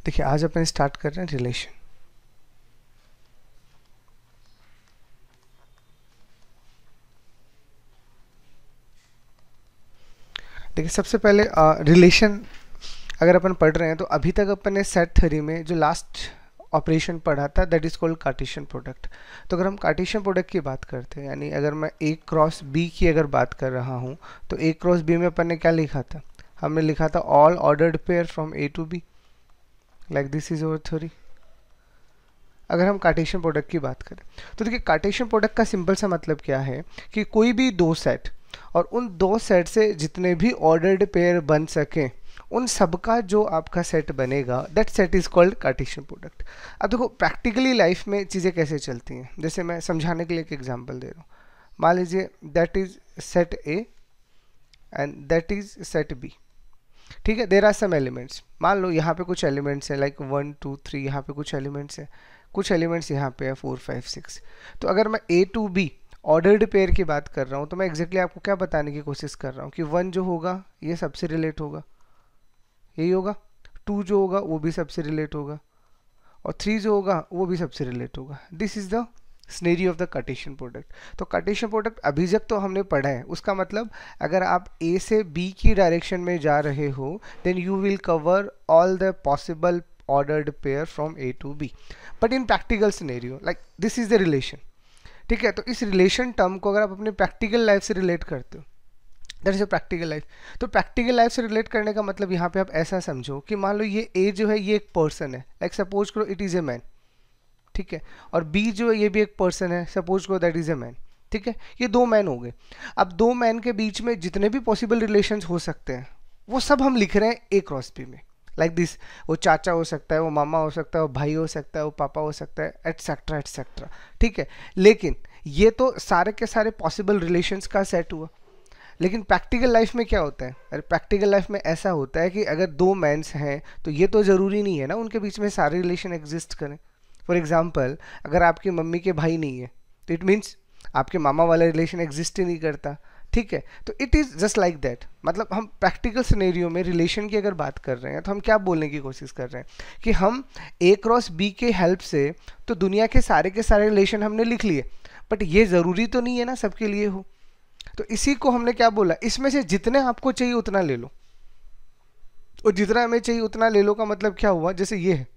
देखिए आज अपन स्टार्ट कर रहे हैं रिलेशन। देखिए सबसे पहले रिलेशन अगर अपन पढ़ रहे हैं तो अभी तक अपन ने सेट थ्योरी में जो लास्ट ऑपरेशन पढ़ा था that is called Cartesian product. तो अगर हम कार्टेशियन प्रोडक्ट की बात करते हैं, यानी अगर मैं ए क्रॉस बी की अगर बात कर रहा हूँ तो ए क्रॉस बी में अपन ने क्या लिखा था? हमने लिखा था all ordered pair from A to B, like this is our theory. अगर हम कार्टेशियन प्रोडक्ट की बात करें तो देखिए कार्टेशियन प्रोडक्ट का सिंपल सा मतलब क्या है कि कोई भी दो सेट और उन दो सेट से जितने भी ऑर्डर्ड पेयर बन सकें उन सबका जो आपका सेट बनेगा that set is called Cartesian product. अब देखो प्रैक्टिकली लाइफ में चीज़ें कैसे चलती हैं, जैसे मैं समझाने के लिए एक एग्जांपल दे रहा हूँ। मान लीजिए that is set A and that is set B, ठीक है। देयर आर सम एलिमेंट्स, मान लो यहाँ पे कुछ एलिमेंट्स हैं लाइक 1 2 3, यहाँ पे कुछ एलिमेंट्स हैं, कुछ एलिमेंट्स यहाँ पे है 4 5 6। तो अगर मैं ए टू बी ऑर्डर्ड पेयर की बात कर रहा हूँ तो मैं एग्जैक्टली आपको क्या बताने की कोशिश कर रहा हूँ कि 1 जो होगा ये सबसे रिलेट होगा, यही होगा। 2 जो होगा वो भी सबसे रिलेट होगा और 3 जो होगा वो भी सबसे रिलेट होगा। This is the scenario of the Cartesian product. तो कार्टेशियन प्रोडक्ट अभी जब तो हमने पढ़ा है, उसका मतलब अगर आप ए से बी की डायरेक्शन में जा रहे हो then you will cover all the possible ordered pair from A to B, but in practical scenario like this is the relation, ठीक है। तो इस रिलेशन टर्म को अगर आप अपने प्रैक्टिकल लाइफ से रिलेट करते हो that is a practical life. तो प्रैक्टिकल लाइफ से रिलेट करने का मतलब यहाँ पे आप ऐसा समझो कि मान लो ये ए जो है ये एक पर्सन है, लाइक सपोज करो इट इज ए मैन, ठीक है। और बी जो है ये भी एक पर्सन है, सपोज करो दैट इज ए मैन, ठीक है। ये दो मैन हो गए। अब दो मैन के बीच में जितने भी पॉसिबल रिलेशंस हो सकते हैं वो सब हम लिख रहे हैं ए क्रॉस बी में, लाइक दिस। वो चाचा हो सकता है, वो मामा हो सकता है, वो भाई हो सकता है, वो पापा हो सकता है, एटसेट्रा एटसेट्रा, ठीक है। लेकिन ये तो सारे के सारे पॉसिबल रिलेशंस का सेट हुआ। लेकिन प्रैक्टिकल लाइफ में क्या होता है? अरे प्रैक्टिकल लाइफ में ऐसा होता है कि अगर दो मैन्स हैं तो ये तो ज़रूरी नहीं है ना उनके बीच में सारे रिलेशन एग्जिस्ट करें। फॉर एग्जाम्पल अगर आपकी मम्मी के भाई नहीं है तो इट मीन्स आपके मामा वाला रिलेशन एग्जिस्ट ही नहीं करता, ठीक है। तो it is just like that. मतलब हम प्रैक्टिकल सिनेरियो में रिलेशन की अगर बात कर रहे हैं तो हम क्या बोलने की कोशिश कर रहे हैं कि हम ए क्रॉस बी के हेल्प से तो दुनिया के सारे रिलेशन हमने लिख लिए, बट ये ज़रूरी तो नहीं है ना सबके लिए हो। तो इसी को हमने क्या बोला, इसमें से जितने आपको चाहिए उतना ले लो, और जितना हमें चाहिए उतना ले लो का मतलब क्या हुआ, जैसे ये है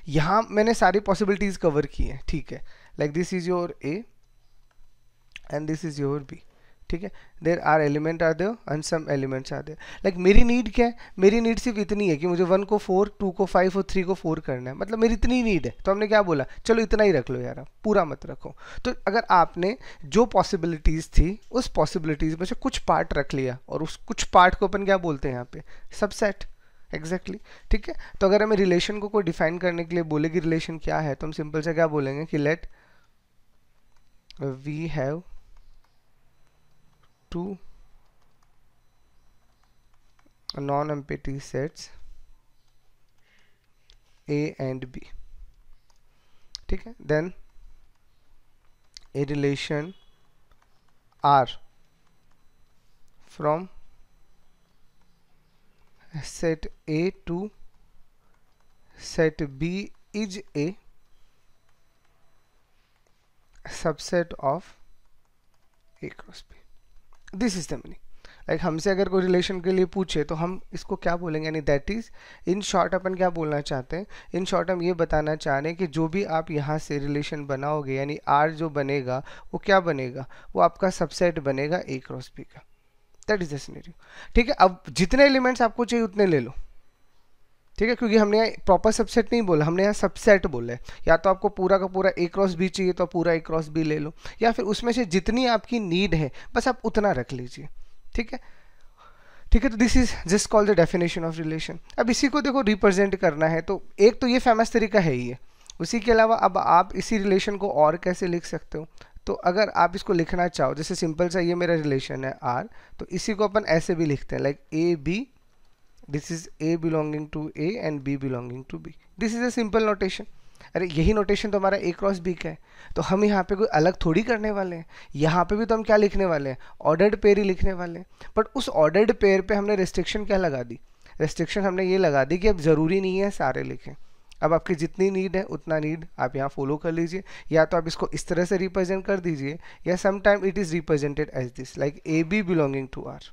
यहाँ मैंने सारी पॉसिबिलिटीज कवर की हैं, ठीक है। Like this is your A and this is your B, ठीक है। There are element are there and some elements are there. Like मेरी नीड क्या है? मेरी नीड सिर्फ इतनी है कि मुझे 1 को 4, 2 को 5 और 3 को 4 करना है, मतलब मेरी इतनी नीड है। तो हमने क्या बोला, चलो इतना ही रख लो यार, पूरा मत रखो। तो अगर आपने जो पॉसिबिलिटीज़ थी उस पॉसिबिलिटीज़ में से कुछ पार्ट रख लिया और उस कुछ पार्ट को अपन क्या बोलते हैं यहाँ पे, सबसेट, एग्जैक्टली, ठीक है। तो अगर हमें रिलेशन को कोई डिफाइन करने के लिए बोले कि रिलेशन क्या है तो हम सिंपल से क्या बोलेंगे कि let we have two non-empty sets A and B, ठीक है। then a relation R from set A to set B is a subset of A cross B. This is the meaning. Like हमसे अगर कोई relation के लिए पूछे तो हम इसको क्या बोलेंगे, यानी दैट इज इन शॉर्ट अपन क्या बोलना चाहते हैं, इन शॉर्ट हम ये बताना चाह रहे हैं कि जो भी आप यहाँ से रिलेशन बनाओगे यानी आर जो बनेगा वो क्या बनेगा, वो आपका सबसेट बनेगा ए क्रॉस बी का। दैट इज द सिनेरियो, ठीक है। अब जितने एलिमेंट्स आपको चाहिए उतने ले लो, ठीक है, क्योंकि हमने यहाँ प्रॉपर सबसेट नहीं बोला, हमने यहाँ सबसेट बोला है। या तो आपको पूरा का पूरा ए क्रॉस बी चाहिए तो पूरा ए क्रॉस बी ले लो, या फिर उसमें से जितनी आपकी नीड है बस आप उतना रख लीजिए, ठीक है, ठीक है। तो this is just called the definition of relation. अब इसी को देखो रिप्रेजेंट करना है तो एक तो ये फेमस तरीका है ही है, उसी के अलावा अब आप इसी रिलेशन को और कैसे लिख सकते हो। तो अगर आप इसको लिखना चाहो, जैसे सिंपल सा ये मेरा रिलेशन है आर, तो इसी को अपन ऐसे भी लिखते हैं like A B, this is A belonging to A and B belonging to B. This is a simple notation. अरे यही नोटेशन तो हमारा ए क्रॉस बी का है, तो हम यहाँ पे कोई अलग थोड़ी करने वाले हैं। यहाँ पे भी तो हम क्या लिखने वाले हैं, ऑर्डर्ड पेयर ही लिखने वाले हैं। बट उस ऑर्डर्ड पेयर पे हमने रिस्ट्रिक्शन क्या लगा दी, रेस्ट्रिक्शन हमने ये लगा दी कि अब ज़रूरी नहीं है सारे लिखें, अब आपकी जितनी नीड है उतना नीड आप यहाँ फॉलो कर लीजिए, या तो आप इसको इस तरह से रिप्रेजेंट कर दीजिए, या some time it is represented as this like A B belonging to R.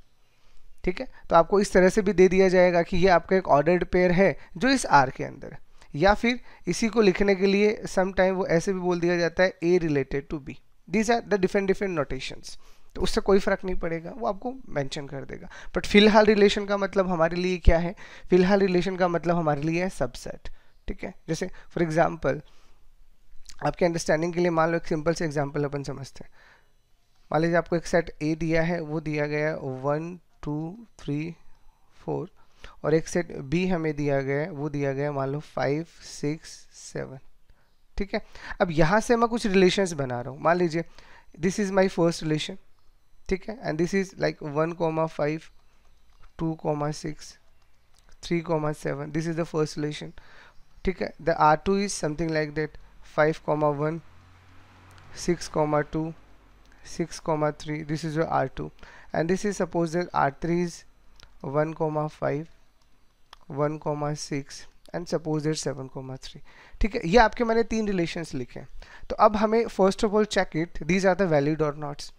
ठीक है, तो आपको इस तरह से भी दे दिया जाएगा कि ये आपका एक ऑर्डर्ड पेयर है जो इस आर के अंदर है, या फिर इसी को लिखने के लिए सम टाइम वो ऐसे भी बोल दिया जाता है A related to B. These are the different different notations, तो उससे कोई फर्क नहीं पड़ेगा, वो आपको मेंशन कर देगा। बट फिलहाल रिलेशन का मतलब हमारे लिए क्या है, फिलहाल रिलेशन का मतलब हमारे लिए है सबसेट। ठीक है, जैसे फॉर एग्जांपल आपके अंडरस्टैंडिंग के लिए मान लो एक सिंपल से एग्जांपल अपन समझते हैं। मान लीजिए आपको एक सेट ए दिया है, वो दिया गया है 1 2 3 4, और एक सेट बी हमें दिया गया है, वो दिया गया है मान लो 5 6 7। ठीक है, अब यहाँ से मैं कुछ रिलेशंस बना रहा हूँ। मान लीजिए this is my first relation, ठीक है, and this is like 1,5 2,6 3,7, this is the first relation. ठीक है, the R2 is something like that 5,1 6,2 6,3, this is your R2, and this is suppose that R3 is 1,5 1,6 and suppose that 7,3। ठीक है, ये आपके मैंने 3 relations लिखे हैं। तो अब हमें first of all check it these are the valid और नॉट्स।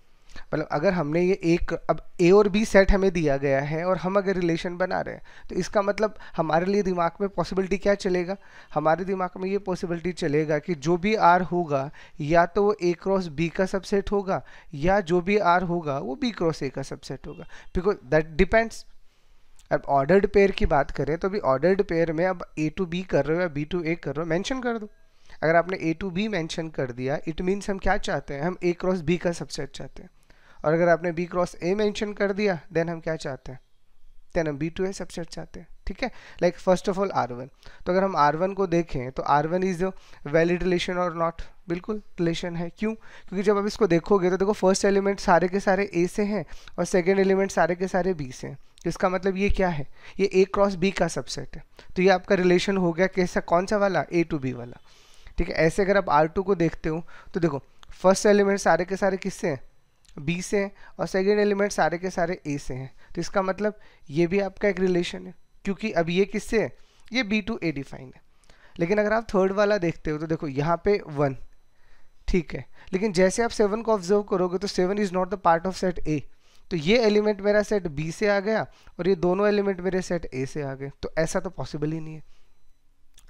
मतलब अगर हमने ये एक, अब ए और बी सेट हमें दिया गया है और हम अगर रिलेशन बना रहे हैं, तो इसका मतलब हमारे लिए दिमाग में पॉसिबिलिटी क्या चलेगा, हमारे दिमाग में ये पॉसिबिलिटी चलेगा कि जो भी आर होगा या तो वो ए क्रॉस बी का सबसेट होगा, या जो भी आर होगा वो बी क्रॉस ए का सबसेट होगा, बिकॉज दैट डिपेंड्स। अब ऑर्डर्ड पेयर की बात करें तो भी ऑर्डर्ड पेयर में अब ए टू बी कर रहे हो या बी टू ए कर रहे हो, मेंशन कर दो। अगर आपने ए टू बी मेंशन कर दिया, इट मीन्स हम क्या चाहते हैं, हम ए क्रॉस बी का सबसेट चाहते हैं। और अगर आपने बी क्रॉस ए मेंशन कर दिया, देन हम क्या चाहते हैं, देन हम बी टू ए सबसेट चाहते हैं। ठीक है, like first of all R1, तो अगर हम R1 को देखें तो R1 इज वैलिड रिलेशन और नॉट, बिल्कुल रिलेशन है। क्यों? क्योंकि जब आप इसको देखोगे तो देखो फर्स्ट एलिमेंट सारे के सारे ए से हैं और सेकेंड एलिमेंट सारे के सारे बी से हैं। तो इसका मतलब ये क्या है, ये ए क्रॉस बी का सबसेट है। तो ये आपका रिलेशन हो गया कैसा, कौन सा वाला, ए टू बी वाला। ठीक है, ऐसे अगर आप R2 को देखते हो तो देखो फर्स्ट एलिमेंट सारे के सारे किससे हैं, बी से हैं, और सेकेंड एलिमेंट सारे के सारे ए से हैं। तो इसका मतलब ये भी आपका एक रिलेशन है, क्योंकि अब ये किससे है, ये बी टू ए डिफाइन है। लेकिन अगर आप थर्ड वाला देखते हो तो देखो यहाँ पे 1, ठीक है, लेकिन जैसे आप 7 को ऑब्जर्व करोगे तो 7 is not the part of set ए। तो ये एलिमेंट मेरा सेट बी से आ गया और ये दोनों एलिमेंट मेरे सेट ए से आ गए। तो ऐसा तो पॉसिबल ही नहीं है,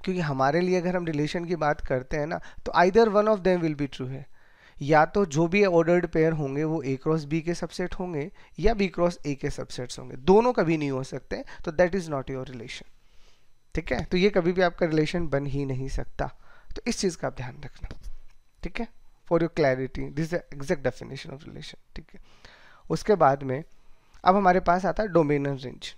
क्योंकि हमारे लिए अगर हम रिलेशन की बात करते हैं ना, तो either one of them will be true है। या तो जो भी ऑर्डर्ड पेयर होंगे वो ए क्रॉस बी के सबसेट होंगे या बी क्रॉस ए के सबसेट्स होंगे, दोनों कभी नहीं हो सकते। तो that is not your relation. ठीक है, तो ये कभी भी आपका रिलेशन बन ही नहीं सकता। तो इस चीज़ का आप ध्यान रखना। ठीक है, for your clarity this is the exact definition of relation. ठीक है, उसके बाद में अब हमारे पास आता है डोमेन एंड रेंज।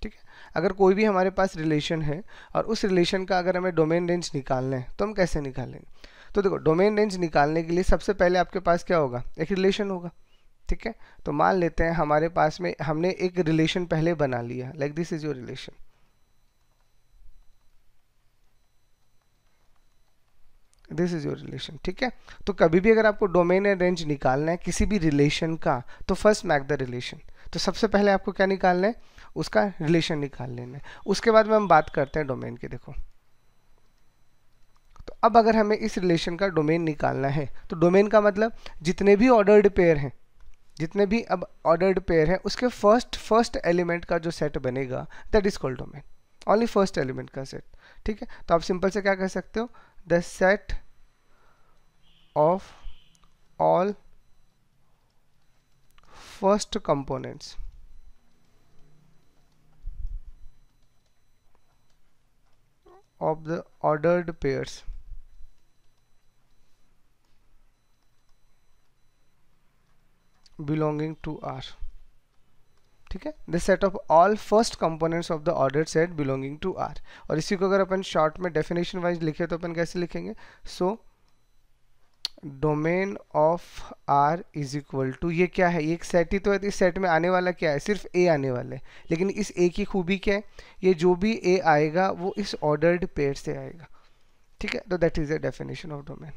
ठीक है, अगर कोई भी हमारे पास रिलेशन है और उस रिलेशन का अगर हमें डोमेन रेंज निकालना है तो हम कैसे निकालेंगे। तो देखो डोमेन रेंज निकालने के लिए सबसे पहले आपके पास क्या होगा, एक रिलेशन होगा। ठीक है, तो मान लेते हैं हमारे पास में हमने एक रिलेशन पहले बना लिया, like this is your relation. This is your relation. ठीक है, तो कभी भी अगर आपको डोमेन एंड रेंज निकालना है किसी भी रिलेशन का, तो फर्स्ट मैक द रिलेशन। तो सबसे पहले आपको क्या निकालना है, उसका रिलेशन निकाल लेना है। उसके बाद में हम बात करते हैं डोमेन की। देखो तो अब अगर हमें इस रिलेशन का डोमेन निकालना है, तो डोमेन का मतलब जितने भी ऑर्डर्ड पेयर हैं, जितने भी अब ऑर्डर्ड पेयर है उसके फर्स्ट एलिमेंट का जो सेट बनेगा that is called domain, only first element का सेट। ठीक है, तो आप सिंपल से क्या कह सकते हो, the set of all first components of the ordered pairs belonging to R। ठीक है, the set of all first components of the ordered set belonging to R। और इसी को अगर अपन शॉर्ट में डेफिनेशन वाइज लिखे तो अपन कैसे लिखेंगे, so domain of R is equal to, ये क्या है, ये एक सेट ही तो है, तो इस सेट में आने वाला क्या है, सिर्फ A आने वाला है। लेकिन इस A की खूबी क्या है, ये जो भी A आएगा वो इस ऑर्डर्ड पेयर से आएगा। ठीक है, तो that is the definition of domain.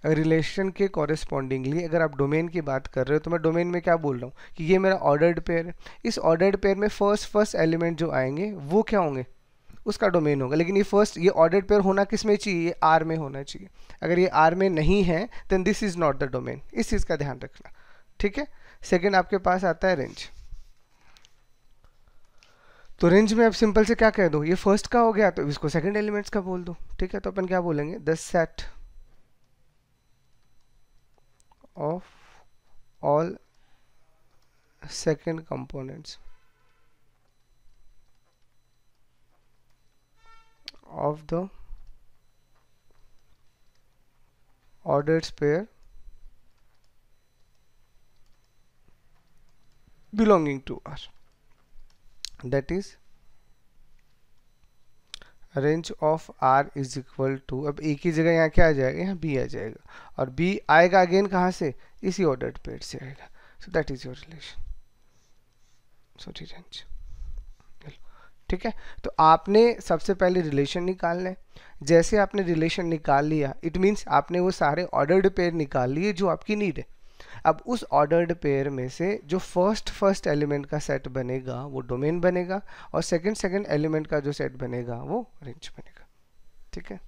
Relation के कॉरेस्पॉन्डिंगली अगर आप डोमेन की बात कर रहे हो तो मैं डोमेन में क्या बोल रहा हूँ कि ये मेरा ऑर्डर्ड पेयर है, इस ऑर्डर्ड पेयर में फर्स्ट एलिमेंट जो आएंगे वो क्या होंगे, उसका डोमेन होगा। लेकिन ये ऑर्डर्ड पेयर होना किस में चाहिए, ये आर में होना चाहिए। अगर ये आर में नहीं है then this is not the domain, इस चीज़ का ध्यान रखना। ठीक है, सेकेंड आपके पास आता है रेंज। तो रेंज में आप सिंपल से क्या कह दो, ये फर्स्ट का हो गया तो इसको सेकंड एलिमेंट्स का बोल दो। ठीक है, तो अपन क्या बोलेंगे, the set of all second components of the ordered pair belonging to R, that is range of R is equal to, अब एक ही जगह यहाँ क्या आ जाएगा, यहाँ B आ जाएगा, और B आएगा अगेन कहाँ से, इसी ऑर्डर्ड पेयर से आएगा। So that is your relation, sorry range. ठीक है, तो आपने सबसे पहले रिलेशन निकालना है। जैसे आपने रिलेशन निकाल लिया इट मीन्स आपने वो सारे ऑर्डर्ड पेयर निकाल लिए जो आपकी नीड है। अब उस ऑर्डर्ड पेयर में से जो फर्स्ट एलिमेंट का सेट बनेगा वो डोमेन बनेगा, और सेकंड एलिमेंट का जो सेट बनेगा वो रेंज बनेगा। ठीक है,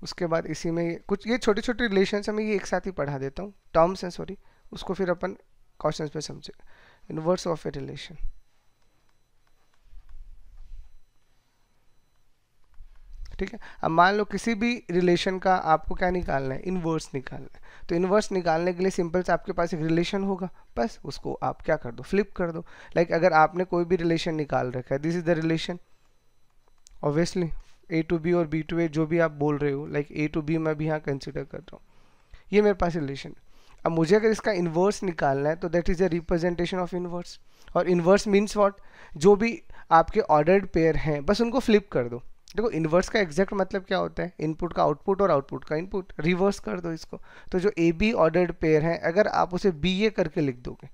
उसके बाद इसी में कुछ ये छोटे छोटे रिलेशन है, मैं ये एक साथ ही पढ़ा देता हूँ, टर्म्स हैं सॉरी, उसको फिर अपन क्वेश्चंस पे समझेगा। इनवर्स ऑफ ए रिलेशन, ठीक है। अब मान लो किसी भी रिलेशन का आपको क्या निकालना है, इनवर्स निकालना है। तो इनवर्स निकालने के लिए सिंपल से आपके पास एक रिलेशन होगा, बस उसको आप क्या कर दो, फ्लिप कर दो। लाइक अगर आपने कोई भी रिलेशन निकाल रखा है, this is the relation, obviously A to B और बी टू ए जो भी आप बोल रहे हो, लाइक ए टू बी मैं भी यहाँ कंसिडर कर रहा हूँ, ये मेरे पास रिलेशन। अब मुझे अगर इसका इन्वर्स निकालना है तो that is a representation of inverse, और इन्वर्स मीन्स व्हाट, जो भी आपके ऑर्डर्ड पेयर हैं बस उनको फ्लिप कर दो। देखो इन्वर्स का एग्जैक्ट मतलब क्या होता है, इनपुट का आउटपुट और आउटपुट का इनपुट, रिवर्स कर दो इसको। तो जो ए बी ऑर्डर्ड पेयर है अगर आप उसे बी ए करके लिख दोगे,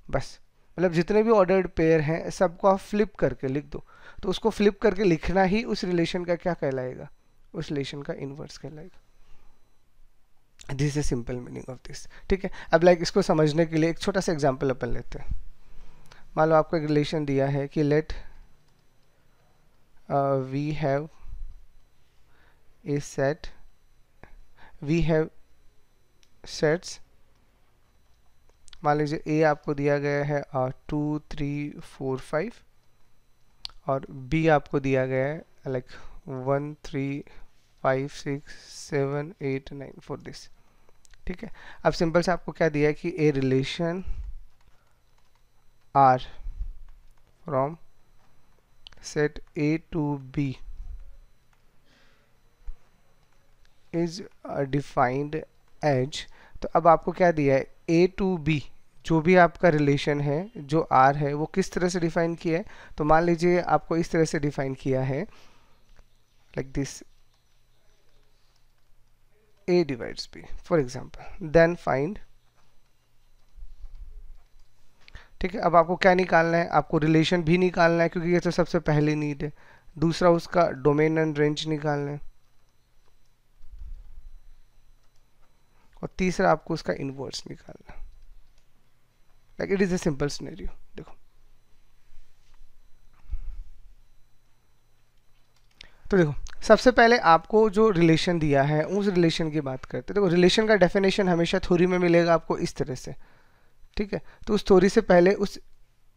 बस मतलब जितने भी ऑर्डर्ड पेयर हैं सबको आप फ्लिप करके लिख दो, तो उसको फ्लिप करके लिखना ही उस रिलेशन का क्या कहलाएगा, उस रिलेशन का इन्वर्स कहलाएगा। This is simple meaning of this. ठीक है, अब लाइक इसको समझने के लिए एक छोटा सा एग्जाम्पल अपन लेते हैं। मान लो आपको एक रिलेशन दिया है कि we have a set, we have sets, मान लीजिए A आपको दिया गया है 2 3 4 5 और B आपको दिया गया है लाइक 1 3 5 6 7 8 9 4 दिस। ठीक है, अब सिंपल से आपको क्या दिया है कि a relation R from set A to B is defined as, तो अब आपको क्या दिया है, A to B जो भी आपका रिलेशन है जो R है वो किस तरह से डिफाइन किया है। तो मान लीजिए आपको इस तरह से डिफाइन किया है like this, A divides B for example, then find. ठीक है, अब आपको क्या निकालना है, आपको रिलेशन भी निकालना है क्योंकि ये तो सबसे पहले नीड है, दूसरा उसका डोमेन एंड रेंज निकालना है, और तीसरा आपको उसका इनवर्स निकालना है। Like it is a simple scenario. देखो तो देखो सबसे पहले आपको जो रिलेशन दिया है उस रिलेशन की बात करते हैं। देखो रिलेशन का डेफिनेशन हमेशा थ्योरी में मिलेगा आपको इस तरह से। ठीक है, तो उस थ्योरी से पहले उस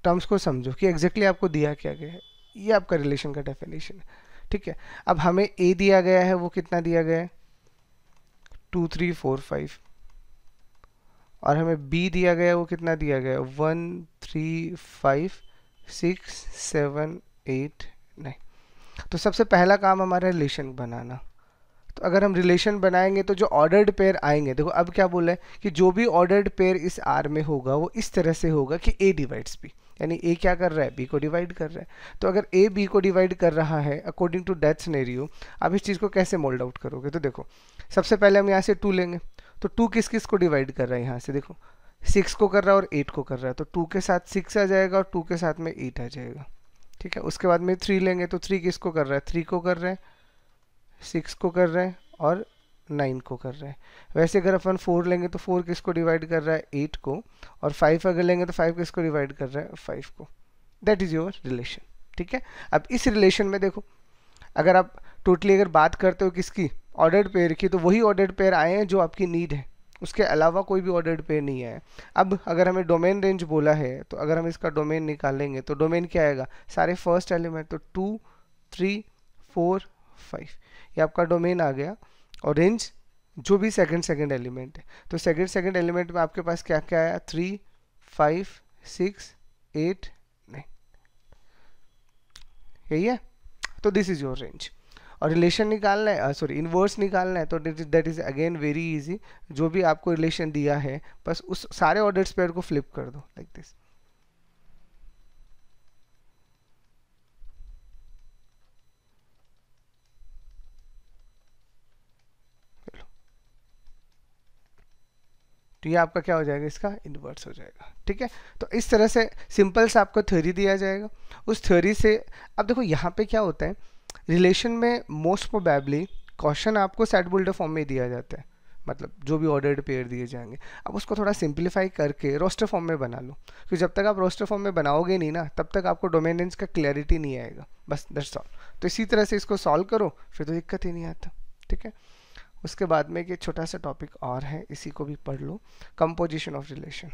टर्म्स को समझो कि एग्जैक्टली आपको दिया क्या गया है, ये आपका रिलेशन का डेफिनेशन है। ठीक है, अब हमें ए दिया गया है, वो कितना दिया गया है 2 3 4 5, और हमें बी दिया गया है वो कितना दिया गया है 1 3 5 6 7 8 9। तो सबसे पहला काम हमारा रिलेशन बनाना। तो अगर हम रिलेशन बनाएंगे तो जो ऑर्डर्ड पेयर आएंगे, देखो अब क्या बोला है कि जो भी ऑर्डर्ड पेयर इस आर में होगा वो इस तरह से होगा कि ए डिवाइड्स बी, यानी ए क्या कर रहा है, बी को डिवाइड कर रहा है। तो अगर ए बी को डिवाइड कर रहा है अकॉर्डिंग टू दैट सिनेरियो, आप इस चीज़ को कैसे मोल्ड आउट करोगे। तो देखो सबसे पहले हम यहाँ से 2 लेंगे, तो 2 किस किस को डिवाइड कर रहा है, यहाँ से देखो 6 को कर रहा है और 8 को कर रहा है, तो 2 के साथ 6 आ जाएगा और 2 के साथ में 8 आ जाएगा। ठीक है। उसके बाद में 3 लेंगे तो 3 किसको कर रहा है, 3 को कर रहे हैं, 6 को कर रहे हैं और 9 को कर रहे हैं। वैसे अगर अपन 4 लेंगे तो 4 किसको डिवाइड कर रहा है, 8 को, और 5 अगर लेंगे तो 5 किसको डिवाइड कर रहा है, 5 को। That is your relation. ठीक है। अब इस रिलेशन में देखो, अगर आप टोटली अगर बात करते हो किसकी, ऑर्डर्ड पेयर की, तो वही ऑर्डर्ड पेयर आए हैं जो आपकी नीड है, उसके अलावा कोई भी ऑर्डर्ड पेयर नहीं है। अब अगर हमें डोमेन रेंज बोला है तो अगर हम इसका डोमेन निकालेंगे तो डोमेन क्या आएगा, सारे फर्स्ट एलिमेंट, तो 2 3 4 5, ये आपका डोमेन आ गया। और रेंज जो भी सेकंड एलिमेंट है, तो सेकंड एलिमेंट में आपके पास क्या क्या आया, 3 5 6 8 9, यही है। तो दिस इज योर रेंज। और रिलेशन निकालना है, सॉरी इन्वर्स निकालना है, तो that is again very easy. जो भी आपको रिलेशन दिया है बस उस सारे ऑर्डर्ड पेयर को फ्लिप कर दो लाइक दिस। तो ये आपका क्या हो जाएगा, इसका इन्वर्स हो जाएगा। ठीक है। तो इस तरह से सिंपल सा आपको थ्योरी दिया जाएगा। उस थ्योरी से अब देखो यहाँ पे क्या होता है, रिलेशन में मोस्ट प्रोबेबली क्वेश्चन आपको सेट बिल्डर फॉर्म में दिया जाता है, मतलब जो भी ऑर्डर्ड पेयर दिए जाएंगे। अब उसको थोड़ा सिंप्लीफाई करके रोस्टर फॉर्म में बना लो, क्योंकि जब तक आप रोस्टर फॉर्म में बनाओगे नहीं ना, तब तक आपको डोमेन रेंज का क्लैरिटी नहीं आएगा। बस दैट्स ऑल। तो इसी तरह से इसको सॉल्व करो, फिर तो दिक्कत ही नहीं आता। ठीक है। उसके बाद में एक छोटा सा टॉपिक और है, इसी को भी पढ़ लो, composition of relation.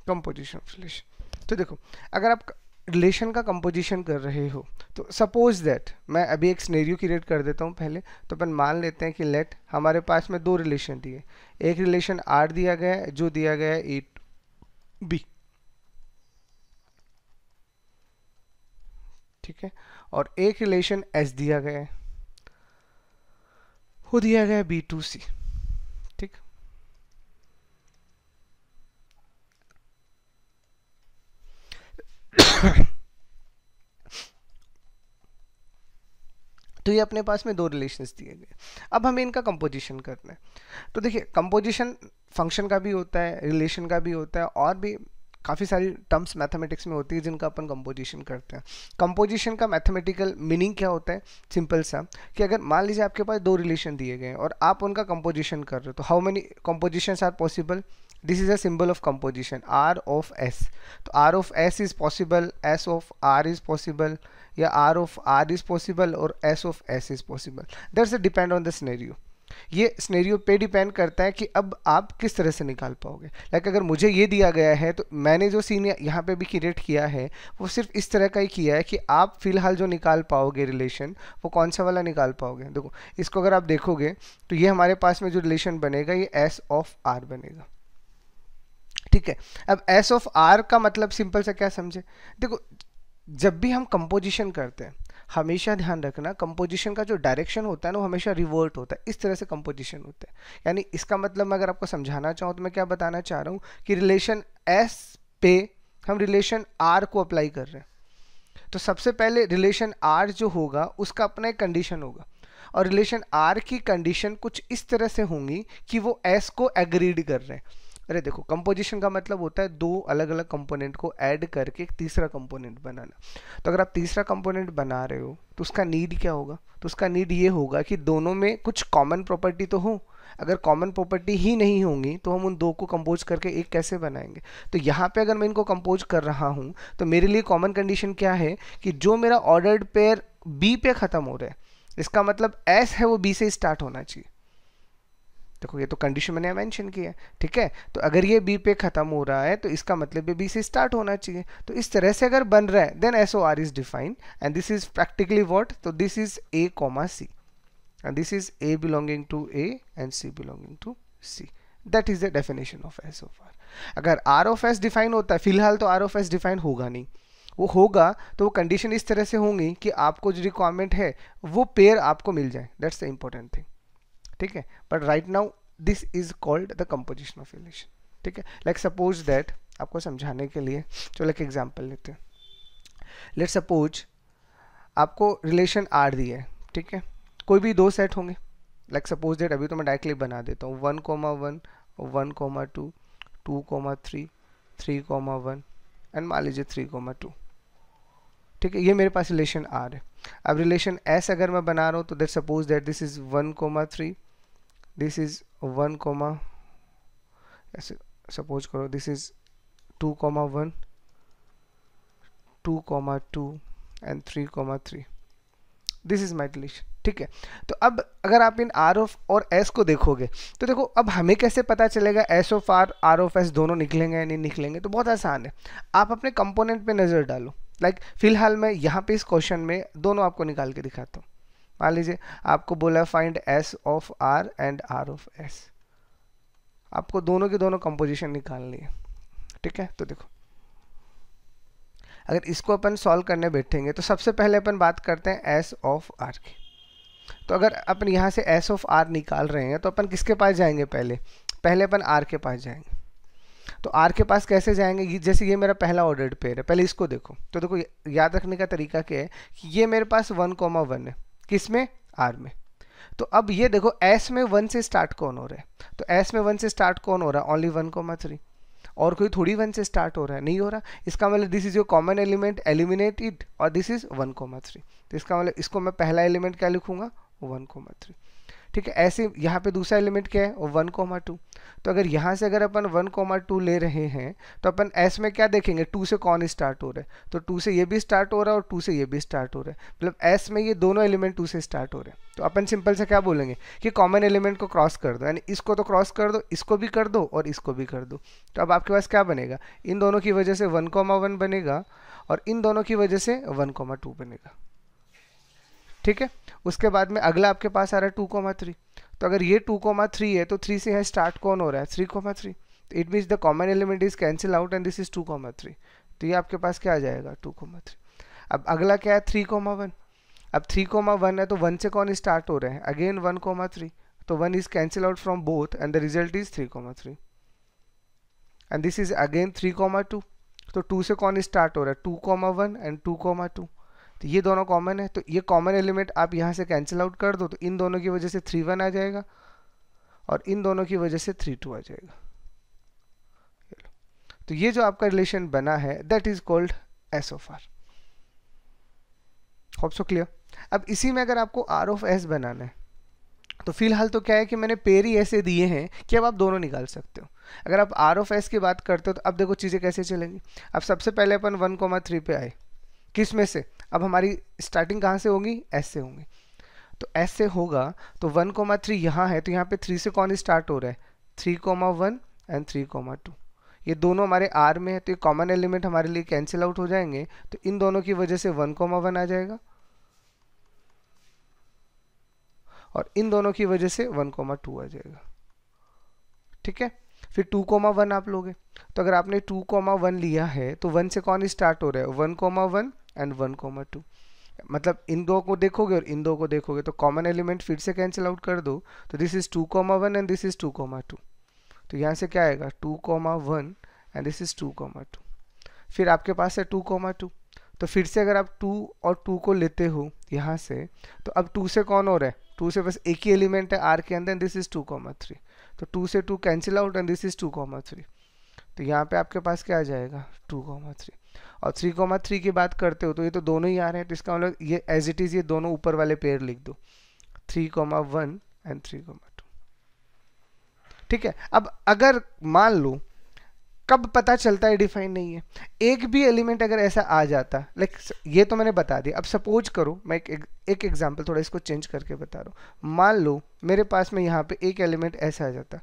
Composition of relation. तो देखो, अगर आप रिलेशन का कंपोजिशन कर रहे हो तो सपोज दैट, मैं अभी एक सिनेरियो क्रिएट कर देता हूँ पहले। तो अपन मान लेते हैं कि लेट हमारे पास में 2 रिलेशन दिए, एक रिलेशन R दिया गया है जो दिया गया है A2B, ठीक है, और एक रिलेशन S दिया गया है, वो दिया गया है B2C। ठीक। तो ये अपने पास में 2 रिलेशंस दिए गए। अब हमें इनका कंपोजिशन करना है। तो देखिए, कंपोजिशन फंक्शन का भी होता है, रिलेशन का भी होता है, और भी काफ़ी सारी टर्म्स मैथमेटिक्स में होती है जिनका अपन कंपोजिशन करते हैं। कंपोजिशन का मैथमेटिकल मीनिंग क्या होता है, सिंपल सा, कि अगर मान लीजिए आपके पास 2 रिलेशन दिए गए हैं और आप उनका कंपोजिशन कर रहे हो, तो how many compositions are possible, this is a symbol of composition, R of S। तो R of S is possible, S of R is possible, या R of R is possible और S of S is possible. That's depend on the scenario. ये scenario पे depend करता है कि अब आप किस तरह से निकाल पाओगे। लाइक अगर मुझे ये दिया गया है तो मैंने जो सीन यहाँ पे भी क्रिएट किया है वो सिर्फ इस तरह का ही किया है कि आप फिलहाल जो निकाल पाओगे रिलेशन, वो कौन सा वाला निकाल पाओगे। देखो, इसको अगर आप देखोगे तो ये हमारे पास में जो रिलेशन बनेगा ये S ऑफ R बनेगा। ठीक है। अब S ऑफ R का मतलब सिंपल सा क्या समझे, देखो जब भी हम कंपोजिशन करते हैं हमेशा ध्यान रखना, कंपोजिशन का जो डायरेक्शन होता है ना वो हमेशा रिवर्ट होता है, इस तरह से कंपोजिशन होता है। यानी इसका मतलब मैं अगर आपको समझाना चाहूँ तो मैं क्या बताना चाह रहा हूँ कि रिलेशन S पे हम रिलेशन R को अप्लाई कर रहे हैं। तो सबसे पहले रिलेशन R जो होगा उसका अपना एक कंडीशन होगा, और रिलेशन R की कंडीशन कुछ इस तरह से होंगी कि वो S को एग्रीड कर रहे हैं। अरे देखो, कंपोजिशन का मतलब होता है 2 अलग अलग कंपोनेंट को ऐड करके एक तीसरा कंपोनेंट बनाना। तो अगर आप तीसरा कंपोनेंट बना रहे हो तो उसका नीड क्या होगा, तो उसका नीड ये होगा कि दोनों में कुछ कॉमन प्रॉपर्टी तो हो। अगर कॉमन प्रॉपर्टी ही नहीं होंगी तो हम उन 2 को कंपोज करके एक कैसे बनाएंगे। तो यहाँ पे अगर मैं इनको कंपोज कर रहा हूँ तो मेरे लिए कॉमन कंडीशन क्या है कि जो मेरा ऑर्डर्ड पेयर B पे ख़त्म हो रहा है, इसका मतलब S है वो B से स्टार्ट होना चाहिए। देखो, ये तो कंडीशन मैंने मेंशन किया है। ठीक है। तो अगर ये B पे खत्म हो रहा है तो इसका मतलब ये B से स्टार्ट होना चाहिए। तो इस तरह से अगर बन रहा है then SOR is defined and this is practically what, तो this is A, C and this is A belonging to A and C belonging to C। That is the definition of S of R। अगर R of S define होता है, फिलहाल तो R of S define होगा नहीं, वो होगा तो वो कंडीशन इस तरह से होंगी कि आपको जो रिक्वायरमेंट है वो पेयर आपको मिल जाए। That's the important thing. ठीक है। But right now this is called the composition of relation. ठीक है। लाइक सपोज दैट, आपको समझाने के लिए चलो एक एग्जांपल लेते हैं। लेट सपोज आपको रिलेशन R दिया है। ठीक है। कोई भी 2 सेट होंगे, लाइक सपोज दैट अभी तो मैं डायरेक्टली बना देता हूँ 1,1 1,2 2,3 3,1 एंड मान लीजिए 3,2। ठीक है, ये मेरे पास रिलेशन आर है। अब रिलेशन एस अगर मैं बना रहा हूँ तो that suppose that this is 1,3, this is 1, ऐसे सपोज करो this is 2,1 2,2 and 3,3, this is my relation. ठीक है, तो अब अगर आप इन आर ऑफ और एस को देखोगे तो देखो अब हमें कैसे पता चलेगा S of R of S दोनों निकलेंगे या नहीं निकलेंगे। तो बहुत आसान है, आप अपने कंपोनेंट पे नज़र डालो। लाइक फिलहाल मैं यहाँ पे इस क्वेश्चन में दोनों आपको निकाल के दिखाता हूँ। मान लीजिए आपको बोला find S of R and R of S, आपको दोनों की दोनों कंपोजिशन निकालनी है। ठीक है, तो देखो अगर इसको अपन सॉल्व करने बैठेंगे तो सबसे पहले अपन बात करते हैं एस ऑफ आर की। तो अगर अपन यहाँ से एस ऑफ आर निकाल रहे हैं तो अपन किसके पास जाएंगे, पहले अपन आर के पास जाएंगे। तो आर के पास कैसे जाएंगे, जैसे ये मेरा पहला ऑर्डर्ड पेयर है, पहले इसको देखो। तो देखो याद रखने का तरीका क्या है कि ये मेरे पास 1,1 है, किस में, आर में। तो अब ये देखो एस में 1 से स्टार्ट कौन हो रहा है, तो एस में 1 से स्टार्ट कौन हो रहा है, ओनली 1,3। और कोई थोड़ी 1 से स्टार्ट हो रहा है, नहीं हो रहा। इसका मतलब this is your common element, eliminate it, और दिस इज 1,3। तो इसका मतलब इसको मैं पहला एलिमेंट क्या लिखूंगा, 1,3। ठीक है, ऐसे यहाँ पे दूसरा एलिमेंट क्या है, 1,2। तो अगर यहाँ से अगर अपन 1,2 ले रहे हैं तो अपन एस में क्या देखेंगे, 2 से कौन स्टार्ट हो रहा है, तो 2 से ये भी स्टार्ट हो रहा है और 2 से ये भी स्टार्ट हो रहा है। मतलब एस में ये दोनों एलिमेंट 2 से स्टार्ट हो रहे हैं। तो अपन सिंपल से क्या बोलेंगे कि कॉमन एलिमेंट को क्रॉस कर दो, यानी इसको तो क्रॉस कर दो, इसको भी कर दो और इसको भी कर दो। तो अब आपके पास क्या बनेगा, इन दोनों की वजह से 1,1 बनेगा और इन दोनों की वजह से 1,2 बनेगा। ठीक है, उसके बाद में अगला आपके पास आ रहा है 2,3। तो अगर ये 2,3 है तो 3 से है स्टार्ट कौन हो रहा है, 3,3। तो it means the common element is cancel out and this is 2,3। तो ये आपके पास क्या आ जाएगा, 2,3। अब अगला क्या है, 3,1। अब 3,1 है तो 1 से कौन स्टार्ट हो रहा है, अगेन 1,3। तो 1 is cancel out from both and the result is 3,3 and this is again 3,2। तो 2 से कौन स्टार्ट हो रहा है, 2,1 एंड 2,2। तो ये दोनों कॉमन है, तो ये कॉमन एलिमेंट आप यहाँ से कैंसिल आउट कर दो, तो इन दोनों की वजह से 3,1 आ जाएगा और इन दोनों की वजह से 3,2 आ जाएगा। तो ये जो आपका रिलेशन बना है that is called S of R. Hope so clear. अब इसी में अगर आपको आर ऑफ एस बनाना है तो फिलहाल तो क्या है कि मैंने पेयर ही ऐसे दिए हैं कि अब आप दोनों निकाल सकते हो। अगर आप आर ऑफ एस की बात करते हो तो अब देखो चीज़ें कैसे चलेंगी। अब सबसे पहले अपन 1,3 पे आए, किस में से, अब हमारी स्टार्टिंग कहाँ से होगी, एस से होंगी। तो एस से होगा तो 1,3 यहाँ है, तो यहाँ पे 3 से कौन स्टार्ट हो रहा है, 3,1 एंड 3,2। ये दोनों हमारे आर में है तो ये कॉमन एलिमेंट हमारे लिए कैंसिल आउट हो जाएंगे। तो इन दोनों की वजह से 1,1 आ जाएगा और इन दोनों की वजह से 1,2 आ जाएगा। ठीक है, फिर 2,1 आप लोगे। तो अगर आपने 2,1 लिया है तो 1 से कौन स्टार्ट हो रहा है, 1,1 एंड 1,2। मतलब इन दो को देखोगे और इन दो को देखोगे तो कॉमन एलिमेंट फिर से कैंसिल आउट कर दो, तो this is 2,1 and this is 2,2। तो यहाँ से क्या आएगा, 2,1 एंड दिस इज 2,2। फिर आपके पास है 2,2। तो फिर से अगर आप 2 और 2 को लेते हो यहाँ से, तो अब 2 से कौन हो रहा है, 2 से बस एक ही एलिमेंट है आर के अंदर, दिस इज 2,3। तो 2 से 2 cancel out and this is 2,3। तो यहाँ पे आपके पास क्या आ जाएगा, 2,3। और 3,3 की बात करते हो तो ये तो दोनों ही आ रहे हैं, तो इसका मतलब ये एज इट इज़ ये दोनों ऊपर वाले पेयर लिख दो, 3,1 एंड 3,2। ठीक है, अब अगर मान लो कब पता चलता है डिफाइन नहीं है, एक भी एलिमेंट अगर ऐसा आ जाता, लाइक ये तो मैंने बता दिया। अब सपोज करो मैं एक एग्जांपल थोड़ा इसको चेंज करके बता रहा हूँ। मान लो मेरे पास में यहाँ पे एक एलिमेंट ऐसा आ जाता,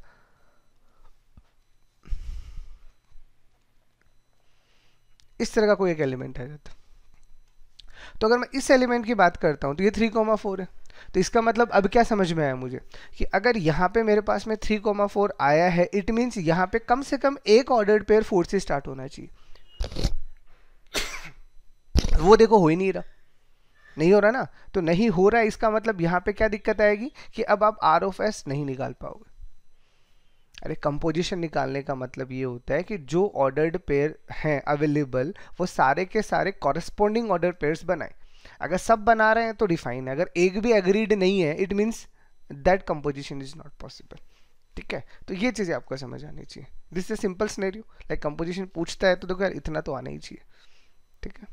इस तरह का कोई एक एलिमेंट आ जाता। तो अगर मैं इस एलिमेंट की बात करता हूँ तो ये 3,4 है। तो इसका मतलब अब क्या समझ में आया मुझे कि अगर यहाँ पे मेरे पास में 3,4 आया है, इट मीन्स यहाँ पे कम से कम एक ऑर्डर्ड पेयर 4 से स्टार्ट होना चाहिए। वो देखो हो ही नहीं रहा, नहीं हो रहा ना। तो नहीं हो रहा है, इसका मतलब यहाँ पे क्या दिक्कत आएगी कि अब आप आर ऑफ एस नहीं निकाल पाओगे। अरे कंपोजिशन निकालने का मतलब ये होता है कि जो ऑर्डर्ड पेयर हैं अवेलेबल वो सारे के सारे कॉरेस्पॉन्डिंग ऑर्डर पेयर्स बनाए। अगर सब बना रहे हैं तो डिफाइन है, अगर एक भी एग्रीड नहीं है it means that composition is not possible. ठीक है, तो ये चीज़ें आपको समझ आनी चाहिए। This is simple scenario, like composition पूछता है तो देखो यार इतना तो आना ही चाहिए। ठीक है,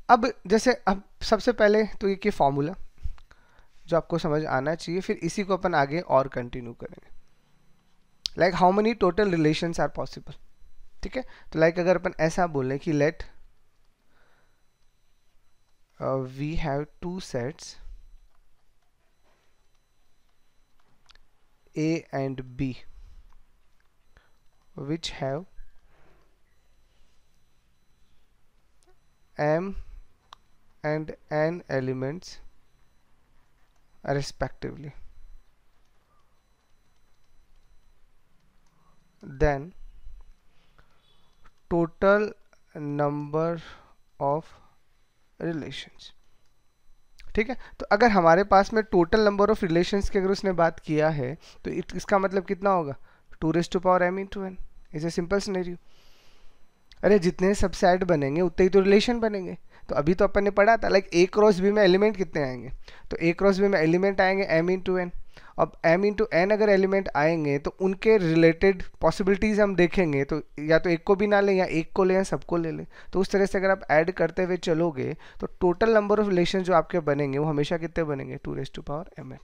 अब जैसे अब सबसे पहले तो ये फॉर्मूला जो आपको समझ आना चाहिए, फिर इसी को अपन आगे और कंटिन्यू करेंगे। Like how many total relations are possible. ठीक है, तो लाइक अगर अपन ऐसा बोलें कि let we have two sets A and B which have M and N elements respectively, then total number of relations। ठीक है, तो अगर हमारे पास में टोटल नंबर ऑफ रिलेशंस की अगर उसने बात किया है तो इसका मतलब कितना होगा 2m into n। Is a simple scenario. अरे जितने सबसेट बनेंगे उतने ही तो रिलेशन बनेंगे। तो अभी तो अपन ने पढ़ा था लाइक A क्रॉस B में एलिमेंट कितने आएंगे, तो A क्रॉस B में एलिमेंट आएंगे m into n। अब m into n अगर एलिमेंट आएंगे तो उनके रिलेटेड पॉसिबिलिटीज हम देखेंगे, तो या तो एक को भी ना लें या एक को लें या सबको ले लें। तो उस तरह से अगर आप ऐड करते हुए चलोगे तो टोटल नंबर ऑफ रिलेशन जो आपके बनेंगे वो हमेशा कितने बनेंगे 2m।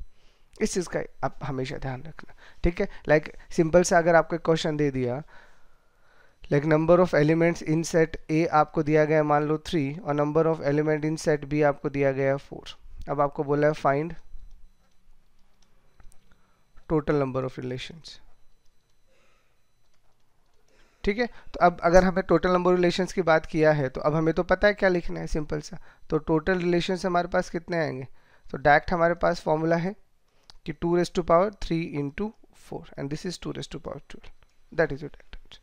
इस चीज़ का आप हमेशा ध्यान रखना। ठीक है, लाइक सिंपल सा अगर आपको क्वेश्चन दे दिया like number of elements in set A आपको दिया गया मान लो 3 और number of element in set B आपको दिया गया 4। अब आपको बोला है find total number of relations. ठीक है, तो अब अगर हमें टोटल नंबर ऑफ रिलेशंस की बात किया है तो अब हमें तो पता है क्या लिखना है, सिंपल सा। तो टोटल रिलेशंस हमारे पास कितने आएंगे, तो डायरेक्ट हमारे पास फॉर्मूला है कि 2⁻³ into 4 and this is 2⁻12। That is your direct.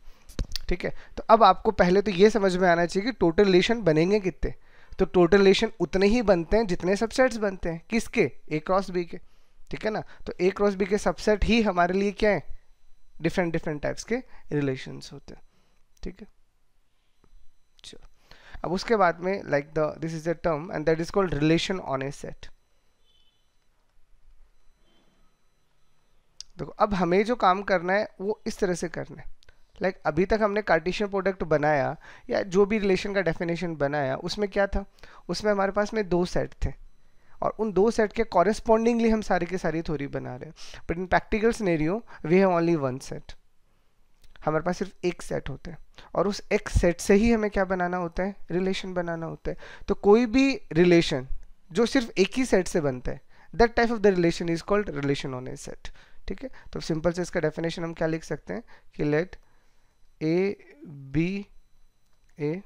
ठीक है, तो अब आपको पहले तो ये समझ में आना चाहिए कि टोटल रिलेशन बनेंगे कितने। तो टोटल रिलेशन उतने ही बनते हैं जितने सबसेट्स बनते हैं, किसके, ए क्रॉस बी के। ठीक है ना, तो ए क्रॉस बी के सबसेट ही हमारे लिए क्या है, डिफरेंट डिफरेंट टाइप्स के रिलेशंस होते हैं। ठीक है, चलो अब उसके बाद में like the this is a term and that is called relation on a set. देखो अब हमें जो काम करना है वो इस तरह से करना है। लाइक अभी तक हमने कार्टेशियन प्रोडक्ट बनाया या जो भी रिलेशन का डेफिनेशन बनाया उसमें क्या था, उसमें हमारे पास में 2 सेट थे और उन 2 सेट के कॉरेस्पॉन्डिंगली हम सारी की सारी थ्योरी बना रहे हैं। But in practical scenario we have only 1 set. हमारे पास सिर्फ एक सेट होता है और उस एक सेट से ही हमें क्या बनाना होता है, रिलेशन बनाना होता है। तो कोई भी रिलेशन जो सिर्फ एक ही सेट से बनता है that type of the relation is called relation on a set. ठीक है, तो सिंपल से इसका डेफिनेशन हम क्या लिख सकते हैं कि let A B A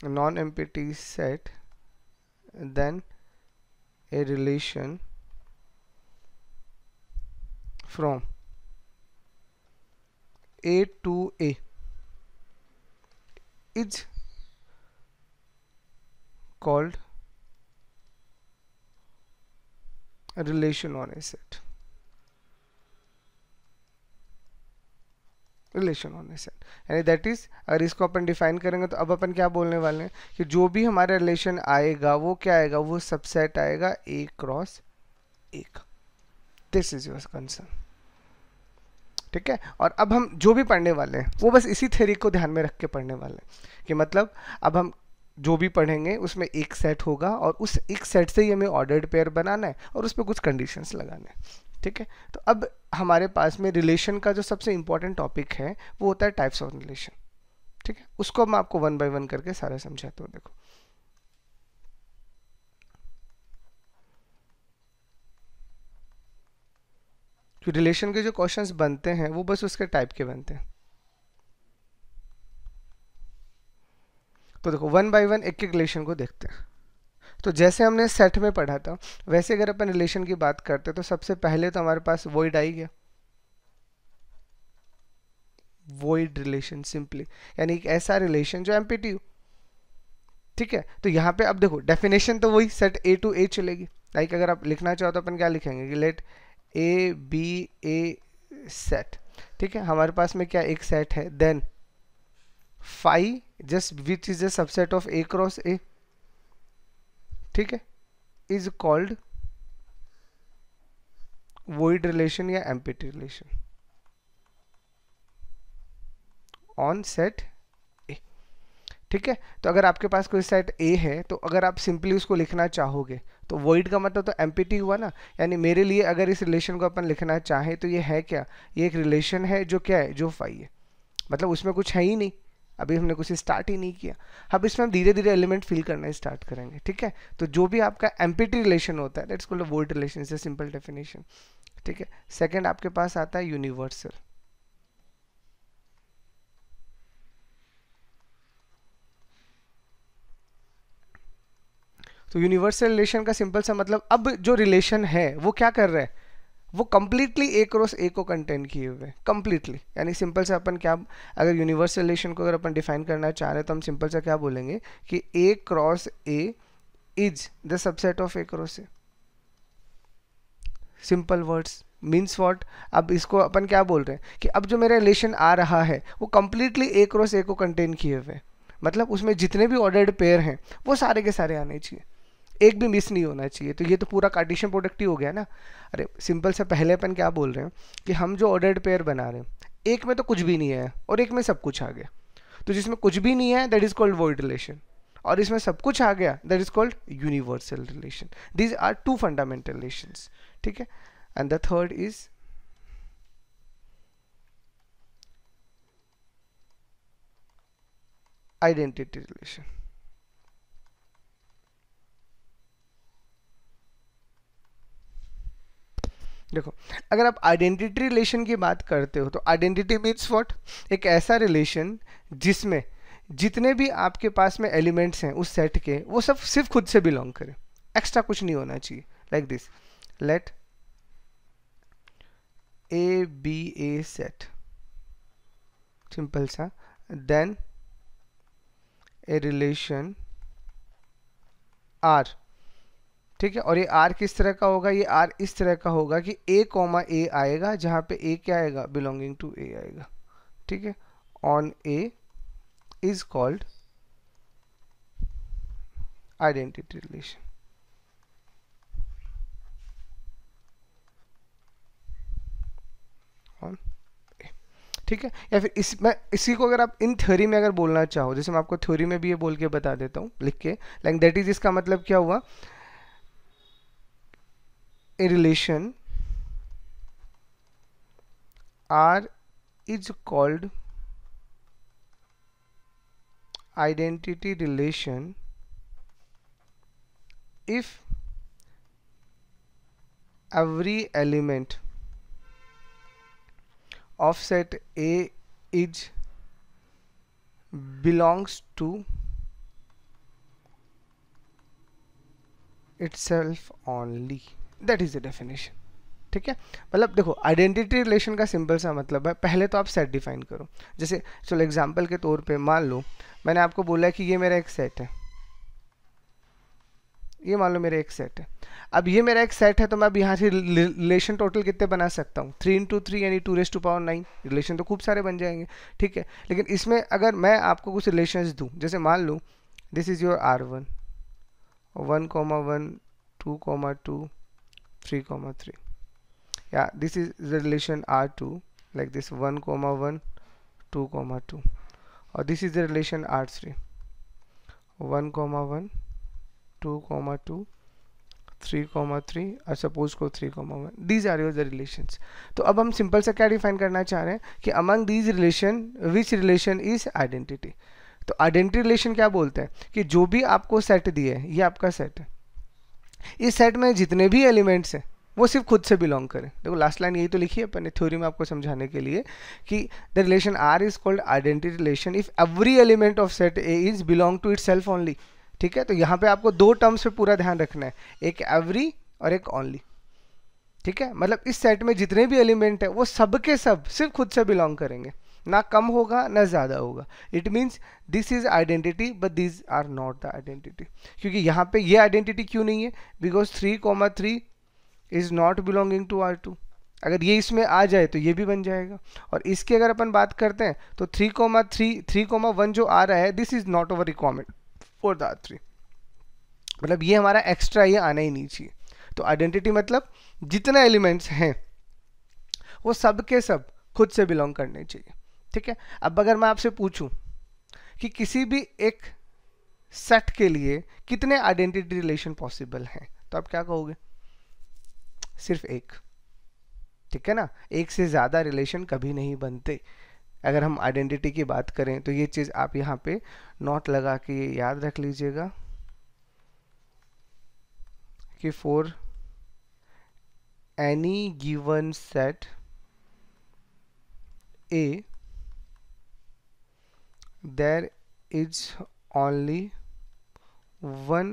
non-empty set then a relation from A to A is called a relation on a set। Relation on a set यानी दैट इज, अगर इसको अपन डिफाइन करेंगे तो अब अपन क्या बोलने वाले हैं कि जो भी हमारा रिलेशन आएगा वो क्या आएगा, वो सबसेट आएगा ए क्रॉस एक। This is your concern. ठीक है, और अब हम जो भी पढ़ने वाले हैं वो बस इसी थ्योरी को ध्यान में रख के पढ़ने वाले हैं कि मतलब अब हम जो भी पढ़ेंगे उसमें एक सेट होगा और उस एक सेट से ही हमें ऑर्डर्ड पेयर बनाना है और उस पर कुछ कंडीशंस लगाने हैं। ठीक है, तो अब हमारे पास में रिलेशन का जो सबसे इंपॉर्टेंट टॉपिक है वो होता है टाइप्स ऑफ रिलेशन। ठीक है, उसको मैं आपको 1 बाय 1 करके सारा समझाता हूँ। देखो कि रिलेशन के जो क्वेश्चंस बनते हैं वो बस उसके टाइप के बनते हैं। तो देखो 1 बाय 1 एक एक रिलेशन को देखते हैं। तो जैसे हमने सेट में पढ़ा था वैसे अगर अपन रिलेशन की बात करते हैं तो सबसे पहले तो हमारे पास वॉइड आई गया, वॉइड रिलेशन सिंपली यानी एक ऐसा रिलेशन जो एम्प्टी हो। ठीक है, तो यहाँ पे अब देखो डेफिनेशन तो वही सेट ए टू ए चलेगी। लाइक अगर आप लिखना चाहो तो अपन क्या लिखेंगे कि let A B A set. ठीक है, हमारे पास में क्या एक सेट है, then phi just which is the subset of A cross A, ठीक है, इज कॉल्ड वॉइड रिलेशन या empty relation on set A, ठीक है। तो अगर आपके पास कोई सेट ए है तो अगर आप सिंपली उसको लिखना चाहोगे तो वॉइड का मतलब तो एम्प्टी हुआ ना, यानी मेरे लिए अगर इस रिलेशन को अपन लिखना चाहें तो ये है क्या, ये एक रिलेशन है जो क्या है, जो फाई है, मतलब उसमें कुछ है ही नहीं, अभी हमने कुछ स्टार्ट ही नहीं किया। अब इसमें हम धीरे धीरे एलिमेंट फिल करना स्टार्ट करेंगे, ठीक है। तो जो भी आपका एम्प्टी रिलेशन होता है that's called a void relation, is a simple definition, ठीक है। सेकंड आपके पास आता है यूनिवर्सल। तो यूनिवर्सल रिलेशन का सिंपल सा मतलब, अब जो रिलेशन है वो क्या कर रहा है, वो कंप्लीटली ए क्रॉस ए को कंटेन किए हुए, कंप्लीटली, यानी सिंपल से अपन क्या, अगर यूनिवर्सल रिलेशन को अगर अपन डिफाइन करना चाह रहे हैं तो हम सिंपल सा क्या बोलेंगे कि A cross A is the subset of A cross A, simple words means what. अब इसको अपन क्या बोल रहे हैं कि अब जो मेरा रिलेशन आ रहा है वो कंप्लीटली ए क्रॉस ए को कंटेन किए हुए, मतलब उसमें जितने भी ऑर्डर्ड पेयर हैं वो सारे के सारे आने चाहिए, एक भी मिस नहीं होना चाहिए। तो ये तो पूरा कार्टेशियन प्रोडक्ट ही हो गया ना। अरे सिंपल से पहले अपन क्या बोल रहे हैं कि हम जो ऑर्डर्ड पेयर बना रहे हैं एक में तो कुछ भी नहीं है और एक में सब कुछ आ गया, तो जिसमें कुछ भी नहीं है that is called void relation, और इसमें सब कुछ आ गया that is called universal relation. These are two fundamental relations, ठीक है। And the third is identity relation. देखो अगर आप आइडेंटिटी रिलेशन की बात करते हो तो आइडेंटिटी मीन्स व्हाट, एक ऐसा रिलेशन जिसमें जितने भी आपके पास में एलिमेंट्स हैं उस सेट के वो सब सिर्फ खुद से बिलोंग करें, एक्स्ट्रा कुछ नहीं होना चाहिए। Like this, let A B A set, simple सा, देन ए रिलेशन आर, ठीक है। और ये आर किस तरह का होगा, ये आर इस तरह का होगा कि ए कॉमा ए आएगा जहां पे ए क्या आएगा, बिलोंगिंग टू ए आएगा, ठीक है। On A is called identity relation on A, ठीक है। या फिर इसी को अगर आप इन थ्योरी में अगर बोलना चाहो, जैसे मैं आपको थ्योरी में भी ये बोल के बता देता हूँ लिख के, लाइक दैट इज, इसका मतलब क्या हुआ, a relation R is called identity relation if every element of set A is belongs to itself only, that is the definition, ठीक है। मतलब देखो आइडेंटिटी रिलेशन का सिंपल सा मतलब है, पहले तो आप सेट डिफाइन करो। जैसे चलो एग्जांपल के तौर पे मान लो मैंने आपको बोला कि ये मेरा एक सेट है, ये मान लो मेरा एक सेट है। अब ये मेरा एक सेट है तो मैं अब यहाँ से रिलेशन टोटल कितने बना सकता हूँ, 3 × 3 यानी 2⁹ रिलेशन तो खूब सारे बन जाएंगे, ठीक है। लेकिन इसमें अगर मैं आपको कुछ रिलेशंस दूँ, जैसे मान लो this is your R1, 1,1, 2,2, 3,3, yeah, this is the relation R2, like this 1,1, 2,2, or this is the relation R3, 1,1, 2,2, 3,3, और suppose को 3,1, these are your the relations। तो अब हम सिंपल से क्या डिफाइन करना चाह रहे हैं कि among these relation which relation is identity। तो आइडेंटिटी रिलेशन क्या बोलते हैं कि जो भी आपको सेट दिए है, ये आपका सेट है, इस सेट में जितने भी एलिमेंट्स हैं वो सिर्फ खुद से बिलोंग करें। देखो लास्ट लाइन यही तो लिखी है अपन ने थ्योरी में आपको समझाने के लिए कि the relation R is called identity relation if every element of set A is belong to itself only, ठीक है। तो यहाँ पे आपको दो टर्म्स पे पूरा ध्यान रखना है, एक एवरी और एक ओनली, ठीक है। मतलब इस सेट में जितने भी एलिमेंट है वो सब के सब सिर्फ खुद से बिलोंग करेंगे, ना कम होगा ना ज़्यादा होगा। It means this is identity but this are not the identity. क्योंकि यहाँ पे ये आइडेंटिटी क्यों नहीं है, because 3,3 is not belonging to R2, अगर ये इसमें आ जाए तो ये भी बन जाएगा। और इसकी अगर अपन बात करते हैं तो 3,1 जो आ रहा है, this is not over requirement for the R3, मतलब ये हमारा एक्स्ट्रा, ये आना ही नहीं चाहिए। तो आइडेंटिटी मतलब जितने एलिमेंट्स हैं वो सब के सब खुद से बिलोंग करने चाहिए, ठीक है। अब अगर मैं आपसे पूछूं कि किसी भी एक सेट के लिए कितने आइडेंटिटी रिलेशन पॉसिबल हैं, तो आप क्या कहोगे? सिर्फ एक, ठीक है ना। एक से ज़्यादा रिलेशन कभी नहीं बनते। अगर हम आइडेंटिटी की बात करें तो ये चीज़ आप यहाँ पे नोट लगा के याद रख लीजिएगा कि for any given set A, there is only one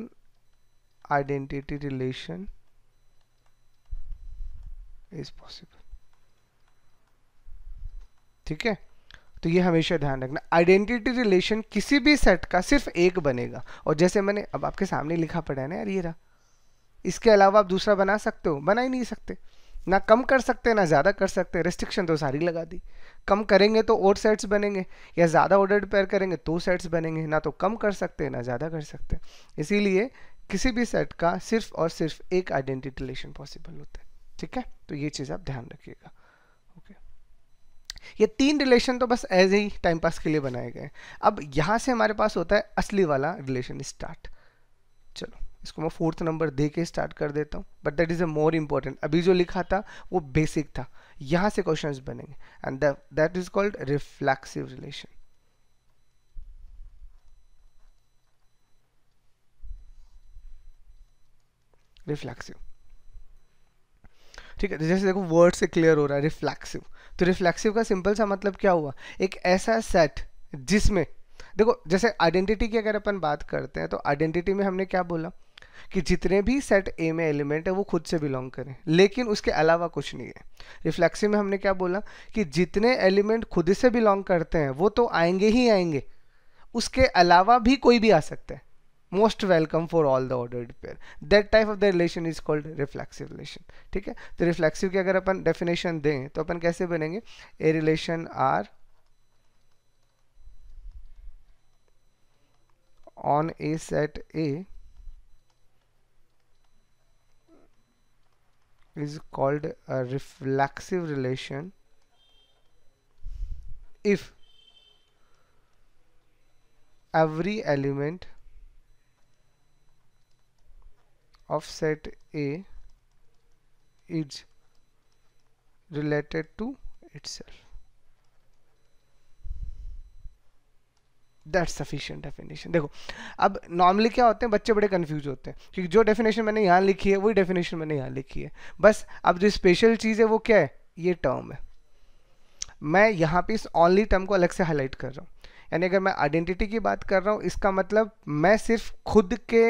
identity relation is possible, ठीक है। तो ये हमेशा ध्यान रखना, आइडेंटिटी रिलेशन किसी भी सेट का सिर्फ एक बनेगा। और जैसे मैंने अब आपके सामने लिखा पड़ा है ना यार, ये रहा, इसके अलावा आप दूसरा बना सकते हो? बना ही नहीं सकते। ना कम कर सकते ना ज़्यादा कर सकते, रेस्ट्रिक्शन तो सारी लगा दी। कम करेंगे तो और सेट्स बनेंगे, या ज़्यादा ऑर्डर्ड पेयर करेंगे तो सेट्स बनेंगे। ना तो कम कर सकते ना ज़्यादा कर सकते। इसीलिए किसी भी सेट का सिर्फ और सिर्फ एक आइडेंटिटी रिलेशन पॉसिबल होता है, ठीक है। तो ये चीज़ आप ध्यान रखिएगा। ओके, ये 3 रिलेशन तो बस एज ही टाइम पास के लिए बनाए गए। अब यहाँ से हमारे पास होता है असली वाला रिलेशन स्टार्ट। चलो इसको मैं 4th नंबर दे के स्टार्ट कर देता हूँ, but that is a more important. अभी जो लिखा था वो बेसिक था, यहाँ से क्वेश्चंस बनेंगे, and that is called reflexive relation. Reflexive, ठीक है। जैसे देखो वर्ड से क्लियर हो रहा है रिफ्लेक्सिव। तो रिफ्लेक्सिव का सिंपल सा मतलब क्या हुआ? एक ऐसा सेट जिसमें, देखो जैसे आइडेंटिटी की अगर अपन बात करते हैं तो आइडेंटिटी में हमने क्या बोला कि जितने भी सेट ए में एलिमेंट है वो खुद से बिलोंग करें, लेकिन उसके अलावा कुछ नहीं है। रिफ्लेक्सिव में हमने क्या बोला कि जितने एलिमेंट खुद से बिलोंग करते हैं वो तो आएंगे ही आएंगे, उसके अलावा भी कोई भी आ सकता है। Most welcome for all the ordered pair, that type of the relation is called reflexive relation, ठीक है। तो रिफ्लेक्सिव की अगर अपन डेफिनेशन दें तो अपन कैसे बनेंगे? A relation R on a set A is called a reflexive relation if every element of set A is related to itself. That's sufficient definition. देखो अब नॉर्मली क्या होते हैं, बच्चे बड़े कंफ्यूज होते हैं क्योंकि जो डेफिनेशन मैंने यहाँ लिखी है वही डेफिनेशन मैंने यहाँ लिखी है, बस अब जो स्पेशल चीज़ है वो क्या है? ये टर्म है। मैं यहाँ पे इस ओनली टर्म को अलग से हाईलाइट कर रहा हूँ। यानी अगर मैं आइडेंटिटी की बात कर रहा हूँ, इसका मतलब मैं सिर्फ खुद के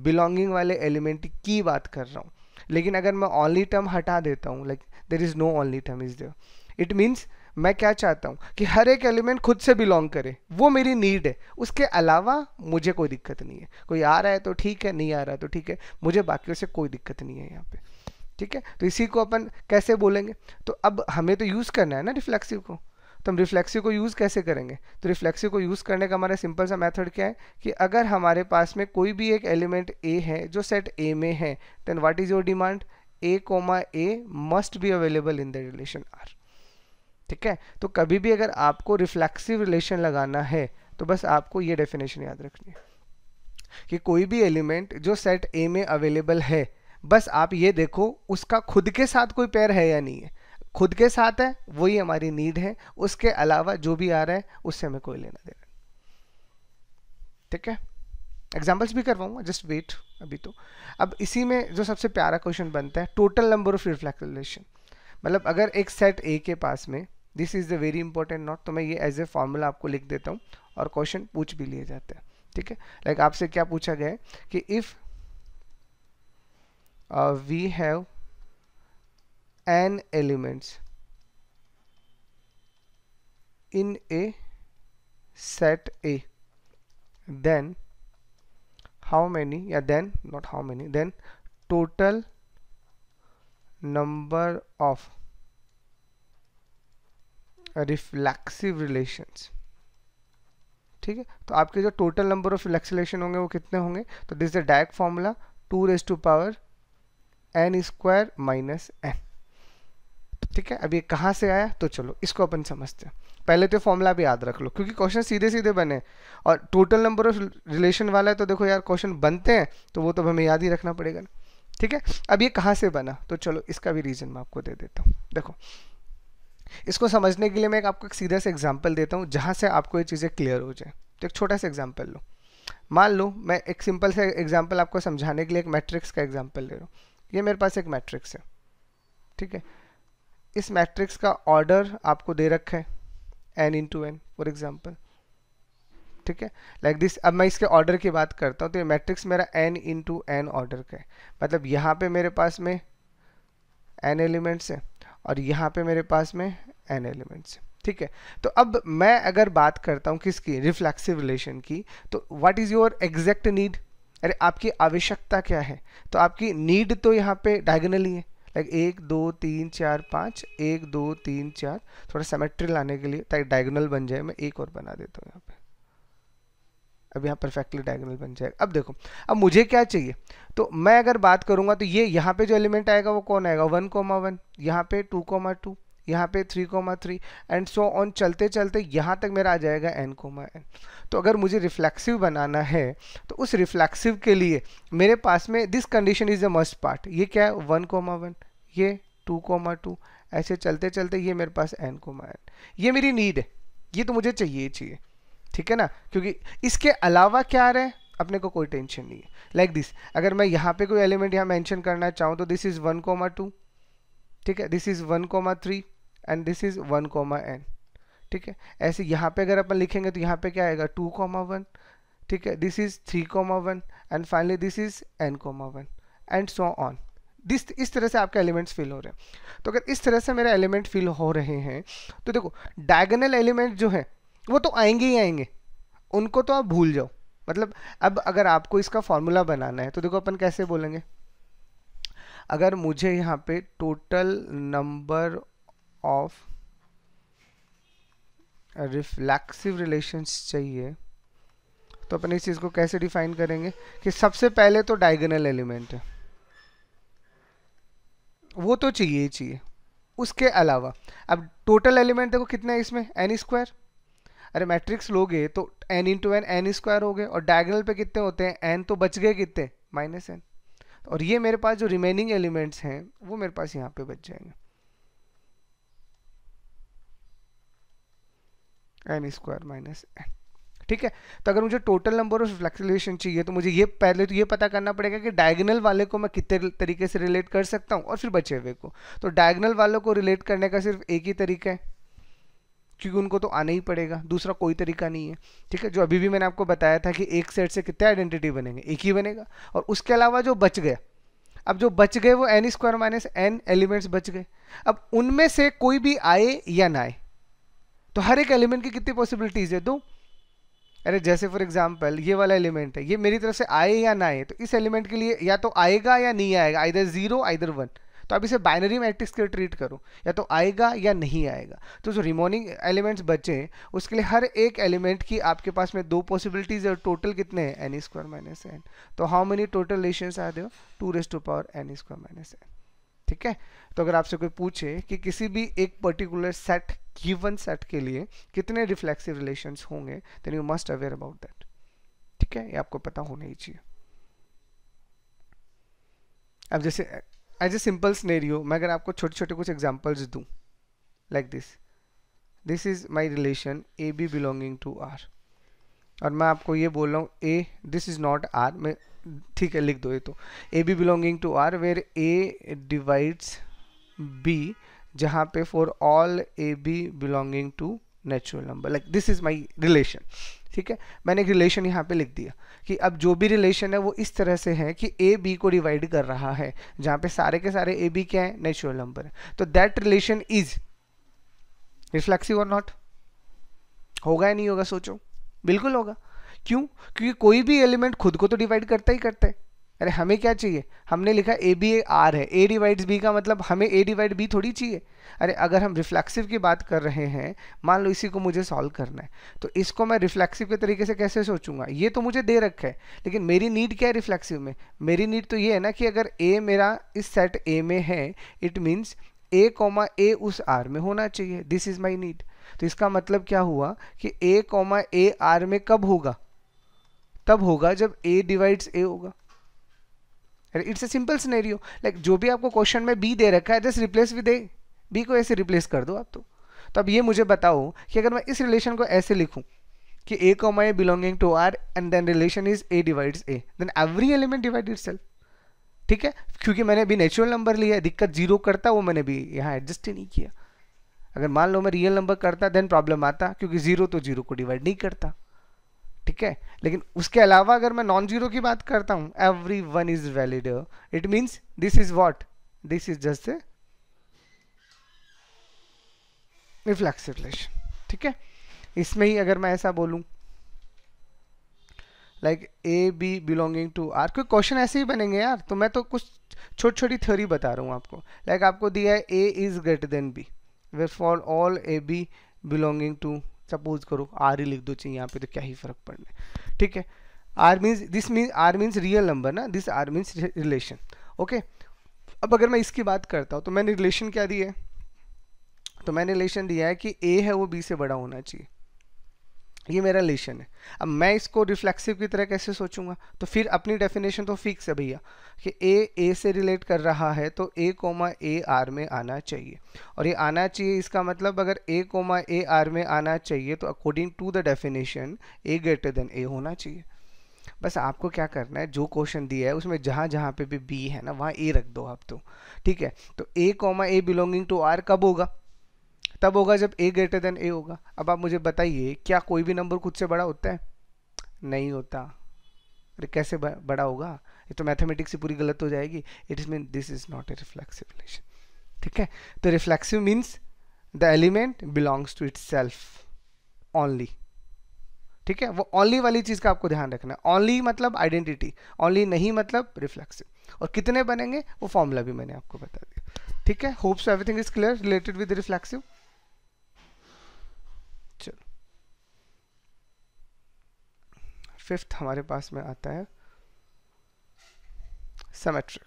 बिलोंगिंग वाले एलिमेंट की बात कर रहा हूँ। लेकिन अगर मैं ओनली टर्म हटा देता हूँ, like there is no only term is there, it means मैं क्या चाहता हूँ कि हर एक एलिमेंट खुद से बिलोंग करे, वो मेरी नीड है। उसके अलावा मुझे कोई दिक्कत नहीं है। कोई आ रहा है तो ठीक है, नहीं आ रहा है तो ठीक है, मुझे बाकियों से कोई दिक्कत नहीं है यहाँ पे, ठीक है। तो इसी को अपन कैसे बोलेंगे? तो अब हमें तो यूज़ करना है ना रिफ्लेक्सिव को, तो हम रिफ्लेक्सिव को यूज़ कैसे करेंगे? तो रिफ्लेक्सिव को यूज़ करने का हमारा सिंपल सा मेथड क्या है कि अगर हमारे पास में कोई भी एक एलिमेंट ए है जो सेट ए में है, then what is your demand? A comma A must be available in the relation R, ठीक है। तो कभी भी अगर आपको रिफ्लेक्सिव रिलेशन लगाना है तो बस आपको ये डेफिनेशन याद रखनी है कि कोई भी एलिमेंट जो सेट ए में अवेलेबल है, बस आप ये देखो उसका खुद के साथ कोई पेयर है या नहीं है। खुद के साथ है वही हमारी नीड है, उसके अलावा जो भी आ रहा है उससे हमें कोई लेना देना, ठीक है। एग्जाम्पल्स भी करवाऊंगा, जस्ट वेट अभी तो। अब इसी में जो सबसे प्यारा क्वेश्चन बनता है, total number of reflexive relation. मतलब अगर एक सेट ए के पास में, this is the very important note, तो मैं ये एज ए फॉर्मूला आपको लिख देता हूँ और क्वेश्चन पूछ भी लिए जाते हैं, ठीक है। लाइक आपसे क्या पूछा गया है कि if we have n elements in a set A, then how many, yeah then not how many, then total number of reflexive relations, ठीक है। तो आपके जो टोटल नंबर ऑफ रिलैक्सेशन होंगे वो कितने होंगे, तो this the direct formula 2⁻n² - n, ठीक है। अब ये कहाँ से आया, तो चलो इसको अपन समझते हैं। पहले तो फॉर्मूला भी याद रख लो, क्योंकि क्वेश्चन सीधे सीधे बने और टोटल नंबर ऑफ रिलेशन वाला है, तो देखो यार क्वेश्चन बनते हैं तो वो तो हमें याद ही रखना पड़ेगा ना, ठीक है। अब ये कहाँ से बना, तो चलो इसका भी रीजन मैं आपको दे देता हूँ। देखो इसको समझने के लिए मैं आपको एक सीधा सा एग्जाम्पल देता हूँ जहाँ से आपको ये चीज़ें क्लियर हो जाए। तो एक छोटा सा एग्जाम्पल लो, मान लो मैं एक सिंपल सा एग्जाम्पल आपको समझाने के लिए एक मैट्रिक्स का एग्जाम्पल ले रहा हूँ। ये मेरे पास एक मैट्रिक्स है, ठीक है। इस मैट्रिक्स का ऑर्डर आपको दे रखा है n × n फॉर एग्जाम्पल, ठीक है, लाइक दिस। अब मैं इसके ऑर्डर की बात करता हूँ, तो ये मैट्रिक्स मेरा n × n ऑर्डर का है, मतलब यहाँ पे मेरे पास में n एलिमेंट्स है और यहाँ पे मेरे पास में n एलिमेंट्स है, ठीक है। तो अब मैं अगर बात करता हूँ किसकी, रिफ्लेक्सिव रिलेशन की, तो what is your exact need, अरे आपकी आवश्यकता क्या है, तो आपकी नीड तो यहाँ पे डायगोनली है, लाइक 1 2 3 4 5, 1 2 3 4, थोड़ा सिमेट्री लाने के लिए ताकि डायगोनल बन जाए, मैं एक और बना देता हूँ यहाँ पे, अब यहाँ परफेक्टली डायगोनल बन जाएगा। अब देखो अब मुझे क्या चाहिए, तो मैं अगर बात करूंगा तो ये यहाँ पे जो एलिमेंट आएगा वो कौन आएगा, 1,1, यहाँ पे 2,2, यहाँ पे 3,3 एंड सो ऑन, चलते चलते यहाँ तक मेरा आ जाएगा n,n। तो अगर मुझे रिफ्लेक्सिव बनाना है तो उस रिफ्लेक्सिव के लिए मेरे पास में this condition is the must part, ये क्या है 1,1, ये 2,2, ऐसे चलते चलते ये मेरे पास n,n, ये मेरी नीड है, ये तो मुझे चाहिए, ठीक है ना, क्योंकि इसके अलावा क्या आ रहा है अपने को कोई टेंशन नहीं है। लाइक दिस, अगर मैं यहाँ पे कोई एलिमेंट यहाँ मेंशन करना चाहूँ तो दिस इज 1,2, ठीक है, this is 1,3 and this is 1,n, ठीक है। ऐसे यहाँ पे अगर अपन लिखेंगे तो यहाँ पे क्या आएगा 2,1, ठीक है, this is 3,1 and finally this is n,1 and so on. इस तरह से आपके एलिमेंट्स फिल हो रहे हैं। तो अगर इस तरह से मेरे एलिमेंट फिल हो रहे हैं तो देखो डायगोनल एलिमेंट जो है वो तो आएंगे ही आएंगे, उनको तो आप भूल जाओ। मतलब अब अगर आपको इसका फॉर्मूला बनाना है तो देखो अपन कैसे बोलेंगे, अगर मुझे यहाँ पे total number of reflexive relations चाहिए तो अपन इस चीज को कैसे डिफाइन करेंगे कि सबसे पहले तो डायगोनल एलिमेंट है वो तो चाहिए ही चाहिए, उसके अलावा अब टोटल एलिमेंट देखो कितने हैं इसमें n², अरे मैट्रिक्स लोगे तो n × n n² हो गए और डायगोनल पे कितने होते हैं n, तो बच गए कितने -n, और ये मेरे पास जो रिमेनिंग एलिमेंट्स हैं वो मेरे पास यहाँ पे बच जाएंगे n² - n, ठीक है। तो अगर मुझे total number of reflexive relation चाहिए तो मुझे ये पहले तो ये पता करना पड़ेगा कि डायगोनल वाले को मैं कितने तरीके से रिलेट कर सकता हूँ और फिर बचे हुए को। तो डायगोनल वालों को रिलेट करने का सिर्फ एक ही तरीका है, क्योंकि उनको तो आना ही पड़ेगा, दूसरा कोई तरीका नहीं है, ठीक है। जो अभी भी मैंने आपको बताया था कि एक सेट से कितने आइडेंटिटी बनेंगे, एक ही बनेगा, और उसके अलावा जो बच गया, अब जो बच गए वो n² - n एलिमेंट्स बच गए। अब उनमें से कोई भी आए या ना आए, तो हर एक एलिमेंट की कितनी पॉसिबिलिटीज है, 2। अरे जैसे फॉर एग्जांपल ये वाला एलिमेंट है, ये मेरी तरफ से आए या ना आए, तो इस एलिमेंट के लिए या तो आएगा या नहीं आएगा, आइदर 0 आइदर 1। तो आप इसे बाइनरी मैट्रिक्स के ट्रीट करो, या तो आएगा या नहीं आएगा। तो जो रिमेनिंग एलिमेंट्स बचे उसके लिए हर एक एलिमेंट की आपके पास में 2 पॉसिबिलिटीज है, और टोटल कितने हैं n² - n। तो how many total relations are there, 2⁻n² - n, ठीक है। तो अगर आपसे कोई पूछे कि किसी भी एक पर्टिकुलर सेट, गिवन सेट के लिए कितने रिफ्लेक्सिव रिलेशंस होंगे, then you must aware about that, ठीक है, ये आपको पता होना ही चाहिए। अब जैसे एज ए सिंपल सिनेरियो मैं अगर आपको छोटे छोटे कुछ एग्जांपल्स दूं, like this is my relation A B belonging to R, और मैं आपको ये बोल रहा हूँ A this is not R, मैं ठीक है लिख दो ये, तो A B belonging to R where A divides B, जहाँ पे for all A B belonging to natural number, like this is my relation, ठीक है। मैंने एक रिलेशन यहाँ पे लिख दिया कि अब जो भी रिलेशन है वो इस तरह से है कि ए बी को डिवाइड कर रहा है, जहाँ पे सारे के सारे ए बी क्या है, नेचुरल नंबर है। तो दैट रिलेशन इज रिफ्लेक्सिव और नॉट, होगा या नहीं होगा, सोचो। बिल्कुल होगा। क्यों? क्योंकि कोई भी एलिमेंट खुद को तो डिवाइड करता ही करता है, अरे हमें क्या चाहिए, हमने लिखा ए बी आर है, ए डिवाइड्स बी का मतलब हमें ए डिवाइड बी थोड़ी चाहिए। अरे अगर हम रिफ्लेक्सिव की बात कर रहे हैं, मान लो इसी को मुझे सॉल्व करना है, तो इसको मैं रिफ्लेक्सिव के तरीके से कैसे सोचूंगा, ये तो मुझे दे रखा है, लेकिन मेरी नीड क्या है रिफ्लेक्सिव में, मेरी नीड तो ये है ना कि अगर ए मेरा इस सेट ए में है, इट मीन्स ए कॉमा ए उस आर में होना चाहिए, दिस इज माई नीड। तो इसका मतलब क्या हुआ कि ए कॉमा ए आर में कब होगा, तब होगा जब ए डिवाइड्स ए होगा। It's a simple scenario, like जो भी आपको क्वेश्चन में बी दे रखा है just replace with A, B को ऐसे रिप्लेस कर दो आप। तो अब ये मुझे बताओ कि अगर मैं इस रिलेशन को ऐसे लिखूं कि A comma A belonging to R and then relation is A divides A, then every element divide itself. ठीक है, क्योंकि मैंने अभी नेचुरल नंबर लिया है, दिक्कत जीरो करता वो मैंने भी यहाँ एडजस्ट ही नहीं किया। अगर मान लो मैं रियल नंबर करता देन प्रॉब्लम आता, क्योंकि जीरो तो जीरो को डिवाइड नहीं करता। ठीक है, लेकिन उसके अलावा अगर मैं नॉन जीरो की बात करता हूं, every one is valid, it means this is what, this is just a reflexive relation. ठीक है, इसमें ही अगर मैं ऐसा बोलूं like A B belonging to R, क्योंकि क्वेश्चन ऐसे ही बनेंगे यार, तो मैं तो कुछ छोटी छोटी थ्योरी बता रहा हूं आपको। लाइक आपको दिया है A is greater than B, where for all A B belonging to, suppose करो आर ही लिख दो चाहिए यहाँ पे, तो क्या ही फर्क पड़ना है। ठीक है, R means this mean R means real number ना, this R means relation. Okay, अब अगर मैं इसकी बात करता हूँ तो मैंने रिलेशन क्या दिया है, तो मैंने रिलेशन दिया है कि ए है वो बी से बड़ा होना चाहिए, ये मेरा रिलेशन है। अब मैं इसको रिफ्लेक्सिव की तरह कैसे सोचूंगा, तो फिर अपनी डेफिनेशन तो फिक्स है भैया कि ए से रिलेट कर रहा है तो ए कोमा ए आर में आना चाहिए, और ये आना चाहिए इसका मतलब अगर ए कोमा ए आर में आना चाहिए तो according to the definition A greater than A होना चाहिए। बस आपको क्या करना है, जो क्वेश्चन दिया है उसमें जहाँ जहाँ पे भी बी है ना वहाँ ए रख दो आप। तो ठीक है, तो A comma A belonging to R कब होगा, तब होगा जब ए ग्रेटर देन ए होगा। अब आप मुझे बताइए क्या कोई भी नंबर खुद से बड़ा होता है, नहीं होता। अरे कैसे बड़ा होगा, ये तो मैथमेटिक्स से पूरी गलत हो जाएगी। It is mean this is not a reflexive relation. ठीक है, तो reflexive means the element belongs to itself only. ठीक है, वो ओनली वाली चीज का आपको ध्यान रखना है, ओनली मतलब आइडेंटिटी, ओनली नहीं मतलब रिफ्लेक्सिव। और कितने बनेंगे वो फॉर्मूला भी मैंने आपको बता दिया। ठीक है, hope so everything is clear related with reflexive. चलो, फिफ्थ हमारे पास में आता है सिमेट्रिक।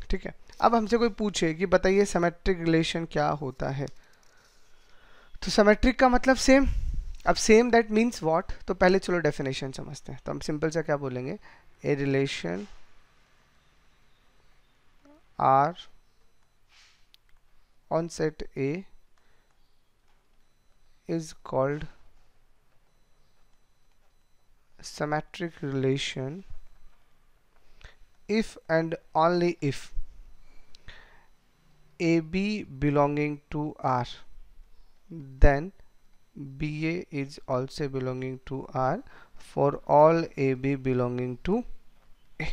ठीक है, अब हमसे कोई पूछे कि बताइए सिमेट्रिक रिलेशन क्या होता है, तो सिमेट्रिक का मतलब सेम। अब सेम दैट मीन्स व्हाट, तो पहले चलो डेफिनेशन समझते हैं। तो हम सिंपल सा क्या बोलेंगे, a relation R on set A is called symmetric relation if and only if AB belonging to R, then BA is also belonging to R for all AB belonging to A.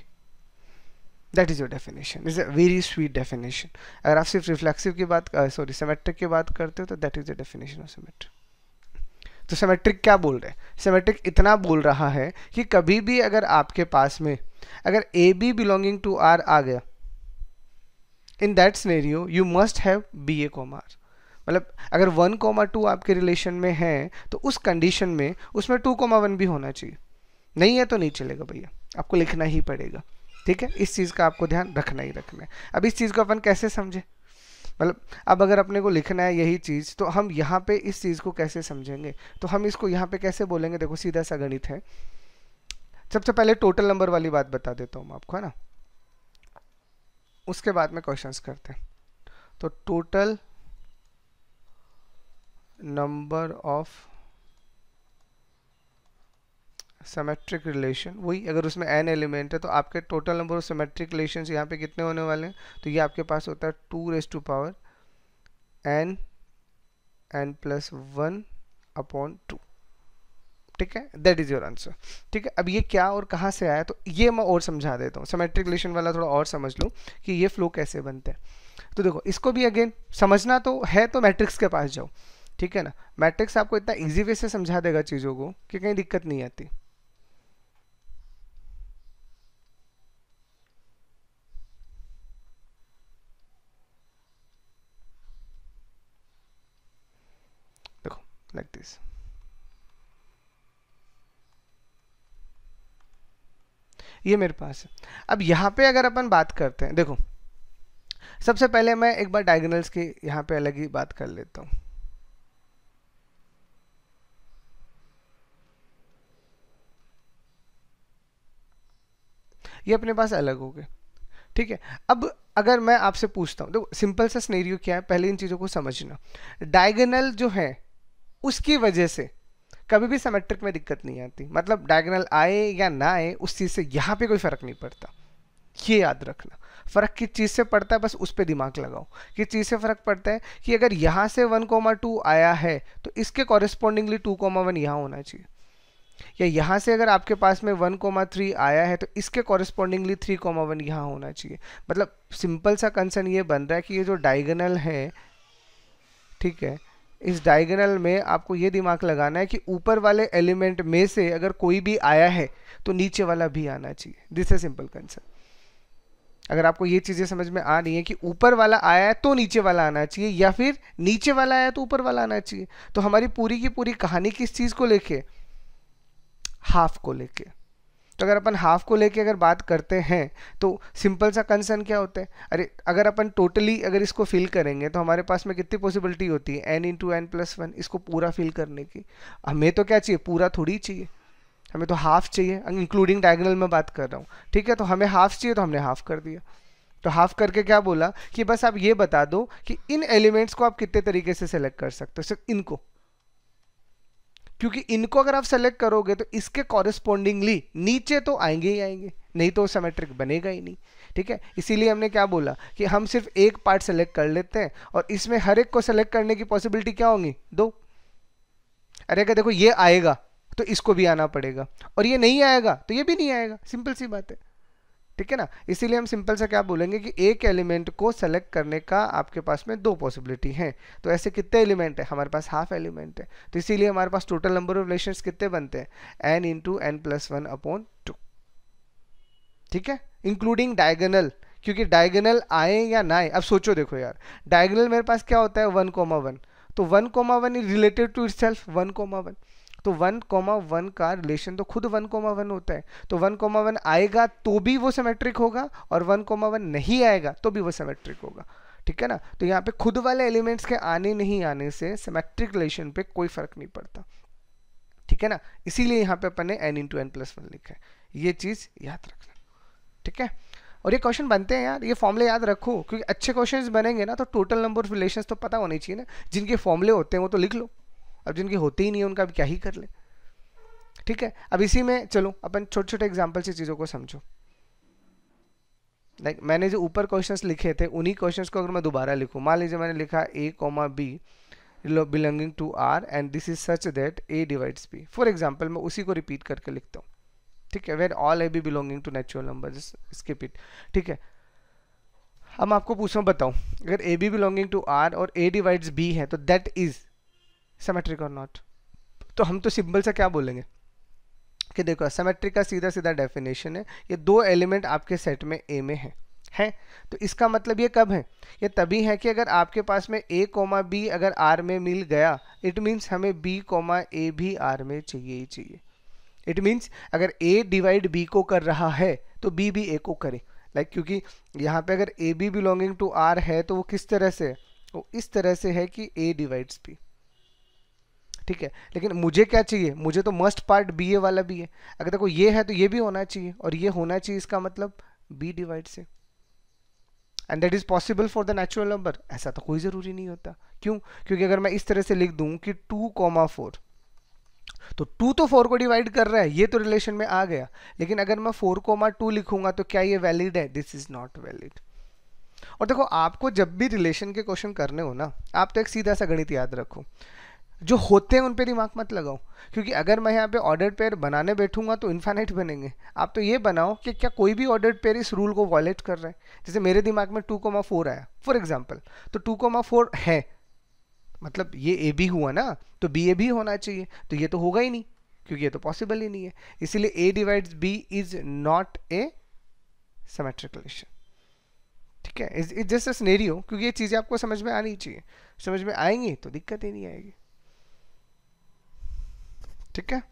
That is your definition. It's a very sweet definition. अगर आप सिर्फ reflexive की बात sorry symmetric की बात करते हो तो that is the definition of symmetric. तो सिमेट्रिक क्या बोल रहे हैं, सिमेट्रिक इतना बोल रहा है कि कभी भी अगर आपके पास में अगर A B belonging to R आ गया, in that scenario you must have B A comma R. मतलब अगर 1,2 आपके रिलेशन में है तो उस कंडीशन में उसमें 2,1 भी होना चाहिए, नहीं है तो नहीं चलेगा भैया, आपको लिखना ही पड़ेगा। ठीक है, इस चीज़ का आपको ध्यान रखना ही रखना है। अब इस चीज़ को अपन कैसे समझे, मतलब अब अगर अपने को लिखना है यही चीज़ तो हम यहाँ पे इस चीज़ को कैसे समझेंगे, तो हम इसको यहाँ पे कैसे बोलेंगे, देखो सीधा सा गणित है। सबसे पहले टोटल नंबर वाली बात बता देता हूँ मैं आपको, है ना, उसके बाद में क्वेश्चंस करते हैं। तो total number of symmetric relation, वही अगर उसमें n एलिमेंट है तो आपके total number of symmetric relations यहाँ पे कितने होने वाले हैं, तो ये आपके पास होता है 2 n n+1/2। ठीक है, दैट इज योर आंसर। ठीक है, अब ये क्या और कहाँ से आया, तो ये मैं और समझा देता हूँ। सिमेट्रिक रिलेशन वाला थोड़ा और समझ लो कि ये फ्लो कैसे बनते हैं। तो देखो इसको भी अगेन समझना तो है, तो मैट्रिक्स के पास जाओ, ठीक है ना। मैट्रिक्स आपको इतना इजी वे से समझा देगा चीज़ों को कि कहीं दिक्कत नहीं आती। देखो लाइक दिस, ये मेरे पास है। अब यहाँ पे अगर अपन बात करते हैं, देखो सबसे पहले मैं एक बार डायगोनल्स की यहाँ पे अलग ही बात कर लेता हूँ। ये अपने पास अलग हो गए, ठीक है। अब अगर मैं आपसे पूछता हूँ, देखो सिंपल सा सिनेरियो क्या है, पहले इन चीज़ों को समझना। डायगोनल जो है उसकी वजह से कभी भी सिमेट्रिक में दिक्कत नहीं आती, मतलब डायगोनल आए या ना आए उस चीज़ से यहाँ पे कोई फर्क नहीं पड़ता। ये याद रखना, फर्क किस चीज़ से पड़ता है, बस उस पर दिमाग लगाओ। किस चीज़ से फर्क पड़ता है कि अगर यहाँ से 1,2 आया है तो इसके कॉरेस्पॉन्डिंगली 2,1 यहाँ होना चाहिए, या यहाँ से अगर आपके पास में 1,3 आया है तो इसके कॉरेस्पॉन्डिंगली 3,1 यहाँ होना चाहिए। मतलब सिंपल सा कंसर्न ये बन रहा है कि ये जो डायगोनल है, ठीक है, इस डायगोनल में आपको ये दिमाग लगाना है कि ऊपर वाले एलिमेंट में से अगर कोई भी आया है तो नीचे वाला भी आना चाहिए। This is simple concept. अगर आपको ये चीजें समझ में आ रही है कि ऊपर वाला आया है तो नीचे वाला आना चाहिए, या फिर नीचे वाला आया तो ऊपर वाला आना चाहिए, तो हमारी पूरी की पूरी कहानी किस चीज को लेके, हाफ को लेके। तो अगर अपन हाफ को लेके अगर बात करते हैं तो सिंपल सा कंसर्न क्या होता है, अरे अगर अपन टोटली अगर इसको फिल करेंगे तो हमारे पास में कितनी पॉसिबिलिटी होती है, n into n plus one, इसको पूरा फिल करने की। हमें तो क्या चाहिए, पूरा थोड़ी चाहिए, हमें तो हाफ चाहिए, इंक्लूडिंग डायगोनल में बात कर रहा हूँ, ठीक है। तो हमें हाफ चाहिए तो हमने हाफ कर दिया। तो हाफ करके क्या बोला कि बस आप ये बता दो कि इन एलिमेंट्स को आप कितने तरीके से सेलेक्ट कर सकते हो, सिर्फ इनको, क्योंकि इनको अगर आप सेलेक्ट करोगे तो इसके कॉरेस्पॉन्डिंगली नीचे तो आएंगे ही आएंगे, नहीं तो सिमेट्रिक बनेगा ही नहीं, ठीक है। इसीलिए हमने क्या बोला कि हम सिर्फ एक पार्ट सेलेक्ट कर लेते हैं और इसमें हर एक को सेलेक्ट करने की पॉसिबिलिटी क्या होंगी, 2। अरे अगर देखो ये आएगा तो इसको भी आना पड़ेगा, और ये नहीं आएगा तो ये भी नहीं आएगा, सिंपल सी बात है, ठीक है ना। इसीलिए हम सिंपल सा क्या बोलेंगे कि एक एलिमेंट को सेलेक्ट करने का आपके पास में 2 पॉसिबिलिटी हैं। तो ऐसे कितने एलिमेंट है, हमारे पास हाफ एलिमेंट है, तो इसीलिए हमारे पास टोटल नंबर ऑफ रिलेशंस कितने बनते हैं, n into n plus one upon 2, ठीक है, इंक्लूडिंग डायगोनल। क्योंकि डायगोनल आए या ना आए, अब सोचो देखो यार, डायगोनल मेरे पास क्या होता है 1,1, तो 1,1 इज रिलेटेड टू इटसेल्फ 1,1, तो 1,1 का रिलेशन तो खुद 1,1 होता है। तो 1,1 आएगा तो भी वो सिमेट्रिक होगा, और 1,1 नहीं आएगा तो भी वो सिमेट्रिक होगा, ठीक है ना। तो यहाँ पे खुद वाले एलिमेंट्स के आने नहीं आने से सिमेट्रिक रिलेशन पे कोई फर्क नहीं पड़ता, ठीक है ना। इसीलिए यहाँ पे अपन ने n into n plus one लिखा है, ये चीज याद रखना, ठीक है। और ये क्वेश्चन बनते हैं यार, ये फॉर्मूले याद रखो, क्योंकि अच्छे क्वेश्चंस बनेंगे ना तो टोटल नंबर ऑफ रिलेशंस तो पता होनी चाहिए ना। जिनके फॉर्मूले होते हैं वो तो लिख लो, अब जिनके होते ही नहीं है उनका अब क्या ही कर ले, ठीक है। अब इसी में चलो अपन छोटे छोटे एग्जांपल से चीज़ों को समझो। लाइक मैंने जो ऊपर क्वेश्चंस लिखे थे उन्हीं क्वेश्चंस को अगर मैं दोबारा लिखूं, मान लीजिए मैंने लिखा a, b belonging to r and this is such that a divides b, for example मैं उसी को रिपीट करके लिखता हूँ, ठीक है, where all A B belonging to natural number, skip it, ठीक है। हम आपको पूछ रहा हूँ, बताओ अगर A B belonging to R और ए डिवाइड्स बी है तो दैट इज सिमेट्रिक और नॉट। तो हम तो सिंपल सा क्या बोलेंगे कि देखो सिमेट्रिक का सीधा सीधा डेफिनेशन है, ये 2 एलिमेंट आपके सेट में ए में है, तो इसका मतलब ये कब है, ये तभी है कि अगर आपके पास में a, b अगर r में मिल गया, इट मीन्स हमें b, a भी r में चाहिए ही चाहिए। इट मीन्स अगर a डिवाइड b को कर रहा है तो b भी a को करे, लाइक क्योंकि यहाँ पे अगर A B belonging to R है तो वो किस तरह से, वो इस तरह से है कि a डिवाइड्स b, ठीक है। लेकिन मुझे क्या चाहिए, मुझे तो मस्ट पार्ट बी ए वाला भी है, अगर देखो ये है तो ये भी होना चाहिए, और ये होना चाहिए, इसका मतलब b डिवाइड से, and that is possible for the natural number. ऐसा तो कोई ज़रूरी नहीं होता, क्यों, क्योंकि अगर मैं इस तरह से लिख दूं कि 2,4, तो 2 तो 4 को डिवाइड कर रहा है, ये तो रिलेशन में आ गया, लेकिन अगर मैं 4,2 लिखूंगा तो क्या ये वैलिड है, दिस इज नॉट वैलिड। और देखो आपको जब भी रिलेशन के क्वेश्चन करने हो ना, आप तो एक सीधा सा गणित याद रखो, जो होते हैं उन पे दिमाग मत लगाओ, क्योंकि अगर मैं यहाँ पे ऑर्डर्ड पेयर बनाने बैठूंगा तो इन्फाइनाइट बनेंगे। आप तो ये बनाओ कि क्या कोई भी ऑर्डर्ड पेयर इस रूल को वॉलेट कर रहा है। जैसे मेरे दिमाग में 2,4 आया फॉर एग्जाम्पल, तो 2,4 है, मतलब ये ए बी हुआ ना, तो बी ए भी होना चाहिए, तो ये तो होगा ही नहीं, क्योंकि ये तो पॉसिबल ही नहीं है। इसीलिए A divides B is not a symmetric relation. ठीक है, इज जस्ट अ सिनेरियो, क्योंकि ये चीजें आपको समझ में आनी चाहिए। समझ में आएंगी तो दिक्कत ही नहीं आएगी। ठीक है,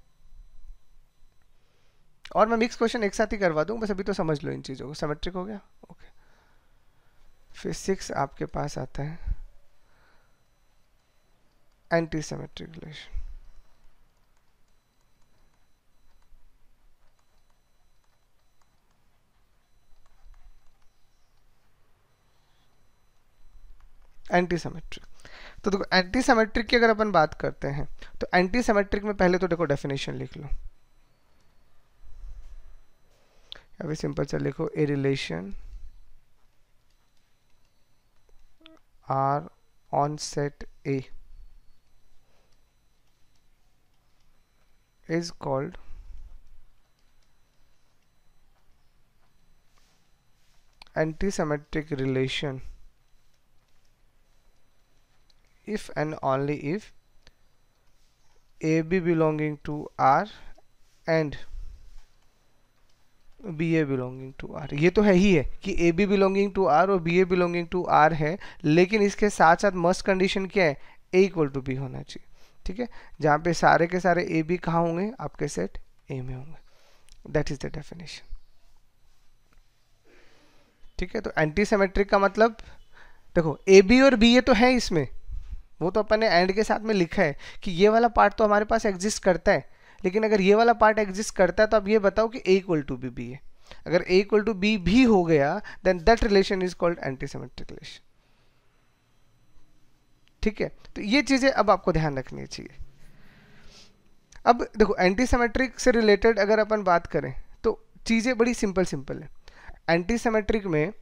और मैं मिक्स क्वेश्चन एक साथ ही करवा दूं, बस अभी तो समझ लो इन चीजों को। सिमेट्रिक हो गया, ओके। फिर 6 आपके पास आता है anti symmetric relation. Anti symmetric, तो देखो एंटी सिमेट्रिक की अगर अपन बात करते हैं तो एंटी सिमेट्रिक में पहले तो देखो डेफिनेशन लिख लो। अभी सिंपल सा लिखो, a relation R on set A is called anti symmetric relation if and only if AB belonging to R and BA belonging to R। ये तो है ही है कि AB belonging to R और BA belonging to R है, लेकिन इसके साथ साथ मस्ट कंडीशन क्या है, A इक्वल टू B होना चाहिए। ठीक है, जहाँ पे सारे के सारे AB कहाँ होंगे, आपके सेट A में होंगे। That is the definition. ठीक है, तो एंटी सिमेट्रिक का मतलब देखो AB और BA तो है इसमें, वो तो अपन ने एंड के साथ में लिखा है कि ये वाला पार्ट तो हमारे पास एग्जिस्ट करता है, लेकिन अगर ये वाला पार्ट एग्जिस्ट करता है तो अब ये बताओ कि A इक्वल टू बी है। अगर A इक्वल टू बी भी हो गया then that relation is called anti symmetric relation. ठीक है, तो ये चीजें अब आपको ध्यान रखनी चाहिए। अब देखो एंटी सिमेट्रिक से रिलेटेड अगर अपन बात करें तो चीजें बड़ी सिंपल सिंपल है। एंटी सिमेट्रिक में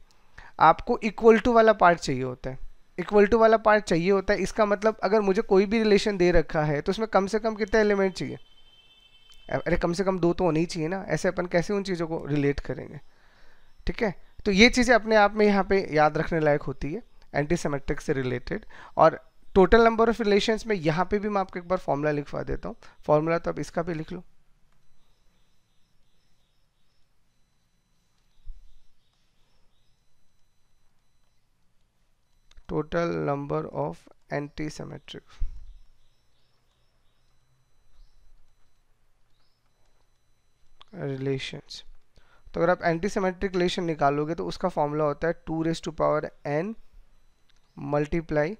आपको इक्वल टू वाला पार्ट चाहिए होता है, इक्वल टू वाला पार्ट चाहिए होता है। इसका मतलब अगर मुझे कोई भी रिलेशन दे रखा है तो उसमें कम से कम कितने एलिमेंट चाहिए, अरे कम से कम 2 तो होने ही चाहिए ना, ऐसे अपन कैसे उन चीज़ों को रिलेट करेंगे। ठीक है, तो ये चीज़ें अपने आप में यहाँ पे याद रखने लायक होती है एंटी सिमेट्रिक से रिलेटेड। और टोटल नंबर ऑफ रिलेशंस में यहाँ पे भी मैं आपको एक बार फॉर्मूला लिखवा देता हूँ। फॉर्मूला तो अब इसका भी लिख लो, total number of anti symmetric relations. तो अगर आप एंटी सिमेट्रिक रिलेशन निकालोगे तो उसका फॉर्मूला होता है 2n multiply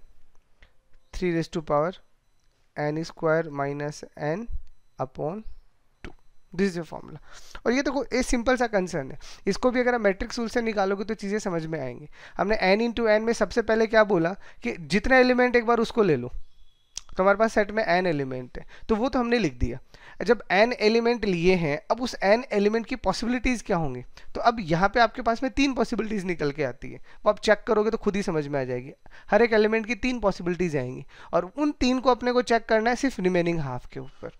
3n square minus n upon 2। This is the formula. और ये देखो ये सिंपल सा कंसर्न है, इसको भी अगर आप मैट्रिक्स रूल से निकालोगे तो चीज़ें समझ में आएंगी। हमने n इंटू एन में सबसे पहले क्या बोला कि जितने एलिमेंट एक बार उसको ले लो, तो हमारे पास सेट में n एलिमेंट है, तो वो तो हमने लिख दिया। जब n एलिमेंट लिए हैं, अब उस n एलिमेंट की पॉसिबिलिटीज़ क्या होंगी, तो अब यहाँ पे आपके पास में 3 पॉसिबिलिटीज़ निकल के आती है। वो आप चेक करोगे तो खुद ही समझ में आ जाएगी, हर एक एलिमेंट की 3 पॉसिबिलिटीज़ आएंगी, और उन 3 को अपने को चेक करना है सिर्फ रिमेनिंग हाफ के ऊपर,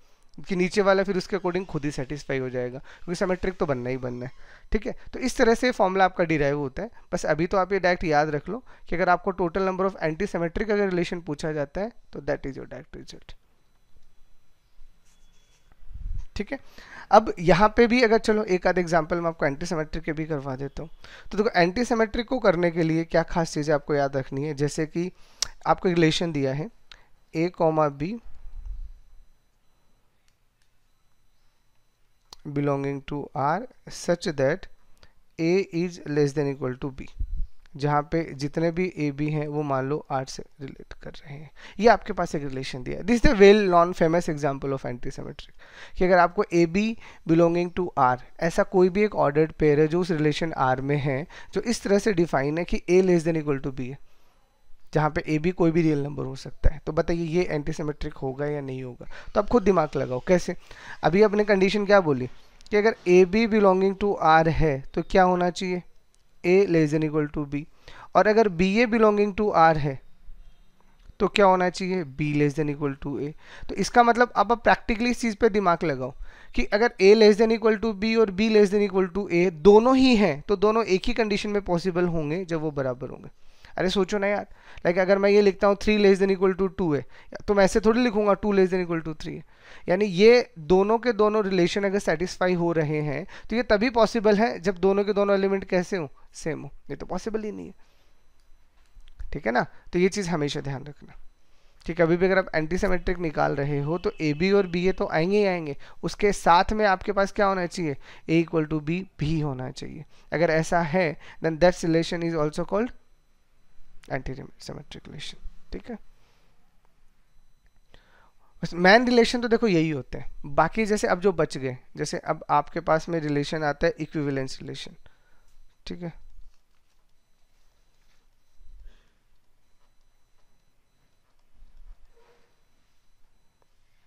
कि नीचे वाला फिर उसके अकॉर्डिंग खुद ही सेटिस्फाई हो जाएगा, क्योंकि सिमेट्रिक तो बनना ही बनना है। ठीक है, तो इस तरह से फॉर्मूला आपका डिराइव होता है। बस अभी तो आप ये डायरेक्ट याद रख लो कि अगर आपको total number of anti symmetric अगर रिलेशन पूछा जाता है तो that is your direct result. ठीक है, अब यहाँ पे भी अगर चलो एक आध एग्जांपल मैं आपको एंटी सिमेट्रिक के भी करवा देता हूँ। तो देखो एंटी सिमेट्रिक को करने के लिए क्या खास चीज़ें आपको याद रखनी है, जैसे कि आपको रिलेशन दिया है a, b belonging to R such that A is less than equal to B, जहाँ पे जितने भी ए बी हैं वो मान लो R से रिलेट कर रहे हैं। ये आपके पास एक रिलेशन दिया है। This is the well known famous example of anti symmetric, कि अगर आपको A B belonging to R ऐसा कोई भी एक ऑर्डर्ड पेयर है जो उस रिलेशन R में है, जो इस तरह से डिफाइन है कि A less than equal to B है, जहाँ पे ए बी कोई भी रियल नंबर हो सकता है, तो बताइए ये एंटी सिमेट्रिक होगा या नहीं होगा। तो आप खुद दिमाग लगाओ कैसे। अभी अपने कंडीशन क्या बोली कि अगर A B belonging to R है तो क्या होना चाहिए, A less than equal to B, और अगर B A belonging to R है तो क्या होना चाहिए, b less than equal to a। तो इसका मतलब अब आप प्रैक्टिकली इस चीज़ पे दिमाग लगाओ कि अगर a less than equal to b और b less than equal to a दोनों ही हैं तो दोनों एक ही कंडीशन में पॉसिबल होंगे जब वो बराबर होंगे। अरे सोचो ना यार, लाइक अगर मैं ये लिखता हूँ 3 लेस देन इक्वल टू 2 है, तो मैं ऐसे थोड़ी लिखूंगा 2 लेस देन इक्वल टू 3 है। यानी ये दोनों के दोनों रिलेशन अगर सेटिस्फाई हो रहे हैं तो ये तभी पॉसिबल है जब दोनों के दोनों एलिमेंट कैसे हो, सेम हो। ये तो पॉसिबल ही नहीं है, ठीक है ना। तो ये चीज़ हमेशा ध्यान रखना, ठीक है। अभी भी अगर आप एंटी सिमेट्रिक निकाल रहे हो तो ए बी और बी ए तो आएंगे ही आएंगे, उसके साथ में आपके पास क्या होना चाहिए, ए इक्वल टू बी भी होना चाहिए। अगर ऐसा है then that relation is also called anti symmetric relation, ठीक है। मैन रिलेशन तो देखो यही होते हैं। बाकी जैसे अब जो बच गए, जैसे अब आपके पास में रिलेशन आता है इक्विवेलेंस रिलेशन, ठीक है।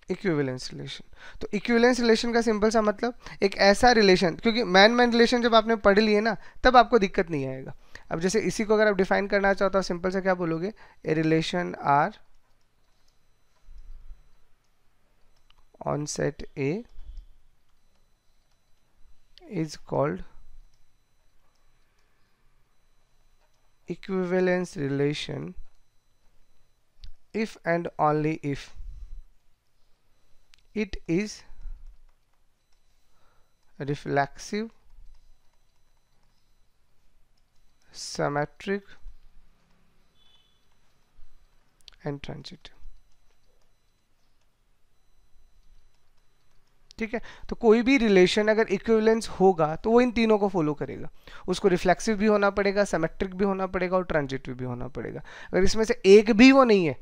इक्विवेलेंस रिलेशन, तो इक्विवेलेंस रिलेशन का सिंपल सा मतलब एक ऐसा रिलेशन, क्योंकि मैन मैन रिलेशन जब आपने पढ़ लिए ना तब आपको दिक्कत नहीं आएगा। अब जैसे इसी को अगर आप डिफाइन करना चाहते हो सिंपल सा क्या बोलोगे, a relation R on set A is called equivalence relation if and only if it is reflexive, symmetric and transitive, ठीक है। तो कोई भी रिलेशन अगर इक्विवेलेंस होगा तो वो इन तीनों को फॉलो करेगा। उसको रिफ्लेक्सिव भी होना पड़ेगा, सिमेट्रिक भी होना पड़ेगा और ट्रांजिटिव भी होना पड़ेगा। अगर इसमें से एक भी वो नहीं है,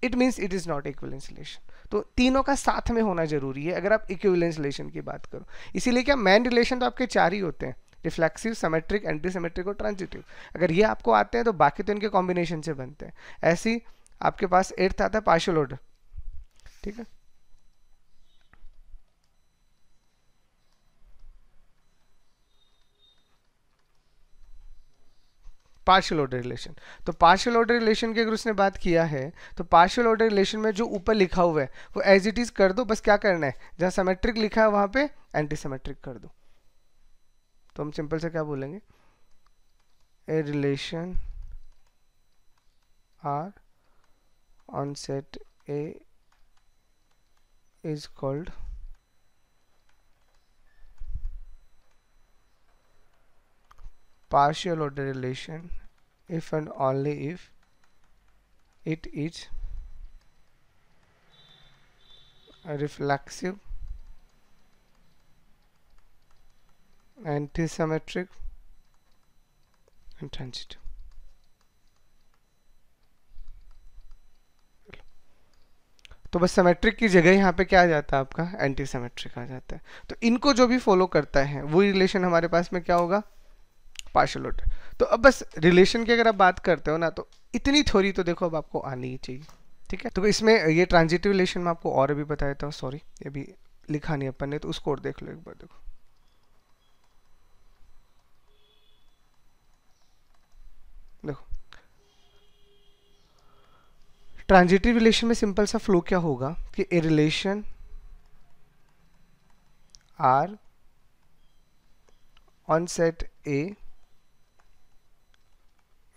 it means it is not equivalence relation. तो तीनों का साथ में होना जरूरी है अगर आप इक्विवेलेंस रिलेशन की बात करो। इसीलिए क्या मैन रिलेशन तो आपके 4 ही होते हैं, रिफ्लेक्सिव, सिमेट्रिक, एंटी सिमेट्रिक और ट्रांजिटिव। अगर ये आपको आते हैं तो बाकी तो इनके कॉम्बिनेशन से बनते हैं। ऐसे ही आपके पास 8th आता है पार्शियल ऑर्डर, ठीक है। पार्शियल ऑर्डर रिलेशन, तो पार्शियल ऑर्डर रिलेशन की अगर उसने बात किया है तो पार्शियल ऑर्डर रिलेशन में जो ऊपर लिखा हुआ है वो एज इट इज कर दो। बस क्या करना है, जहां सिमेट्रिक लिखा है वहां पे एंटी सिमेट्रिक कर दो। तो हम सिंपल से क्या बोलेंगे, a relation R on set A is called partial order relation if and only if it is reflexive, antisymmetric and transitive। तो बस सिमेट्रिक की जगह यहाँ पे क्या आ जाता है आपका, एंटी सिमेट्रिक आ जाता है। तो इनको जो भी फॉलो करता है वही रिलेशन हमारे पास में क्या होगा, पार्शियल ऑर्डर। तो अब बस रिलेशन की अगर आप बात करते हो ना तो इतनी थ्योरी तो देखो अब आपको आनी ही चाहिए, ठीक है। तो इसमें ये ट्रांजिटिव रिलेशन में आपको और भी बता देता हूँ, सॉरी ये भी लिखा नहीं अपन ने, तो उसको और देख लो एक बार। देखो देखो ट्रांजिटिव रिलेशन में सिंपल सा फ्लो क्या होगा कि a relation R on set A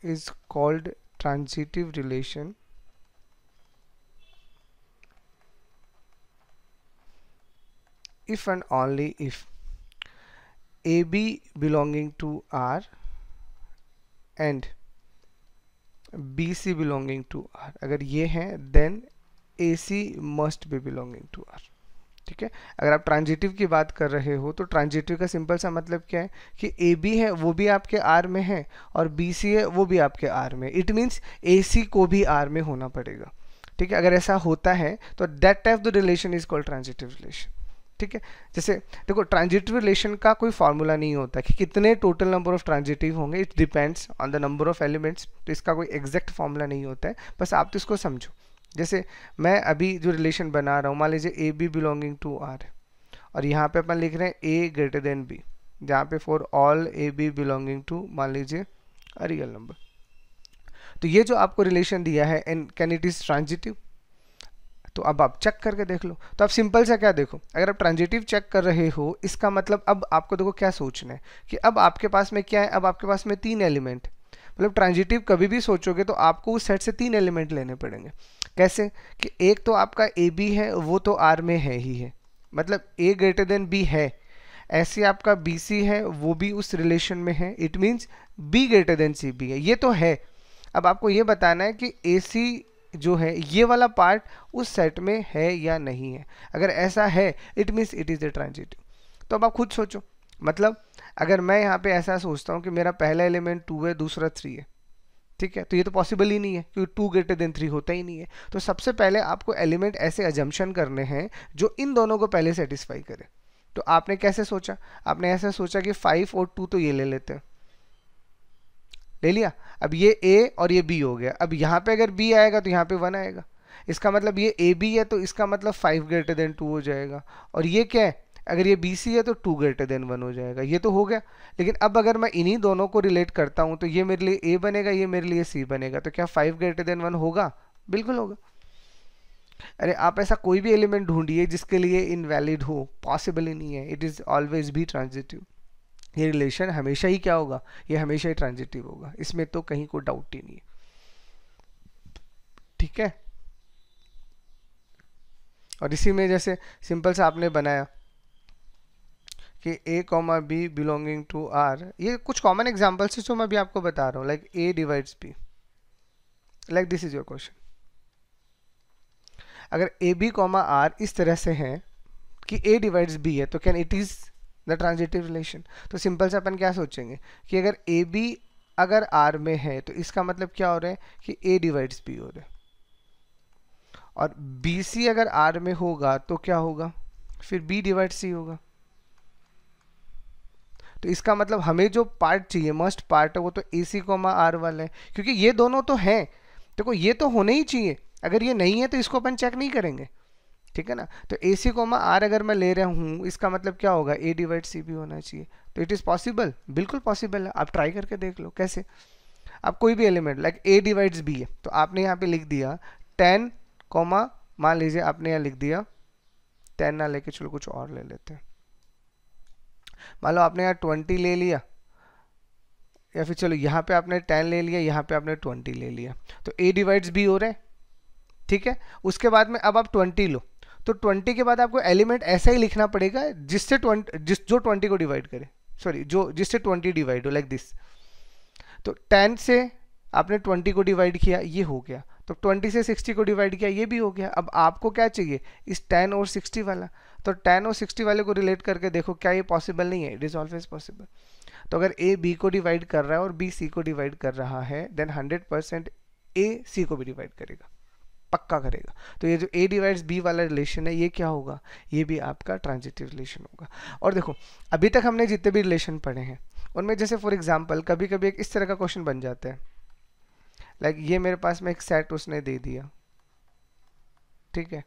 is called transitive relation if and only if AB belonging to R and BC belonging to R, अगर ये है then AC must be belonging to R, ठीक है। अगर आप ट्रांजिटिव की बात कर रहे हो तो ट्रांजिटिव का सिंपल सा मतलब क्या है कि ए बी है वो भी आपके आर में है और बी सी है वो भी आपके आर में, इट मीन्स ए सी को भी आर में होना पड़ेगा, ठीक है। अगर ऐसा होता है तो that type the relation is called transitive relation, ठीक है। जैसे देखो ट्रांजिटिव रिलेशन का कोई फॉर्मूला नहीं होता कि कितने टोटल नंबर ऑफ ट्रांजिटिव होंगे, it depends on the number of elements. तो इसका कोई एग्जैक्ट फॉर्मूला नहीं होता है, बस आप तो इसको समझो। जैसे मैं अभी जो रिलेशन बना रहा हूँ, मान लीजिए A B belonging to R और यहाँ पे अपन लिख रहे हैं ए ग्रेटर देन बी, जहाँ पे for all A B belonging to मान लीजिए अ रियल नंबर। तो ये जो आपको रिलेशन दिया है and can it is transitive, तो अब आप चेक करके देख लो। तो आप सिंपल सा क्या देखो, अगर आप ट्रांजिटिव चेक कर रहे हो इसका मतलब अब आपको देखो क्या सोचना है कि अब आपके पास में क्या है, अब आपके पास में 3 एलिमेंट, मतलब ट्रांजिटिव कभी भी सोचोगे तो आपको उस सेट से 3 एलिमेंट लेने पड़ेंगे। कैसे कि एक तो आपका ए बी है, वो तो आर में है ही है, मतलब ए ग्रेटर देन बी है, ऐसे आपका बी सी है वो भी उस रिलेशन में है, it means B greater than C B है, ये तो है। अब आपको ये बताना है कि ए सी जो है ये वाला पार्ट उस सेट में है या नहीं है, अगर ऐसा है it means it is the transitive. तो अब आप खुद सोचो, मतलब अगर मैं यहाँ पे ऐसा सोचता हूँ कि मेरा पहला एलिमेंट 2 है, दूसरा 3 है, ठीक है, तो ये तो पॉसिबल ही नहीं है क्योंकि 2 ग्रेटर देन 3 होता ही नहीं है। तो सबसे पहले आपको एलिमेंट ऐसे अजम्पशन करने हैं जो इन दोनों को पहले सेटिस्फाई करे। तो आपने कैसे सोचा, आपने ऐसा सोचा कि 5 और 2 तो ये ले लेते हैं, ले लिया। अब ये a और ये b हो गया, अब यहाँ पे अगर b आएगा तो यहाँ पे 1 आएगा, इसका मतलब ये a b है तो इसका मतलब 5 ग्रेटर देन 2 हो जाएगा, और ये क्या है, अगर ये बी सी है तो 2 ग्रेटर देन 1 हो जाएगा, ये तो हो गया। लेकिन अब अगर मैं इन्हीं दोनों को रिलेट करता हूँ तो ये मेरे लिए a बनेगा, ये मेरे लिए c बनेगा, तो क्या 5 ग्रेटर देन 1 होगा? बिल्कुल होगा। अरे आप ऐसा कोई भी एलिमेंट ढूंढिए जिसके लिए इनवैलिड हो, पॉसिबल ही नहीं है, इट इज ऑलवेज भी ट्रांजिटिव। ये रिलेशन हमेशा ही क्या होगा, ये हमेशा ही ट्रांजिटिव होगा, इसमें तो कहीं कोई डाउट ही नहीं है, ठीक है। और इसी में जैसे सिंपल सा आपने बनाया कि a comma B belonging to R, ये कुछ कॉमन एग्जांपल्स है जो मैं अभी आपको बता रहा हूँ, like a divides b, like this is your question. अगर a b कॉमा आर इस तरह से है कि a डिवाइड्स b है तो can it is the transitive relation. तो सिंपल से अपन क्या सोचेंगे कि अगर ए बी अगर आर में है तो इसका मतलब क्या हो रहा है कि ए डिवाइड्स बी हो रहा है, और बी सी अगर आर में होगा तो क्या होगा, फिर बी डिवाइड सी होगा। तो इसका मतलब हमें जो पार्ट चाहिए, मस्ट पार्ट है, वो तो ए सी कोमा आर वाला है, क्योंकि ये दोनों तो हैं, देखो ये तो होने ही चाहिए, अगर ये नहीं है तो इसको अपन चेक नहीं करेंगे, ठीक है ना। तो ए सी कोमा आर अगर मैं ले रहा हूँ इसका मतलब क्या होगा, ए डिवाइड सी भी होना चाहिए। तो इट इज़ पॉसिबल, बिल्कुल पॉसिबल है, आप ट्राई करके देख लो कैसे। आप कोई भी element like A divides B है तो आपने यहाँ पे लिख दिया 10 कोमा, मान लीजिए आपने यहाँ लिख दिया 10 ना लेके चलो कुछ और ले लेते हैं, मान लो आपने यहाँ 20 ले लिया, या फिर चलो यहाँ पे आपने 10 ले लिया, यहाँ पे आपने 20 ले लिया, तो a डिवाइड्स b हो रहे हैं, ठीक है। उसके बाद में अब आप 20 लो, तो 20 के बाद आपको एलिमेंट ऐसा ही लिखना पड़ेगा जिससे जो 20 को डिवाइड करे, सॉरी जो जिससे 20 डिवाइड हो, लाइक दिस। तो 10 से आपने 20 को डिवाइड किया, ये हो गया, तो 20 से 60 को डिवाइड किया, ये भी हो गया। अब आपको क्या चाहिए, इस 10 और 60 वाला, तो 10 और 60 वाले को रिलेट करके देखो क्या ये पॉसिबल नहीं है, इट इज ऑलवेज पॉसिबल। तो अगर ए बी को डिवाइड कर रहा है और बी सी को डिवाइड कर रहा है, देन 100% ए सी को भी डिवाइड करेगा, पक्का करेगा। तो ये जो a डिवाइड्स b वाला रिलेशन है ये क्या होगा, ये भी आपका ट्रांजिटिव रिलेशन होगा। और देखो अभी तक हमने जितने भी रिलेशन पढ़े हैं उनमें जैसे फॉर एग्जांपल कभी कभी एक इस तरह का क्वेश्चन बन जाता है, लाइक ये मेरे पास में एक सेट उसने दे दिया, ठीक है,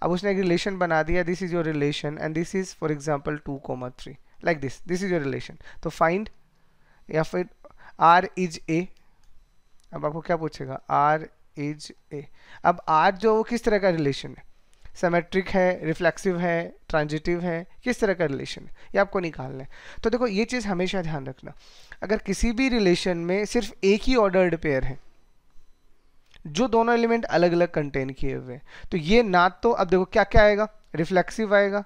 अब उसने एक रिलेशन बना दिया, this is your relation and this is for example 2,3, like this is your relation. तो फाइंड, या फिर r इज a, अब आपको क्या पूछेगा, r इज ए। अब आर जो वो किस तरह का रिलेशन है, सिमेट्रिक है, रिफ्लेक्सिव है, ट्रांजिटिव है, किस तरह का रिलेशन है, ये आपको निकालना है। तो देखो ये चीज़ हमेशा ध्यान रखना, अगर किसी भी रिलेशन में सिर्फ एक ही ऑर्डर्ड पेयर है जो दोनों एलिमेंट अलग अलग कंटेन किए हुए हैं, तो ये ना तो, अब देखो क्या क्या आएगा, रिफ्लेक्सिव आएगा,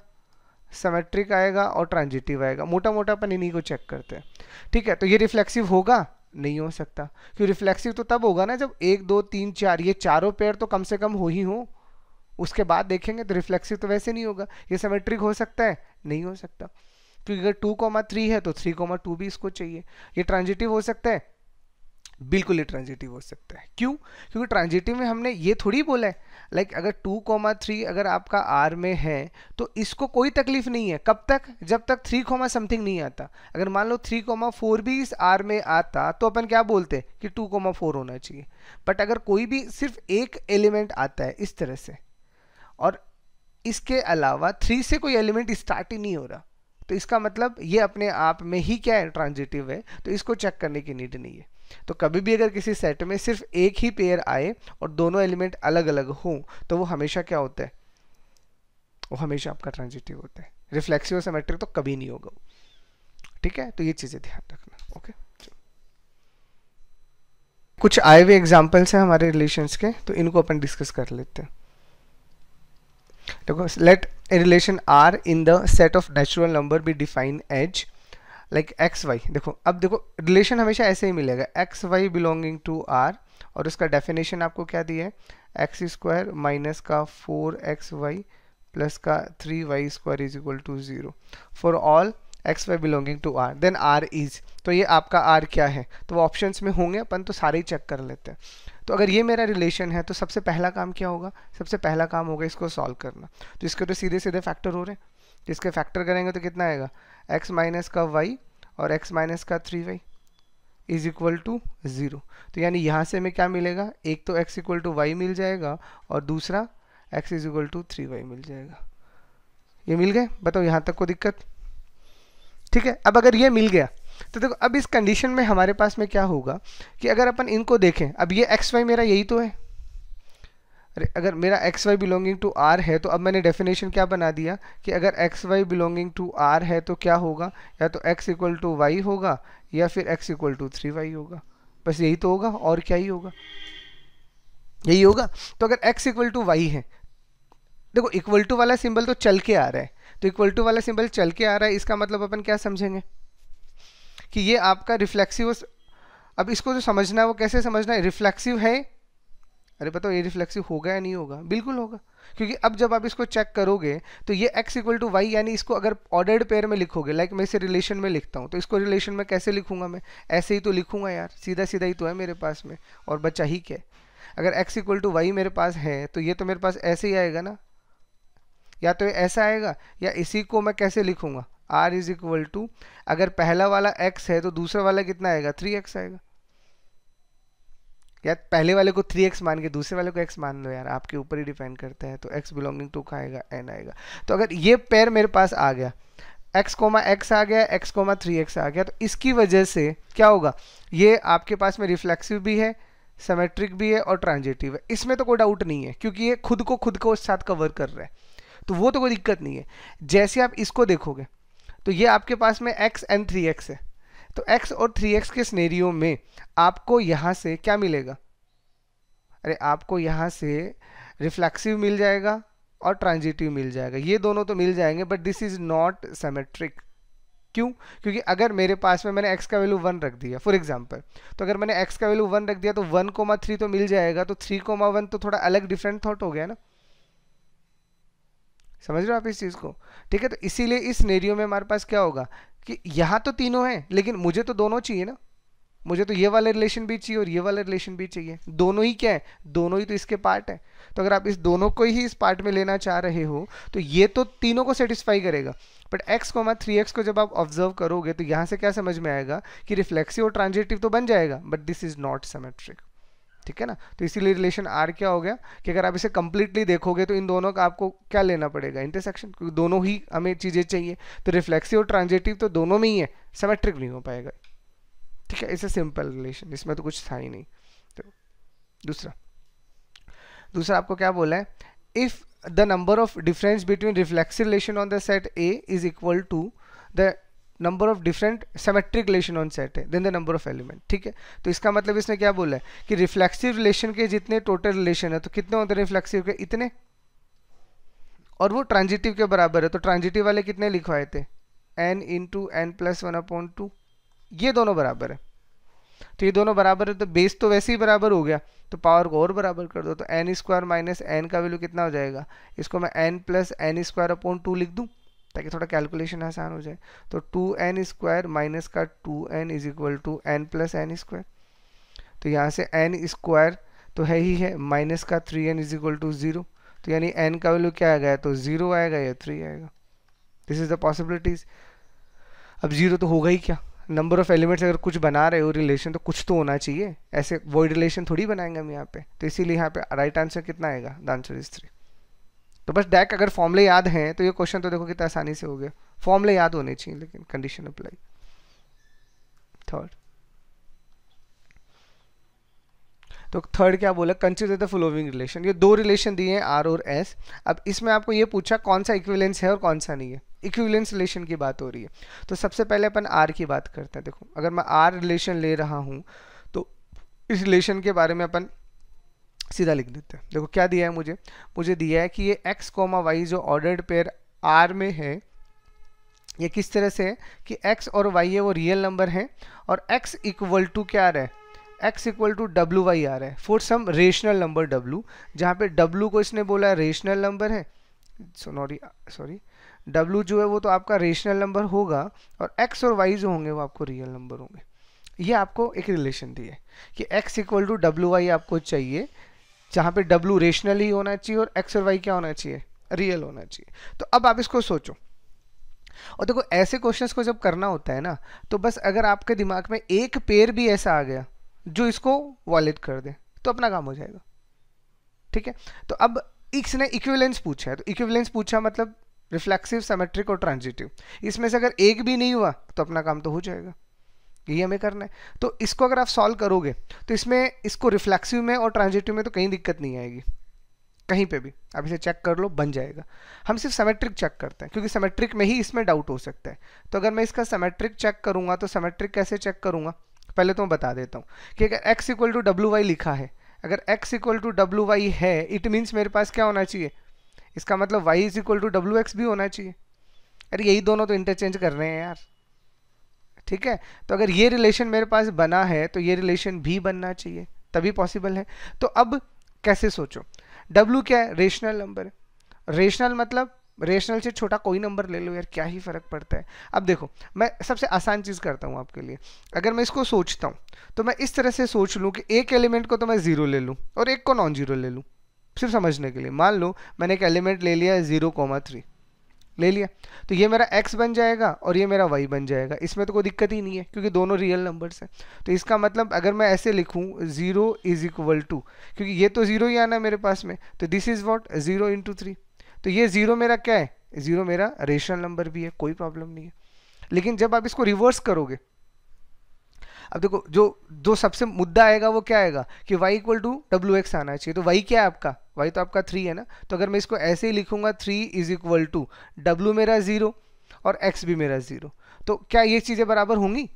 सिमेट्रिक आएगा और ट्रांजिटिव आएगा, मोटा मोटा अपन इन्हीं को चेक करते हैं, ठीक है। तो ये रिफ्लेक्सिव होगा, नहीं हो सकता, क्योंकि रिफ्लेक्सिव तो तब होगा ना जब 1 2 3 4 ये चारों पेयर तो कम से कम हो ही हो, उसके बाद देखेंगे तो रिफ्लेक्सिव तो वैसे नहीं होगा। ये सिमेट्रिक हो सकता है, नहीं हो सकता, क्योंकि अगर 2,3 है तो 3,2 भी इसको चाहिए। ये ट्रांजिटिव हो सकता है, बिल्कुल ही ट्रांजिटिव हो सकता है। क्यों, क्योंकि ट्रांजिटिव में हमने ये थोड़ी बोला है, लाइक अगर 2,3 अगर आपका आर में है तो इसको कोई तकलीफ नहीं है, कब तक, जब तक 3, समथिंग नहीं आता। अगर मान लो 3,4 भी इस आर में आता तो अपन क्या बोलते कि 2,4 होना चाहिए। बट अगर कोई भी सिर्फ एक एलिमेंट आता है इस तरह से और इसके अलावा 3 से कोई एलिमेंट स्टार्ट ही नहीं हो रहा, तो इसका मतलब ये अपने आप में ही क्या है, ट्रांजिटिव है, तो इसको चेक करने की नीड नहीं है। तो कभी भी अगर किसी सेट में सिर्फ एक ही पेयर आए और दोनों एलिमेंट अलग अलग हों तो वो हमेशा क्या होता है, वो हमेशा आपका ट्रांजिटिव होता है। रिफ्लेक्सिव और सिमेट्रिक तो कभी नहीं होगा। ठीक है, तो ये चीजें ध्यान रखना। ओके, कुछ आए हुए एग्जांपल्स हैं हमारे रिलेशंस के, तो इनको अपन डिस्कस कर लेते हैं। देखो, let a relation R in the set of natural number be define as like x y. देखो, अब देखो रिलेशन हमेशा ऐसे ही मिलेगा, x Y belonging to R, और उसका डेफिनेशन आपको क्या दिया है, एक्स स्क्वायर माइनस का 4xy प्लस का 3y square is equal to 0 for all x Y belonging to R, then R is, तो ये आपका आर क्या है, तो वो ऑप्शंस में होंगे, अपन तो सारे ही चेक कर लेते हैं। तो अगर ये मेरा रिलेशन है तो सबसे पहला काम क्या होगा, सबसे पहला काम होगा इसको सॉल्व करना। तो इसके तो सीधे सीधे फैक्टर हो रहे हैं, तो इसके फैक्टर करेंगे तो कितना आएगा, एक्स माइनस का वाई और एक्स माइनस का 3y इज इक्वल टू 0। तो यानी यहाँ से हमें क्या मिलेगा, एक तो x इक्वल टू वाई मिल जाएगा और दूसरा x is equal to 3y मिल जाएगा। ये मिल गए, बताओ यहाँ तक को दिक्कत? ठीक है, अब अगर ये मिल गया तो देखो, अब इस कंडीशन में हमारे पास में क्या होगा कि अगर अपन इनको देखें, अब ये एक्स वाई मेरा यही तो है, अरे अगर मेरा x Y belonging to R है तो अब मैंने डेफिनेशन क्या बना दिया कि अगर x Y belonging to R है तो क्या होगा, या तो एक्स इक्वल टू वाई होगा या फिर एक्स इक्वल टू 3y होगा, बस यही तो होगा, और क्या ही होगा, यही होगा। तो अगर एक्स इक्वल टू वाई है, देखो इक्वल टू वाला सिंबल तो चल के आ रहा है, तो इक्वल टू वाला सिंबल चल के आ रहा है, इसका मतलब अपन क्या समझेंगे कि ये आपका रिफ्लेक्सिव। अब इसको जो समझना है वो कैसे समझना है, रिफ्लेक्सिव है, अरे बताओ ये रिफ्लेक्सिव होगा या नहीं होगा, बिल्कुल होगा, क्योंकि अब जब आप इसको चेक करोगे तो ये x इक्वल टू वाई, यानी इसको अगर ऑर्डर्ड पेयर में लिखोगे, लाइक मैं इसे रिलेशन में लिखता हूँ, तो इसको रिलेशन में कैसे लिखूंगा, मैं ऐसे ही तो लिखूंगा यार, सीधा सीधा ही तो है मेरे पास में, और बचा ही क्या, अगर x इक्वल टू वाई मेरे पास है तो ये तो मेरे पास ऐसे ही आएगा ना, या तो ये ऐसा आएगा, या इसी को मैं कैसे लिखूंगा, r इज इक्वल टू, अगर पहला वाला x है तो दूसरा वाला कितना आएगा, 3x आएगा, या पहले वाले को 3x मान के दूसरे वाले को x मान लो यार, आपके ऊपर ही डिपेंड करता है, तो x बिलोंगिंग टू का आएगा n आएगा। तो अगर ये पेयर मेरे पास आ गया, x कोमा x आ गया, x कोमा 3x आ गया, तो इसकी वजह से क्या होगा, ये आपके पास में रिफ्लेक्सिव भी है, सिमेट्रिक भी है और ट्रांजिटिव है, इसमें तो कोई डाउट नहीं है, क्योंकि ये खुद को उस साथ कवर कर रहा है, तो वो तो कोई दिक्कत नहीं है। जैसे आप इसको देखोगे तो ये आपके पास में x एंड 3x है, तो x और 3x के सिनेरियो में आपको यहां से क्या मिलेगा, अरे आपको यहां से रिफ्लेक्सिव मिल जाएगा और ट्रांजिटिव मिल जाएगा, ये दोनों तो मिल जाएंगे, but this is not symmetric. क्यों? क्योंकि अगर मेरे पास में मैंने x का वैल्यू 1 रख दिया फॉर एग्जांपल, तो अगर मैंने x का वैल्यू 1 रख दिया तो 1,3 तो मिल जाएगा, तो 3,1 तो थोड़ा अलग डिफरेंट थॉट हो गया ना, समझ रहे हो आप इस चीज को? ठीक है, तो इसीलिए इस सिनेरियो में हमारे पास क्या होगा कि यहाँ तो तीनों हैं, लेकिन मुझे तो दोनों चाहिए ना, मुझे तो ये वाला रिलेशन भी चाहिए और ये वाला रिलेशन भी चाहिए, दोनों ही क्या है, दोनों ही तो इसके पार्ट है। तो अगर आप इस दोनों को ही इस पार्ट में लेना चाह रहे हो तो ये तो तीनों को सेटिस्फाई करेगा, बट x, 3x को जब आप ऑब्जर्व करोगे तो यहाँ से क्या समझ में आएगा कि रिफ्लेक्सिव और ट्रांजिटिव तो बन जाएगा, but this is not symmetric. ठीक है ना, तो इसीलिए रिलेशन R क्या हो गया कि अगर आप इसे कंप्लीटली देखोगे तो इन दोनों का आपको क्या लेना पड़ेगा, इंटरसेक्शन, क्योंकि दोनों ही हमें चीजें चाहिए, तो रिफ्लेक्सिव और ट्रांजिटिव तो दोनों में ही है, सिमेट्रिक नहीं हो पाएगा। ठीक है, इसे सिंपल रिलेशन, इसमें तो कुछ था ही नहीं। तो दूसरा आपको क्या बोला है, if the number of difference between reflexive relation on the set A is equal to the number of different symmetric relation on set है then the number of element. ठीक है, तो इसका मतलब इसने क्या बोला है कि रिफ्लेक्सिव रिलेशन के जितने टोटल रिलेशन है तो कितने होते हैं रिफ्लेक्सिव के, इतने, और वो ट्रांजिटिव के बराबर है, तो ट्रांजिटिव वाले कितने लिखवाए थे, n इंटू एन प्लस 1/2, ये दोनों बराबर है, तो ये दोनों बराबर है, तो बेस तो वैसे ही बराबर हो गया, तो पावर को और बराबर कर दो, तो n स्क्वायर माइनस एन का वैल्यू कितना हो जाएगा, इसको मैं n plus n square upon 2 लिख दूं ताकि थोड़ा कैलकुलेशन आसान हो जाए, तो 2n स्क्वायर माइनस का 2n is equal to n plus n square, तो यहाँ से n स्क्वायर तो है ही है, माइनस का 3n इज इक्वल टू 0, तो यानी n का वैल्यू क्या आएगा, तो 0 आएगा या 3 आएगा, दिस इज द पॉसिबिलिटीज। अब 0 तो होगा ही क्या, नंबर ऑफ एलिमेंट्स अगर कुछ बना रहे हो रिलेशन तो कुछ तो होना चाहिए, ऐसे वॉइड रिलेशन थोड़ी बनाएंगे हम यहाँ पे, तो इसीलिए यहाँ पे राइट आंसर कितना आएगा, द आंसर इज 3। तो बस डायरेक्ट अगर फॉर्मूले याद हैं तो ये क्वेश्चन तो देखो कितना आसानी से हो गया, फॉर्मूले याद होने चाहिए लेकिन कंडीशन अप्लाई। थर्ड, तो थर्ड क्या बोला, कंसीडर द फॉलोइंग रिलेशन। ये दो रिलेशन दिए हैं आर और एस। अब इसमें आपको ये पूछा कौन सा इक्विवेलेंस है और कौन सा नहीं है, इक्विवेलेंस रिलेशन की बात हो रही है। तो सबसे पहले अपन आर की बात करते हैं। देखो अगर मैं आर रिलेशन ले रहा हूँ तो इस रिलेशन के बारे में अपन सीधा लिख देते हैं। देखो क्या दिया है मुझे दिया है कि ये x, y जो ऑर्डर्ड पेयर R में है, ये किस तरह से है कि x और y है वो रियल नंबर है और x इक्वल टू क्या आ रहा है, x equal to W Y आ रहा है for some rational number w, जहाँ पे w को इसने बोला रेशनल नंबर है, सॉरी w जो है वो तो आपका रेशनल नंबर होगा और x और y जो होंगे वो आपको रियल नंबर होंगे। ये आपको एक रिलेशन दी है कि x equal to W y आपको चाहिए, जहाँ पे w रेशनल ही होना चाहिए और x और y क्या होना चाहिए, रियल होना चाहिए। तो अब आप इसको सोचो और देखो ऐसे क्वेश्चंस को जब करना होता है ना, तो बस अगर आपके दिमाग में एक पेयर भी ऐसा आ गया जो इसको वॉलिड कर दे तो अपना काम हो जाएगा। ठीक है, तो अब इसने इक्विवेलेंस पूछा है, तो इक्विवेलेंस पूछा मतलब रिफ्लेक्सिव, सिमेट्रिक और ट्रांजिटिव, इसमें से अगर एक भी नहीं हुआ तो अपना काम तो हो जाएगा, यही हमें करना है। तो इसको अगर आप सॉल्व करोगे तो इसमें इसको रिफ्लेक्सिव में और ट्रांजिटिव में तो कहीं दिक्कत नहीं आएगी, कहीं पे भी आप इसे चेक कर लो बन जाएगा। हम सिर्फ सिमेट्रिक चेक करते हैं क्योंकि सिमेट्रिक में ही इसमें डाउट हो सकता है। तो अगर मैं इसका सिमेट्रिक चेक करूंगा तो सिमेट्रिक कैसे चेक करूंगा, पहले तो मैं बता देता हूँ कि अगर x equal to W y लिखा है, अगर x equal to W y है इट मीन्स मेरे पास क्या होना चाहिए, इसका मतलब y इज इक्वल टू डब्ल्यू एक्स भी होना चाहिए। अरे यही दोनों तो इंटरचेंज कर रहे हैं यार। ठीक है, तो अगर ये रिलेशन मेरे पास बना है तो ये रिलेशन भी बनना चाहिए, तभी पॉसिबल है। तो अब कैसे सोचो, W क्या है, रेशनल नंबर है। रेशनल मतलब रेशनल से छोटा कोई नंबर ले लो यार, क्या ही फर्क पड़ता है। अब देखो मैं सबसे आसान चीज़ करता हूँ आपके लिए, अगर मैं इसको सोचता हूँ तो मैं इस तरह से सोच लूँ कि एक एलिमेंट को तो मैं 0 ले लूँ और एक को नॉन जीरो ले लूँ, सिर्फ समझने के लिए। मान लो मैंने एक एलिमेंट ले लिया 0,3 ले लिया, तो ये मेरा x बन जाएगा और ये मेरा y बन जाएगा, इसमें तो कोई दिक्कत ही नहीं है क्योंकि दोनों रियल नंबर्स हैं। तो इसका मतलब अगर मैं ऐसे लिखूं 0 इज इक्वल टू, क्योंकि ये तो 0 ही आना है मेरे पास में, तो दिस इज व्हाट 0 इंटू 3, तो ये 0 मेरा क्या है, 0 मेरा रेशनल नंबर भी है, कोई प्रॉब्लम नहीं है। लेकिन जब आप इसको रिवर्स करोगे, अब देखो जो सबसे मुद्दा आएगा वो क्या आएगा कि y इक्वल टू डब्ल्यू एक्स आना चाहिए। तो y क्या है आपका, y तो आपका 3 है ना, तो अगर मैं इसको ऐसे ही लिखूंगा 3 इज इक्वल टू डब्ल्यू मेरा 0 और x भी मेरा 0, तो क्या ये चीज़ें बराबर होंगी?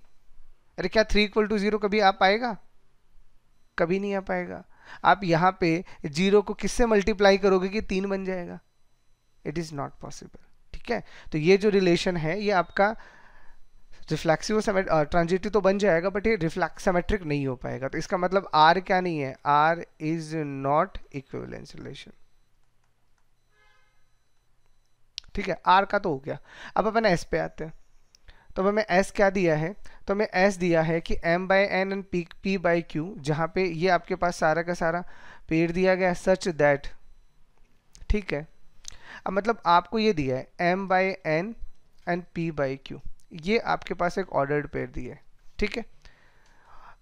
अरे क्या 3 इक्वल टू 0 कभी आ पाएगा? कभी नहीं आ पाएगा। आप यहाँ पे 0 को किससे मल्टीप्लाई करोगे कि 3 बन जाएगा? It is not possible. ठीक है, तो ये जो रिलेशन है ये आपका रिफ्लेक्सिव और ट्रांजिटिव तो बन जाएगा बट ये सिमेट्रिक नहीं हो पाएगा। तो इसका मतलब R क्या नहीं है, R is not equivalence relation. ठीक है, R का तो हो गया। अब अपन S पे आते हैं। तो हमें S क्या दिया है, तो हमें S दिया है कि m by n and p by q, जहाँ पे ये आपके पास सारा का सारा पेड़ दिया गया सच दैट, ठीक है। अब मतलब आपको ये दिया है m by n and p by q, ये आपके पास एक ऑर्डर्ड पेयर दिया है। ठीक है,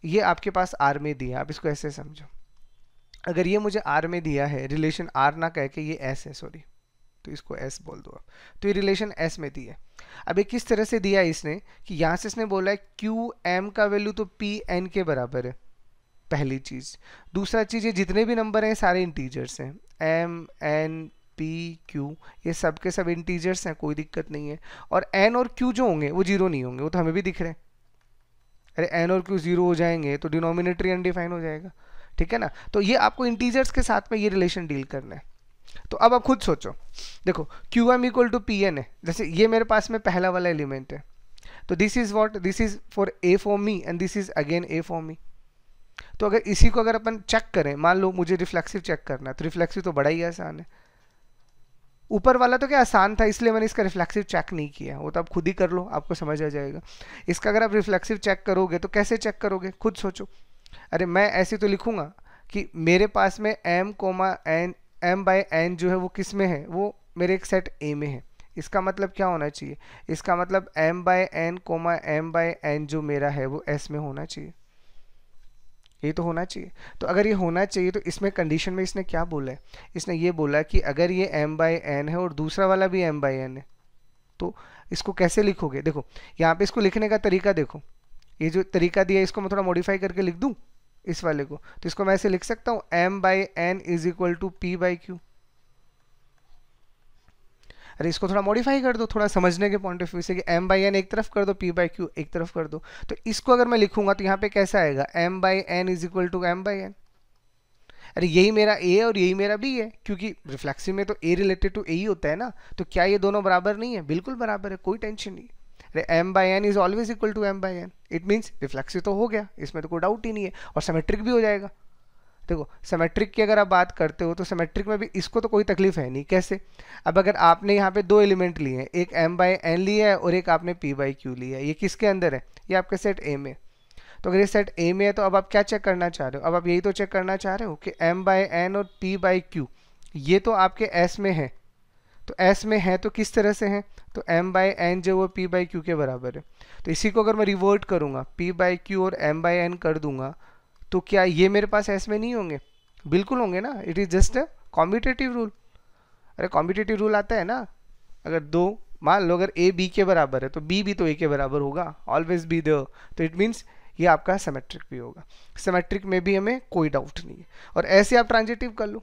ये आपके पास R में दिया, आप इसको ऐसे समझो। अगर ये मुझे R में दिया है, रिलेशन R ना कह के ये S है, सॉरी, तो इसको S बोल दो आप, तो ये रिलेशन S में दिया है। अब ये किस तरह से दिया है इसने कि यहाँ से इसने बोला है Q M का वैल्यू तो P N के बराबर है, पहली चीज़। दूसरा चीज़, ये जितने भी नंबर हैं सारे इंटीजर्स हैं, M N P Q ये सब के सब इंटीजर्स हैं, कोई दिक्कत नहीं है। और N और Q जो होंगे वो जीरो नहीं होंगे, वो तो हमें भी दिख रहे हैं। अरे N और Q जीरो हो जाएंगे तो डिनोमिनेटर अनडिफाइन हो जाएगा। ठीक है ना, तो ये आपको इंटीजर्स के साथ में ये रिलेशन डील करना है। तो अब आप खुद सोचो, देखो QM इक्वल टू PN है, जैसे ये मेरे पास में पहला वाला एलिमेंट है, तो this is what, this is for A for me and this is again A for me. तो अगर इसी को अगर अपन चेक करें, मान लो मुझे रिफ्लेक्सिव चेक करना है, तो रिफ्लेक्सिव तो बड़ा ही आसान है। ऊपर वाला तो क्या आसान था, इसलिए मैंने इसका रिफ्लेक्सिव चेक नहीं किया, वो तो आप खुद ही कर लो, आपको समझ आ जाएगा। इसका अगर आप रिफ्लेक्सिव चेक करोगे तो कैसे चेक करोगे, खुद सोचो। अरे मैं ऐसे तो लिखूंगा कि मेरे पास में m बाई n जो है वो किस में है, वो मेरे एक सेट A में है। इसका मतलब क्या होना चाहिए, इसका मतलब m by n m by n जो मेरा है वो S में होना चाहिए, ये तो होना चाहिए। तो अगर ये होना चाहिए तो इसमें कंडीशन में इसने क्या बोला है, इसने ये बोला कि अगर ये m बाई n है और दूसरा वाला भी m बाई n है, तो इसको कैसे लिखोगे। देखो यहाँ पे इसको लिखने का तरीका देखो, ये जो तरीका दिया है इसको मैं थोड़ा मॉडिफाई करके लिख दूँ, इस वाले को, तो इसको मैं ऐसे लिख सकता हूँ m/n is equal to p/q। अरे इसको थोड़ा मॉडिफाई कर दो, थोड़ा समझने के पॉइंट ऑफ व्यू से, कि m/n एक तरफ कर दो, p/q एक तरफ कर दो। तो इसको अगर मैं लिखूंगा तो यहाँ पे कैसा आएगा, m/n is equal to m/n। अरे यही मेरा a और यही मेरा b है, क्योंकि रिफ्लेक्सिव में तो a रिलेटेड टू a ही होता है ना। तो क्या ये दोनों बराबर नहीं है? बिल्कुल बराबर है, कोई टेंशन नहीं। अरे m/n is always equal to m/n, it means reflexive तो हो गया, इसमें तो कोई डाउट ही नहीं है, और सिमेट्रिक भी हो जाएगा। देखो सिमेट्रिक की अगर आप बात करते हो तो सिमेट्रिक में भी इसको तो कोई तकलीफ है नहीं। कैसे? अब अगर आपने यहाँ पे दो एलिमेंट लिए हैं, एक m/n लिया है और एक आपने p/q लिया है, ये किसके अंदर है? ये आपके सेट A में। तो अगर ये सेट A में है तो अब आप क्या चेक करना चाह रहे हो? अब आप यही तो चेक करना चाह रहे हो कि m/n और p/q ये तो आपके S में है। तो S में है तो किस तरह से है? तो m/n जो वो p/q के बराबर है। तो इसी को अगर मैं रिवर्ट करूँगा, p/q और m/n कर दूंगा, तो क्या ये मेरे पास S में नहीं होंगे? बिल्कुल होंगे ना। It is just a competitive rule. अरे कॉम्पिटेटिव रूल आता है ना, अगर दो मान लो अगर A B के बराबर है तो B भी तो A के बराबर होगा, ऑलवेज बी देयर। तो इट मीन्स ये आपका सिमेट्रिक भी होगा। सिमेट्रिक में भी हमें कोई डाउट नहीं है। और ऐसे आप ट्रांजिटिव कर लो,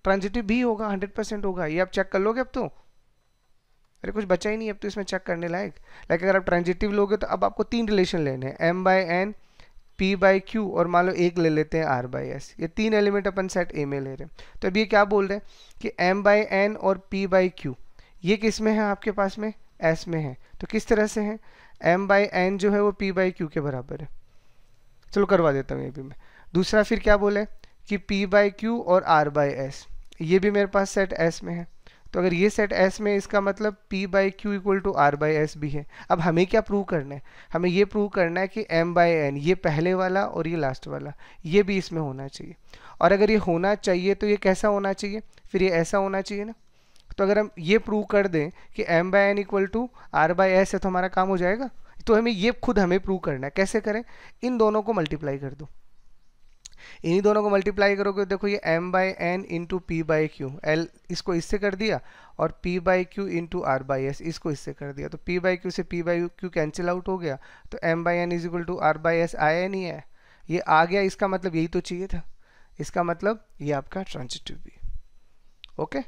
ट्रांजिटिव भी होगा, 100% होगा। ये आप चेक कर लोगे अब तो, अरे कुछ बचा ही नहीं अब तो इसमें चेक करने लायक। लाइक अगर आप ट्रांजिटिव लोगे तो अब आपको तीन रिलेशन लेने हैं, m/n p/q और मान लो एक ले लेते हैं r/s। ये तीन एलिमेंट अपन सेट A में ले रहे हैं। तो अब ये क्या बोल रहे हैं कि m/n और p/q ये किस में है? आपके पास में S में है। तो किस तरह से है? m/n जो है वो p/q के बराबर है। चलो करवा देता हूँ ये भी मैं। दूसरा फिर क्या बोले कि p/q और r/s ये भी मेरे पास सेट S में है। तो अगर ये सेट S में, इसका मतलब p/q इक्वल टू r/s भी है। अब हमें क्या प्रूव करना है? हमें ये प्रूव करना है कि m/n ये पहले वाला और ये लास्ट वाला ये भी इसमें होना चाहिए। और अगर ये होना चाहिए तो ये कैसा होना चाहिए? फिर ये ऐसा होना चाहिए ना। तो अगर हम ये प्रूव कर दें कि m/n इक्वल टू r/s है तो हमारा काम हो जाएगा। तो हमें ये खुद हमें प्रूव करना है। कैसे करें? इन दोनों को मल्टीप्लाई कर दो। इन्हीं दोनों को मल्टीप्लाई करोगे, देखो ये m/n इंटू p/q, l इसको इससे कर दिया, और p/q इंटू r/s इसको इससे कर दिया। तो p/q से p/q कैंसिल आउट हो गया, तो m/n is equal to r/s आया नहीं है, ये आ गया। इसका मतलब यही तो चाहिए था। इसका मतलब ये आपका ट्रांजिटिव भी। ओके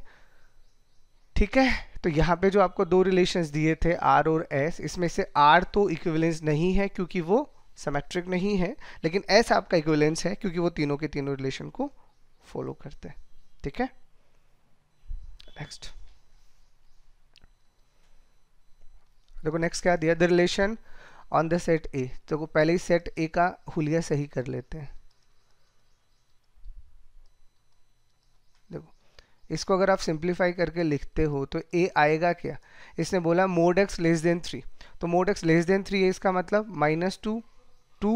ठीक है। तो यहाँ पे जो आपको दो रिलेशंस दिए थे r और s, इसमें से r तो इक्विवेलेंस नहीं है क्योंकि वो सिमेट्रिक नहीं है, लेकिन S आपका इक्विवेलेंस है क्योंकि वो तीनों के तीनों रिलेशन को फॉलो करते हैं। ठीक है, नेक्स्ट देखो नेक्स्ट क्या दिया, the relation on the set A। तो पहले ही सेट A का हुलिया सही कर लेते हैं। देखो इसको अगर आप सिंप्लीफाई करके लिखते हो तो A आएगा क्या? इसने बोला मोड x लेस देन 3, तो मोड x लेस देन 3 है, इसका मतलब -2 2,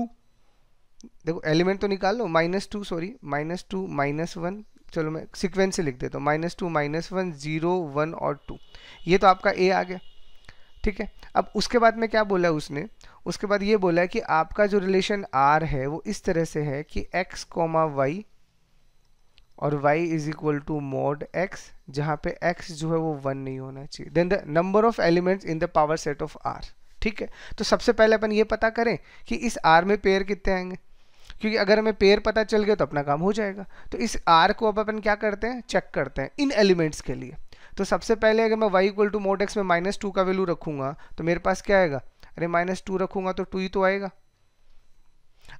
देखो एलिमेंट तो निकाल लो, -2 सॉरी -2 -1, चलो मैं सीक्वेंस से लिख देता हूँ, -2 -1 0 1 और 2, ये तो आपका A आ गया। ठीक है, अब उसके बाद में क्या बोला उसने? उसके बाद ये बोला है कि आपका जो रिलेशन R है वो इस तरह से है कि x, y और y is equal to mod x, जहाँ पे x जो है वो 1 नहीं होना चाहिए। Then the number of elements in the power set of R। ठीक है, तो सबसे पहले अपन ये पता करें कि इस R में पेयर कितने आएंगे, क्योंकि अगर हमें पेयर पता चल गया तो अपना काम हो जाएगा। तो इस R को अब अपन क्या करते हैं, चेक करते हैं इन एलिमेंट्स के लिए। तो सबसे पहले अगर मैं y equal to mod x में -2 का वैल्यू रखूंगा तो मेरे पास क्या आएगा, अरे -2 रखूंगा तो 2 ही तो आएगा।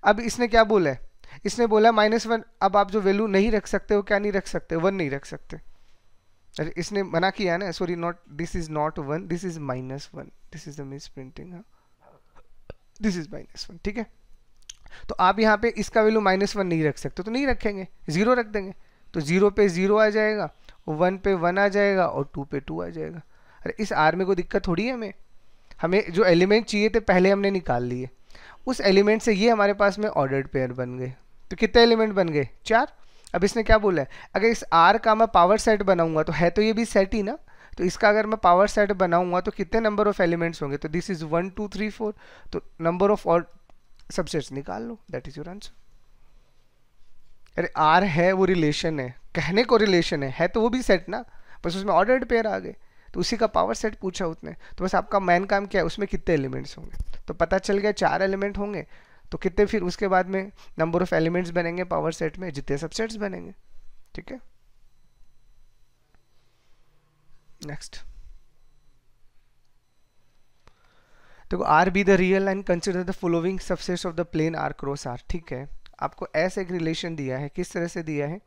अब इसने क्या बोला है, इसने बोला -1। अब आप जो वैल्यू नहीं रख सकते हो, क्या नहीं रख सकते, 1 नहीं रख सकते। अरे इसने मना किया ना, sorry not, this is not 1, this is -1, this is the miss printing, this is -1। ठीक है, तो आप यहाँ पे इसका वैल्यू -1 नहीं रख सकते तो नहीं रखेंगे, 0 रख देंगे। तो 0 पे 0 आ जाएगा, 1 पे 1 आ जाएगा और 2 पे 2 आ जाएगा। अरे इस R में कोई दिक्कत थोड़ी है, हमें जो एलिमेंट चाहिए थे पहले हमने निकाल लिए, उस एलिमेंट से ये हमारे पास में ऑर्डर्ड पेयर बन गए। तो कितने एलिमेंट बन गए, 4। अब इसने क्या बोला है, अगर इस R का मैं पावर सेट बनाऊंगा तो है तो ये भी सेट ही ना, तो इसका अगर मैं पावर सेट बनाऊंगा तो कितने नंबर ऑफ एलिमेंट्स होंगे, तो दिस इज 1 2 3 4, तो नंबर ऑफ और सबसेट्स निकाल लो, दैट इज योर आंसर। अरे R है वो रिलेशन है, कहने को रिलेशन है तो वो भी सेट ना, बस उसमें ऑर्डर्ड पेयर आ गए, तो उसी का पावर सेट पूछा उसने। तो बस आपका मेन काम क्या है, उसमें कितने एलिमेंट्स होंगे, तो पता चल गया 4 एलिमेंट होंगे। तो कितने फिर उसके बाद में नंबर ऑफ एलिमेंट्स बनेंगे पावर सेट में, जितने सबसेट्स बनेंगे। ठीक है, नेक्स्ट देखो, R be the real and consider the following subsets of the plane R cross R. ठीक है, आपको ऐसा एक रिलेशन दिया है, किस तरह से दिया है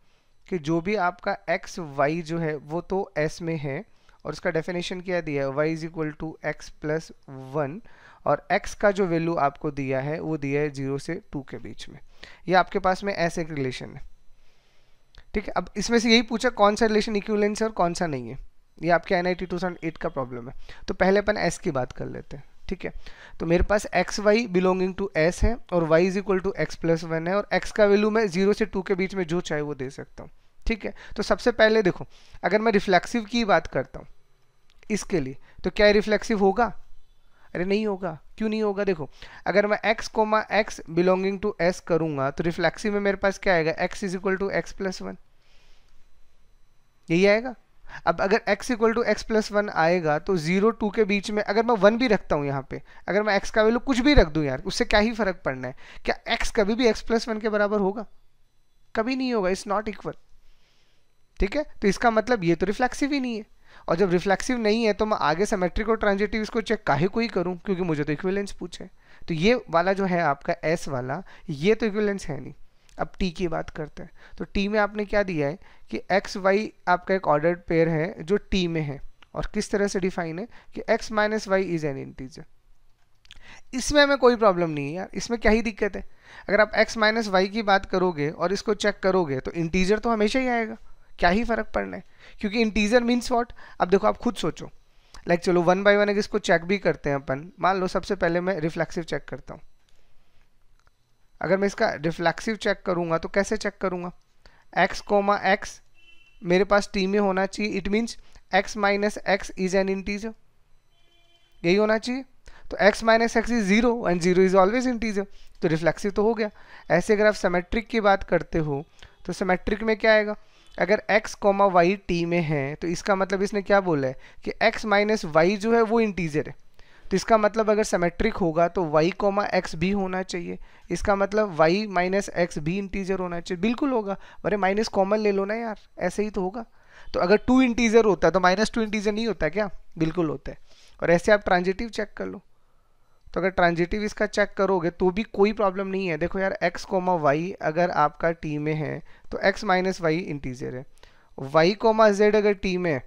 कि जो भी आपका एक्स वाई जो है वो तो एस में है, और उसका डेफिनेशन क्या दिया है, y is equal to x plus 1, और x का जो वैल्यू आपको दिया है वो दिया है 0 से 2 के बीच में। ये आपके पास में ऐसे एक रिलेशन है। ठीक है, अब इसमें से यही पूछा कौन सा रिलेशन इक्विवेलेंस है और कौन सा नहीं है, ये आपके NIT 2008 का प्रॉब्लम है। तो पहले अपन s की बात कर लेते हैं। ठीक है, तो मेरे पास X Y belonging to s है और y is equal to x plus 1 है, और x का वैल्यू मैं 0 से 2 के बीच में जो चाहे वो दे सकता हूँ। ठीक है, तो सबसे पहले देखो, अगर मैं रिफ्लेक्सिव की बात करता हूँ इसके लिए, तो क्या रिफ्लेक्सिव होगा? अरे नहीं होगा। क्यों नहीं होगा? देखो, अगर मैं x comma x belonging to s करूंगा तो रिफ्लेक्सिव में मेरे पास क्या आएगा, x is equal to x plus 1, यही आएगा। अब अगर x equal to x plus 1 आएगा तो 0 2 के बीच में अगर मैं 1 भी रखता हूं यहाँ पे, अगर मैं x का वैल्यू कुछ भी रख दूं यार, उससे क्या ही फर्क पड़ना है? क्या x कभी भी x प्लस 1 के बराबर होगा? कभी नहीं होगा, इट्स नॉट इक्वल। ठीक है, तो इसका मतलब ये तो रिफ्लेक्सिव ही नहीं है, और जब रिफ्लेक्सिव नहीं है तो मैं आगे सिमेट्रिक और ट्रांजिटिव इसको चेक काहे को ही करूं, क्योंकि मुझे तो इक्विवेलेंस पूछे। तो ये वाला जो है आपका S वाला, ये तो इक्विवेलेंस है नहीं। अब T की बात करते हैं, तो T में आपने क्या दिया है कि x y आपका एक ऑर्डर्ड पेयर है जो T में है, और किस तरह से डिफाइन है कि x minus y is an integer. इसमें हमें कोई प्रॉब्लम नहीं है यार, इसमें क्या ही दिक्कत है? अगर आप x माइनस वाई की बात करोगे और इसको चेक करोगे तो इंटीजर तो हमेशा ही आएगा, क्या ही फर्क पड़ना है, क्योंकि इंटीजर मीन्स व्हाट। अब देखो, आप खुद सोचो, लाइक चलो 1 बाय 1 इसको चेक भी करते हैं अपन। मान लो सबसे पहले मैं रिफ्लेक्सिव चेक करता हूँ। अगर मैं इसका रिफ्लेक्सिव चेक करूंगा तो कैसे चेक करूंगा, x कोमा एक्स मेरे पास T में होना चाहिए, it means x minus x is an integer, यही होना चाहिए। तो x minus x is 0 and 0 is always integer, तो रिफ्लेक्सिव तो हो गया। ऐसे अगर आप सिमेट्रिक की बात करते हो तो सिमेट्रिक में क्या आएगा, अगर x कोमा वाई T में है तो इसका मतलब इसने क्या बोला है कि x माइनस वाई जो है वो इंटीजर है, तो इसका मतलब अगर सिमेट्रिक होगा तो y कोमा एक्स भी होना चाहिए, इसका मतलब y माइनस एक्स भी इंटीजर होना चाहिए। बिल्कुल होगा, अरे माइनस कॉमन ले लो ना यार, ऐसे ही तो होगा। तो अगर 2 इंटीजर होता है तो -2 इंटीजर नहीं होता क्या? बिल्कुल होता है। और ऐसे आप ट्रांजिटिव चेक कर लो, तो अगर ट्रांजिटिव इसका चेक करोगे तो भी कोई प्रॉब्लम नहीं है। देखो यार, x कोमा वाई अगर आपका T में है तो x माइनस वाई इंटीजर है, y कोमा z अगर T में है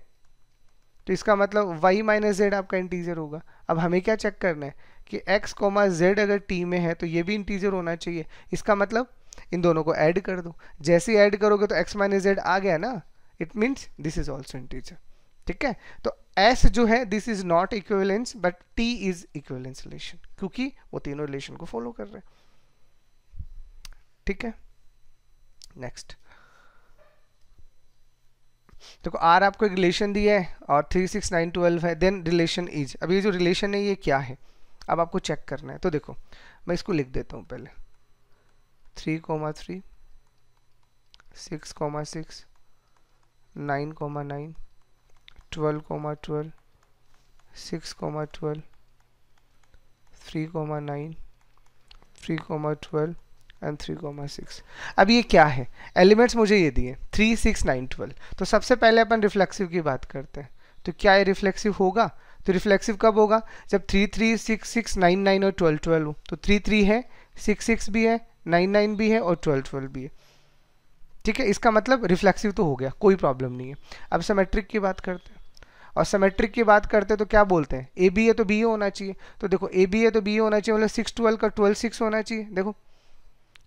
तो इसका मतलब y माइनस जेड आपका इंटीजर होगा। अब हमें क्या चेक करना है कि x कोमा जेड अगर T में है तो ये भी इंटीजर होना चाहिए, इसका मतलब इन दोनों को ऐड कर दो। जैसे ही ऐड करोगे तो x माइनस जेड आ गया ना, it means this is also integer. ठीक है, तो S जो है this is not equivalence but T is equivalence relation, क्योंकि वो तीनों रिलेशन को फॉलो कर रहे हैं। ठीक है, नेक्स्ट देखो, R आपको एक रिलेशन दिया है और 3 6 9 12 है, देन रिलेशन इज। अब ये जो रिलेशन है ये क्या है, अब आपको चेक करना है। तो देखो, मैं इसको लिख देता हूँ पहले, 3,3 6,6 9,9 12,12 6,12 3,9 3,12 एंड 3,6। अब ये क्या है, एलिमेंट्स मुझे ये दिए 3 6 9 12। तो सबसे पहले अपन रिफ्लेक्सिव की बात करते हैं, तो क्या ये रिफ्लेक्सिव होगा? तो रिफ्लेक्सिव कब होगा? जब 3 3 6 6 9 9 और 12 12 हो। तो 3 3 है, 6 6 भी है, 9 9 भी है और 12 12 भी है। ठीक है, इसका मतलब रिफ्लेक्सिव तो हो गया, कोई प्रॉब्लम नहीं है। अब सिमेट्रिक की बात करते हैं, और सिमेट्रिक की बात करते हैं तो क्या बोलते हैं, ए बी है तो बी होना चाहिए। तो देखो, ए बी है तो बी होना चाहिए, मतलब 6 12 का 12 6 होना चाहिए। देखो,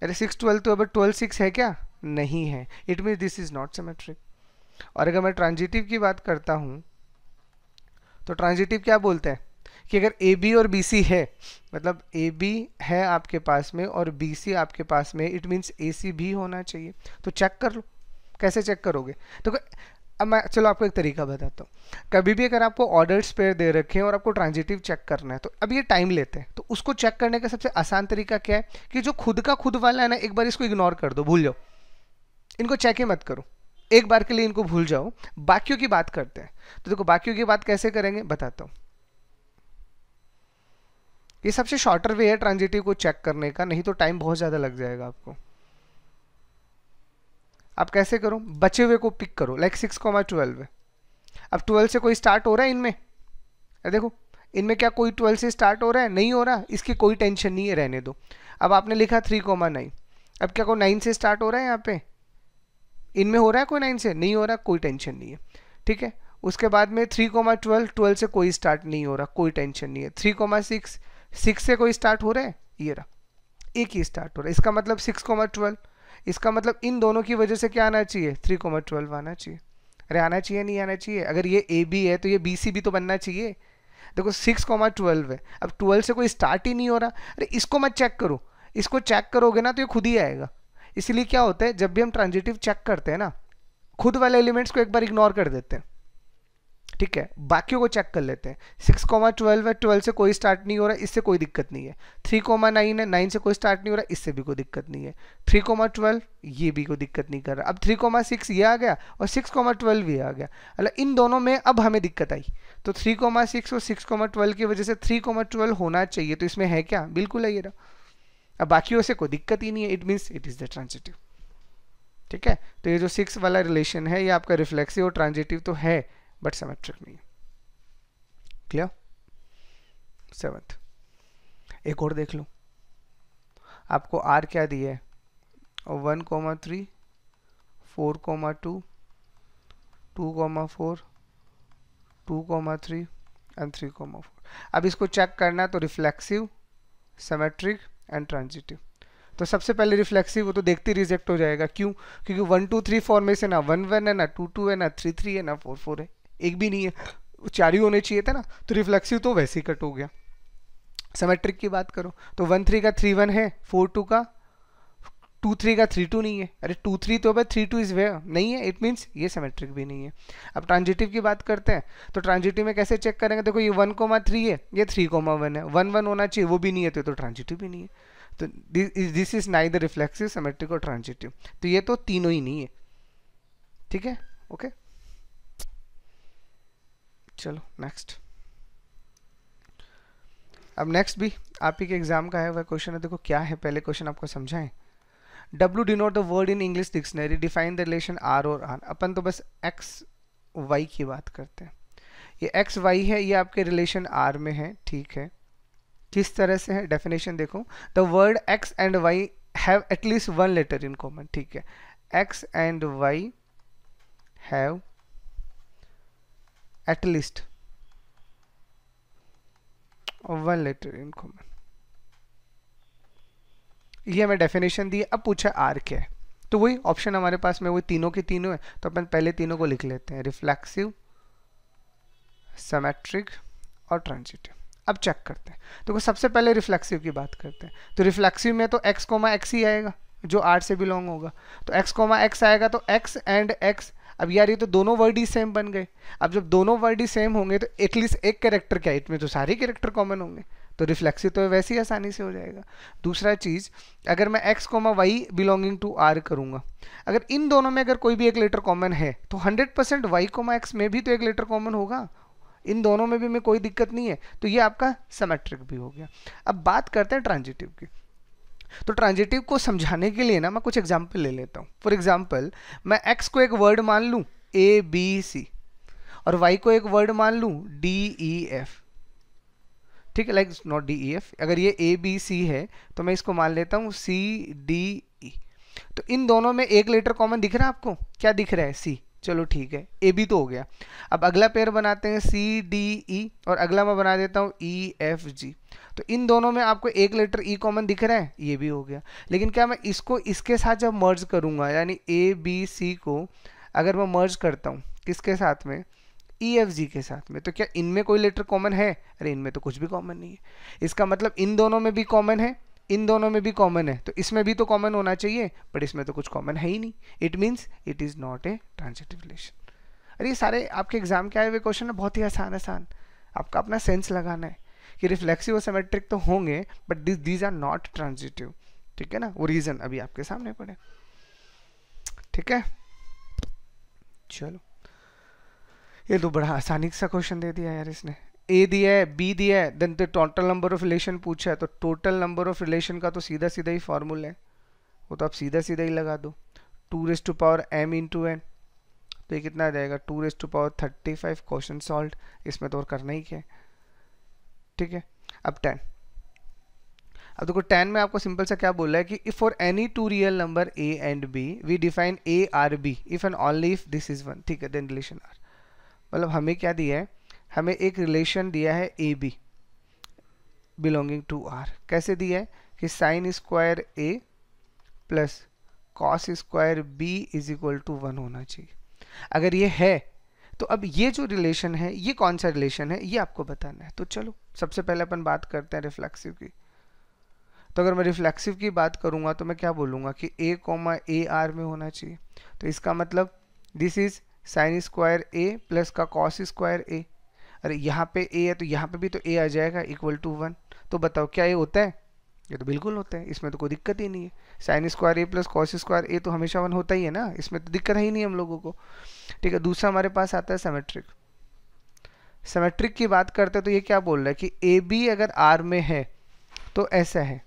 अरे 6 12 तो अब 12 6 है क्या? नहीं है, it means this is not symmetric. और अगर मैं ट्रांजिटिव की बात करता हूं तो ट्रांजिटिव क्या बोलते हैं कि अगर ए बी और बी सी है, मतलब ए बी है आपके पास में और बी सी आपके पास में, इट मीन्स ए सी भी होना चाहिए। तो चेक कर लो, कैसे चेक करोगे? तो अब मैं चलो आपको एक तरीका बताता हूँ। कभी भी अगर आपको ऑर्डर्ड पेयर दे रखे हैं और आपको ट्रांजिटिव चेक करना है, तो अब ये टाइम लेते हैं, तो उसको चेक करने का सबसे आसान तरीका क्या है कि जो खुद का खुद वाला है ना, एक बार इसको इग्नोर कर दो, भूल जाओ, इनको चेक ही मत करो, एक बार के लिए इनको भूल जाओ, बाकियों की बात करते हैं। तो देखो, बाकियों की बात कैसे करेंगे बताता हूँ। ये सबसे शॉर्टर वे है ट्रांजिटिव को चेक करने का, नहीं तो टाइम बहुत ज़्यादा लग जाएगा आपको। आप कैसे करो, बचे हुए को पिक करो, लाइक 6,12 है। अब 12 से कोई स्टार्ट हो रहा है इनमें, देखो इनमें क्या कोई 12 से स्टार्ट हो रहा है, नहीं हो रहा, इसकी कोई टेंशन नहीं है, रहने दो। अब आपने लिखा 3,9, अब क्या कोई 9 से स्टार्ट हो रहा है यहाँ पे, इनमें हो रहा है कोई 9 से, नहीं हो रहा, कोई टेंशन नहीं है, ठीक है। उसके बाद में 3,12, 12 से कोई स्टार्ट नहीं हो रहा, कोई टेंशन नहीं है। 3,6, 6 से कोई स्टार्ट हो रहा है, ये रहा, एक ही स्टार्ट हो रहा है, इसका मतलब 6,12, इसका मतलब इन दोनों की वजह से क्या आना चाहिए, 3,12 आना चाहिए। अरे आना चाहिए नहीं आना चाहिए, अगर ये ए बी है तो ये बी सी भी तो बनना चाहिए। देखो 6,12 है, अब 12 से कोई स्टार्ट ही नहीं हो रहा, अरे इसको मत चेक करो, इसको चेक करोगे ना तो ये खुद ही आएगा। इसीलिए क्या होता है, जब भी हम ट्रांजिटिव चेक करते हैं ना, खुद वाले एलिमेंट्स को एक बार इग्नोर कर देते हैं, ठीक है, बाकियों को चेक कर लेते हैं। 6,12 है, 12 से कोई स्टार्ट नहीं हो रहा, इससे कोई दिक्कत नहीं है। 3,9 है, 9 से कोई स्टार्ट नहीं हो रहा, इससे भी कोई दिक्कत नहीं है। 3,12 ये भी कोई दिक्कत नहीं कर रहा। अब 3,6 ये आ गया और 6,12 ये आ गया, मतलब इन दोनों में अब हमें दिक्कत आई। तो 3,6 और 6,12 की वजह से 3,12 होना चाहिए, तो इसमें है क्या, बिल्कुल है ये रहा। अब बाकियों से कोई दिक्कत ही नहीं है, it means it is the transitive, ठीक है। तो ये जो 6 वाला रिलेशन है, ये आपका रिफ्लेक्सिव और ट्रांजिटिव तो है, बट सिमेट्रिक नहीं है। क्लियर। 7th एक और देख लो, आपको आर क्या दिया है, 1,3, 4,2, 2,4, 2,3 एंड 3,4। अब इसको चेक करना तो रिफ्लेक्सिव, सिमेट्रिक एंड ट्रांजिटिव। तो सबसे पहले रिफ्लेक्सिव, वो तो देखते रिजेक्ट हो जाएगा, क्यों, क्योंकि 1 2 3 4 में से ना 1 1 है, ना 2 2 है, ना 3 3 है, ना 4 4 है, एक भी नहीं है, 4 ही होने चाहिए था ना, तो रिफ्लेक्सिव तो वैसे ही कट हो गया। सिमेट्रिक की बात करो तो 1 3 का 3 1 है, 4 2 का 2 3 का 3 2 नहीं है, अरे 2 3 तो भाई 3 2 इज वेयर नहीं है, इट मीन्स ये सिमेट्रिक भी नहीं है। अब ट्रांजिटिव की बात करते हैं, तो ट्रांजिटिव में कैसे चेक करेंगे, देखो ये 1,3 है, ये 3,1 है, 1 1 होना चाहिए, वो भी नहीं है, तो ट्रांजिटिव भी नहीं है। तो this is neither reflexive, symmetric और ट्रांजिटिव, तो ये तो तीनों ही नहीं है, ठीक है, ओके। चलो नेक्स्ट। अब नेक्स्ट भी आप ही के एग्जाम का है वह क्वेश्चन है, देखो क्या है, पहले क्वेश्चन आपको समझाएं। W denote the word in English dictionary, define the relation R और R। अपन तो बस X Y की बात करते हैं, ये X Y है, ये आपके रिलेशन R में है, ठीक है। किस तरह से है, डेफिनेशन देखो, the word X and Y have at least one letter in common, ठीक है, X and Y have at least one letter in common, ये हमें डेफिनेशन दी। अब पूछा आर क्या है, तो वही ऑप्शन हमारे पास में वही तीनों के तीनों है, तो अपन पहले तीनों को लिख लेते हैं, रिफ्लेक्सिव, सिमेट्रिक और ट्रांजिटिव। अब चेक करते हैं, तो सबसे पहले रिफ्लेक्सिव की बात करते हैं। तो रिफ्लेक्सिव में तो x, x ही आएगा जो R से बिलोंग होगा, तो x, x आएगा, तो x एंड x। अब यार ये तो दोनों वर्ड ही सेम बन गए, अब जब दोनों वर्ड ही सेम होंगे तो एटलीस्ट एक कैरेक्टर क्या, इसमें तो सारे कैरेक्टर कॉमन होंगे, तो रिफ्लेक्सिव तो वैसे ही आसानी से हो जाएगा। दूसरा चीज़, अगर मैं x, y belonging to R करूँगा, अगर इन दोनों में अगर कोई भी एक लेटर कॉमन है तो 100% y, x में भी तो एक लेटर कॉमन होगा, इन दोनों में भी में कोई दिक्कत नहीं है, तो ये आपका सिमेट्रिक भी हो गया। अब बात करते हैं ट्रांजिटिव की, तो ट्रांजिटिव को समझाने के लिए ना मैं कुछ एग्जाम्पल ले लेता हूँ। फॉर एग्जाम्पल, मैं x को एक वर्ड मान लूँ ABC और y को एक वर्ड मान लूँ DEF, ठीक है, लाइक नॉट DEF, अगर ये ABC है तो मैं इसको मान लेता हूँ CDE। तो इन दोनों में एक लेटर कॉमन दिख रहा है आपको, क्या दिख रहा है, C, चलो ठीक है, AB तो हो गया। अब अगला पेयर बनाते हैं CDE और अगला मैं बना देता हूँ EFG। तो इन दोनों में आपको एक लेटर E कॉमन दिख रहा है, ये भी हो गया। लेकिन क्या मैं इसको इसके साथ जब मर्ज करूँगा, यानी ABC को अगर मैं मर्ज करता हूँ किसके साथ में, EFG के साथ में, तो क्या इनमें कोई लेटर कॉमन है, अरे इनमें तो कुछ भी कॉमन नहीं है। इसका मतलब इन दोनों में भी कॉमन है, इन दोनों में भी कॉमन है, तो इसमें भी तो कॉमन होना चाहिए, बट इसमें तो कुछ कॉमन है ही नहीं, it means it is not A transitive relation. अरे ये सारे आपके एग्जाम के आए हुए क्वेश्चन है, बहुत ही आसान आसान, आपका अपना सेंस लगाना है कि रिफ्लेक्सिव और सिमेट्रिक तो होंगे, but these are not transitive, ठीक है ना, वो रीजन अभी आपके सामने पड़े, ठीक है। चलो, ये तो बड़ा आसानी सा क्वेश्चन दे दिया यार इसने, ए दिया है, बी दिया है, देन तो टोटल नंबर ऑफ रिलेशन पूछा है, तो टोटल नंबर ऑफ रिलेशन का तो सीधा सीधा ही फॉर्मूला है, वो तो आप सीधा सीधा ही लगा दो, 2m इंटू एन, तो ये कितना आ जाएगा 235। क्वेश्चन सॉल्व, इसमें तो और करना ही क्या है, ठीक है। अब 10, अब देखो 10 में आपको सिंपल सा क्या बोला है कि if for any two real number a and b we define a R b if and only if this is 1, ठीक है, देन रिलेशन r। मतलब हमें क्या दिया है, हमें एक रिलेशन दिया है A B belonging to R. कैसे दिया है कि sine square a plus cos square b is equal to 1 होना चाहिए। अगर ये है तो अब ये जो रिलेशन है ये कौन सा रिलेशन है ये आपको बताना है। तो चलो सबसे पहले अपन बात करते हैं रिफ्लेक्सिव की। तो अगर मैं रिफ्लेक्सिव की बात करूंगा तो मैं क्या बोलूँगा कि a कॉमा ए आर में होना चाहिए। तो इसका मतलब this is sine square a plus का कॉस स्क्वायर ए। अरे यहाँ पे a है तो यहाँ पे भी तो a आ जाएगा इक्वल टू 1। तो बताओ क्या ये होता है? ये तो बिल्कुल होता है, इसमें तो कोई दिक्कत ही नहीं है। Sign square a plus cos square ए तो हमेशा 1 होता ही है ना, इसमें तो दिक्कत ही नहीं हम लोगों को, ठीक है। दूसरा हमारे पास आता है सिमेट्रिक। सिमेट्रिक की बात करते हैं तो ये क्या बोल रहा है कि ए बी अगर आर में है तो ऐसा है,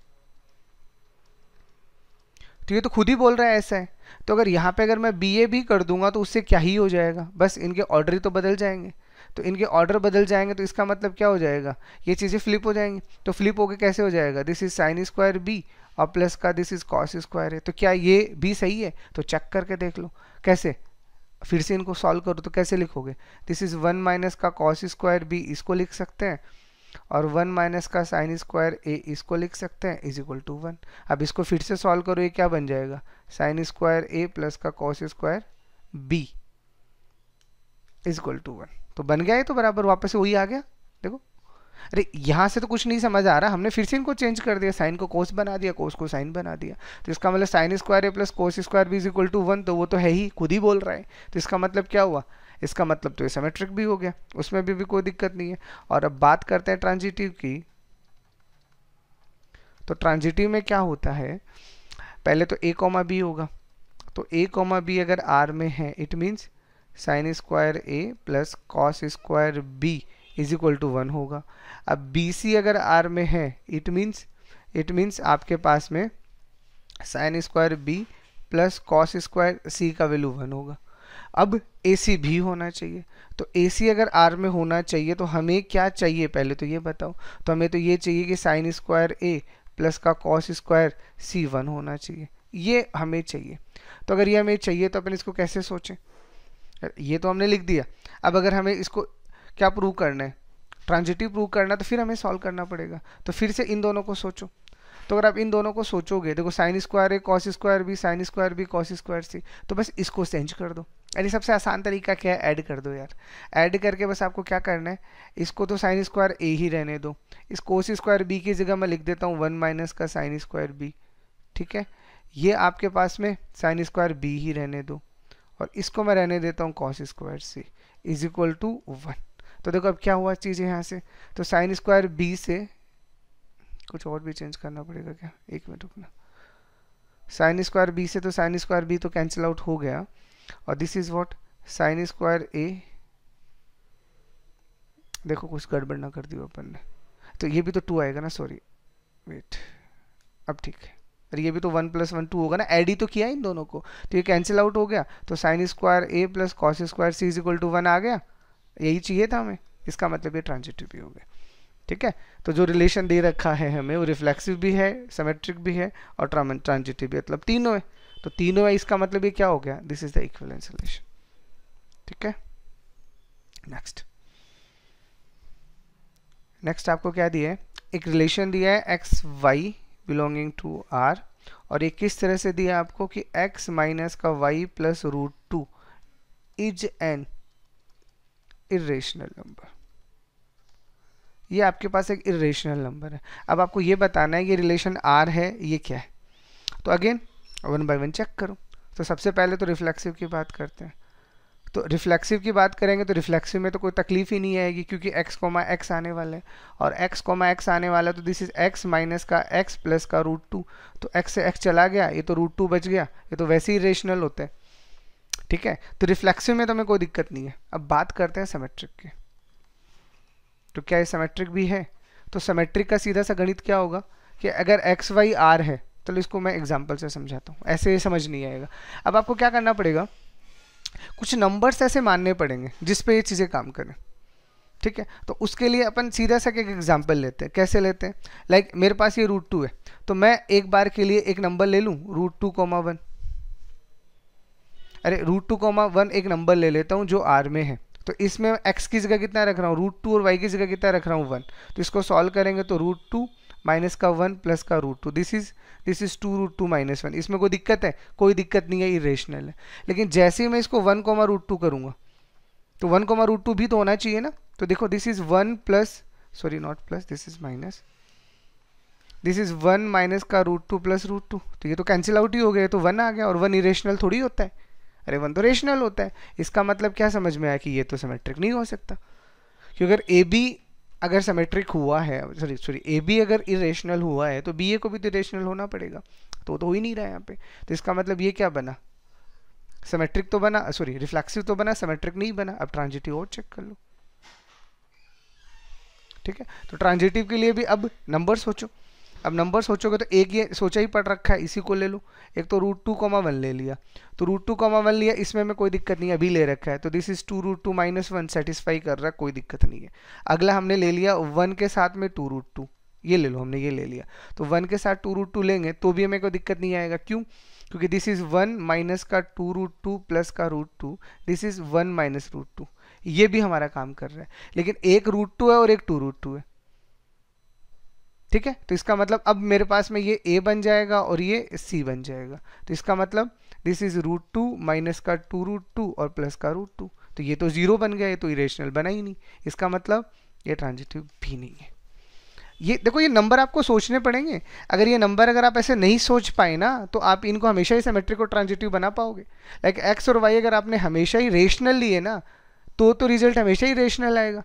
तो ये तो खुद ही बोल रहा है ऐसा है। तो अगर यहाँ पे अगर मैं बी ए भी कर दूंगा तो उससे क्या ही हो जाएगा, बस इनके ऑर्डर ही तो बदल जाएंगे। तो इनके ऑर्डर बदल जाएंगे तो इसका मतलब क्या हो जाएगा, ये चीज़ें फ्लिप हो जाएंगी। तो फ्लिप होके कैसे हो जाएगा, this is sine square b और प्लस का दिस इज कॉस स्क्वायर है। तो क्या ये भी सही है? तो चेक करके देख लो कैसे, फिर से इनको सॉल्व करो तो कैसे लिखोगे, दिस इज 1 माइनस का कॉस स्क्वायर बी इसको लिख सकते हैं और 1 माइनस का साइन स्क्वायर ए इसको लिख सकते हैं इज इक्वल टू 1। अब इसको फिर से सॉल्व करो, ये क्या बन जाएगा, साइन स्क्वायर ए प्लस का cos square b is equal to 1। तो बन गया, ये तो बराबर वापस से वही आ गया। देखो अरे यहाँ से तो कुछ नहीं समझ आ रहा, हमने फिर से इनको चेंज कर दिया, साइन को कोस बना दिया, कोस को साइन बना दिया। तो इसका मतलब sine square a plus cos square b is equal to 1, तो वो तो है ही, खुद ही बोल रहा है। तो इसका मतलब क्या हुआ, इसका मतलब तो ये सिमेट्रिक भी हो गया, उसमें भी कोई दिक्कत नहीं है। और अब बात करते हैं ट्रांजिटिव की। तो ट्रांजिटिव में क्या होता है, पहले तो a कॉमा बी होगा। तो a कॉमा बी अगर r में है it means sine square a plus cos square b is equal to 1 होगा। अब बी सी अगर r में है इट मीन्स आपके पास में sine square b plus cos square c का वैल्यू 1 होगा। अब AC भी होना चाहिए। तो AC अगर R में होना चाहिए तो हमें क्या चाहिए पहले तो ये बताओ। तो हमें तो ये चाहिए कि साइन स्क्वायर A प्लस का कॉस स्क्वायर C 1 होना चाहिए, ये हमें चाहिए। तो अगर ये हमें चाहिए तो अपन इसको कैसे सोचें, ये तो हमने लिख दिया। अब अगर हमें इसको क्या प्रूव करना है, ट्रांजिटिव प्रूव करना, तो फिर हमें सॉल्व करना पड़ेगा। तो फिर से इन दोनों को सोचो। तो अगर आप इन दोनों को सोचोगे, देखो sine square A cos square B sine square B cos square C, तो बस इसको चेंज कर दो। यानी सबसे आसान तरीका क्या है, ऐड कर दो यार। ऐड करके बस आपको क्या करना है, इसको तो साइन स्क्वायर ए ही रहने दो, इस कोस स्क्वायर बी की जगह मैं लिख देता हूँ 1 माइनस का साइन स्क्वायर बी, ठीक है। ये आपके पास में साइन स्क्वायर बी ही रहने दो और इसको मैं रहने देता हूँ cos square c is equal to 1। तो देखो अब क्या हुआ चीज़ें यहाँ से, तो साइन स्क्वायर बी से कुछ और भी चेंज करना पड़ेगा क्या, एक मिनट रुकना। साइन स्क्वायर बी से तो साइन स्क्वायर बी तो कैंसिल आउट हो गया और this is what sine square A, देखो कुछ गड़बड़ ना कर दी अपन ने, तो ये भी तो 2 आएगा ना, सॉरी वेट, अब ठीक है। और ये भी तो 1 + 1 2 होगा ना, ऐड ही तो किया इन दोनों को, तो ये कैंसिल आउट हो गया। तो sine square a plus cos square c is equal to 1 आ गया, यही चाहिए था हमें। इसका मतलब ये ट्रांजिटिव भी हो गया, ठीक है। तो जो रिलेशन दे रखा है हमें वो रिफ्लेक्सिव भी है, सिमेट्रिक भी है और ट्रांजिटिव भी, मतलब तीनों है। तो तीनों है, इसका मतलब ये क्या हो गया, this is the equivalence relation, ठीक है। नेक्स्ट आपको क्या दिया है, एक रिलेशन दिया है x Y belonging to R, और ये किस तरह से दिया आपको कि x माइनस का y plus √2 is an irrational number. ये आपके पास एक इरेशनल नंबर है। अब आपको ये बताना है ये रिलेशन R है, ये क्या है। तो अगेन 1 बाय 1 चेक करो। तो सबसे पहले तो रिफ्लेक्सिव की बात करते हैं। तो रिफ्लेक्सिव की बात करेंगे तो रिफ्लेक्सिव में तो कोई तकलीफ ही नहीं आएगी क्योंकि x, x आने वाला है और x, x आने वाला है, तो दिस इज x माइनस का x प्लस का √2। तो x से x चला गया, ये तो √2 बच गया, ये तो वैसे ही रेशनल होता है, ठीक है। तो रिफ्लेक्सिव में तो हमें कोई दिक्कत नहीं है। अब बात करते हैं सिमेट्रिक की। तो क्या ये सिमेट्रिक भी है? तो सिमेट्रिक का सीधा सा गणित क्या होगा कि अगर एक्स वाई आर है, तो इसको मैं एग्जाम्पल से समझाता हूँ, ऐसे समझ नहीं आएगा। अब आपको क्या करना पड़ेगा, कुछ नंबर्स ऐसे मानने पड़ेंगे जिस पे ये चीज़ें काम करें, ठीक है। तो उसके लिए अपन सीधा सा एक एग्जाम्पल लेते हैं। कैसे लेते हैं? लाइक मेरे पास ये √2 है, तो मैं एक बार के लिए एक नंबर ले लूँ √2, 1। अरे √2, 1 एक नंबर ले लेता हूँ जो आर में है। तो इसमें x की जगह कितना रख रहा हूँ √2 और y की जगह कितना रख रहा हूँ 1। तो इसको सॉल्व करेंगे तो √2 माइनस का 1 प्लस का √2, दिस इज 2 √2 - 1। इसमें कोई दिक्कत है? कोई दिक्कत नहीं है, इरेशनल है। लेकिन जैसे ही मैं इसको 1, √2 करूँगा तो 1, √2 भी तो होना चाहिए ना। तो देखो this is 1 plus, sorry not plus, this is minus, this is 1 minus का √2 प्लस √2। तो ये तो कैंसिल आउट ही हो गया, तो 1 आ गया। और 1 इरेशनल थोड़ी होता है, अरे 1 तो रेशनल होता है। इसका मतलब क्या समझ में आया कि ये तो सिमेट्रिक नहीं हो सकता, क्योंकि अगर ए बी अगर सिमेट्रिक हुआ है, सॉरी ए बी अगर इरेशनल हुआ है तो बी ए को भी तो इरेशनल होना पड़ेगा, तो हो ही नहीं रहा है यहाँ पे। तो इसका मतलब ये क्या बना, सिमेट्रिक तो बना, सॉरी रिफ्लेक्सिव तो बना, सिमेट्रिक नहीं बना। अब ट्रांजिटिव और चेक कर लो, ठीक है। तो ट्रांजिटिव के लिए भी अब नंबर सोचो। अब नंबर सोचोगे तो एक ये सोचा ही पड़ रखा है, इसी को ले लो। एक तो √2, 1 ले लिया, तो √2, 1 लिया, इसमें में कोई दिक्कत नहीं है, अभी ले रखा है। तो दिस इज 2 √2 - 1 सेटिस्फाई कर रहा है, कोई दिक्कत नहीं है। अगला हमने ले लिया 1 के साथ में 2 √2, ये ले लो, हमने ये ले लिया। तो 1 के साथ 2 √2 लेंगे तो भी हमें कोई दिक्कत नहीं आएगा। क्यों? क्योंकि दिस इज 1 माइनस का 2 √2 प्लस का √2, दिस इज 1 माइनस √2, ये भी हमारा काम कर रहा है। लेकिन एक √2 है और एक 2 √2 है, ठीक है। तो इसका मतलब अब मेरे पास में ये a बन जाएगा और ये c बन जाएगा। तो इसका मतलब दिस इज √2 माइनस का 2 √2 और प्लस का √2, तो ये तो 0 बन गया, ये तो इरेशनल बना ही नहीं। इसका मतलब ये ट्रांजिटिव भी नहीं है। ये देखो, ये नंबर आपको सोचने पड़ेंगे। अगर ये नंबर अगर आप ऐसे नहीं सोच पाए ना, तो आप इनको हमेशा ही सिमेट्रिक और ट्रांजिटिव बना पाओगे। लाइक x और y अगर आपने हमेशा ही रेशनल लिए ना, तो रिजल्ट हमेशा ही रेशनल आएगा।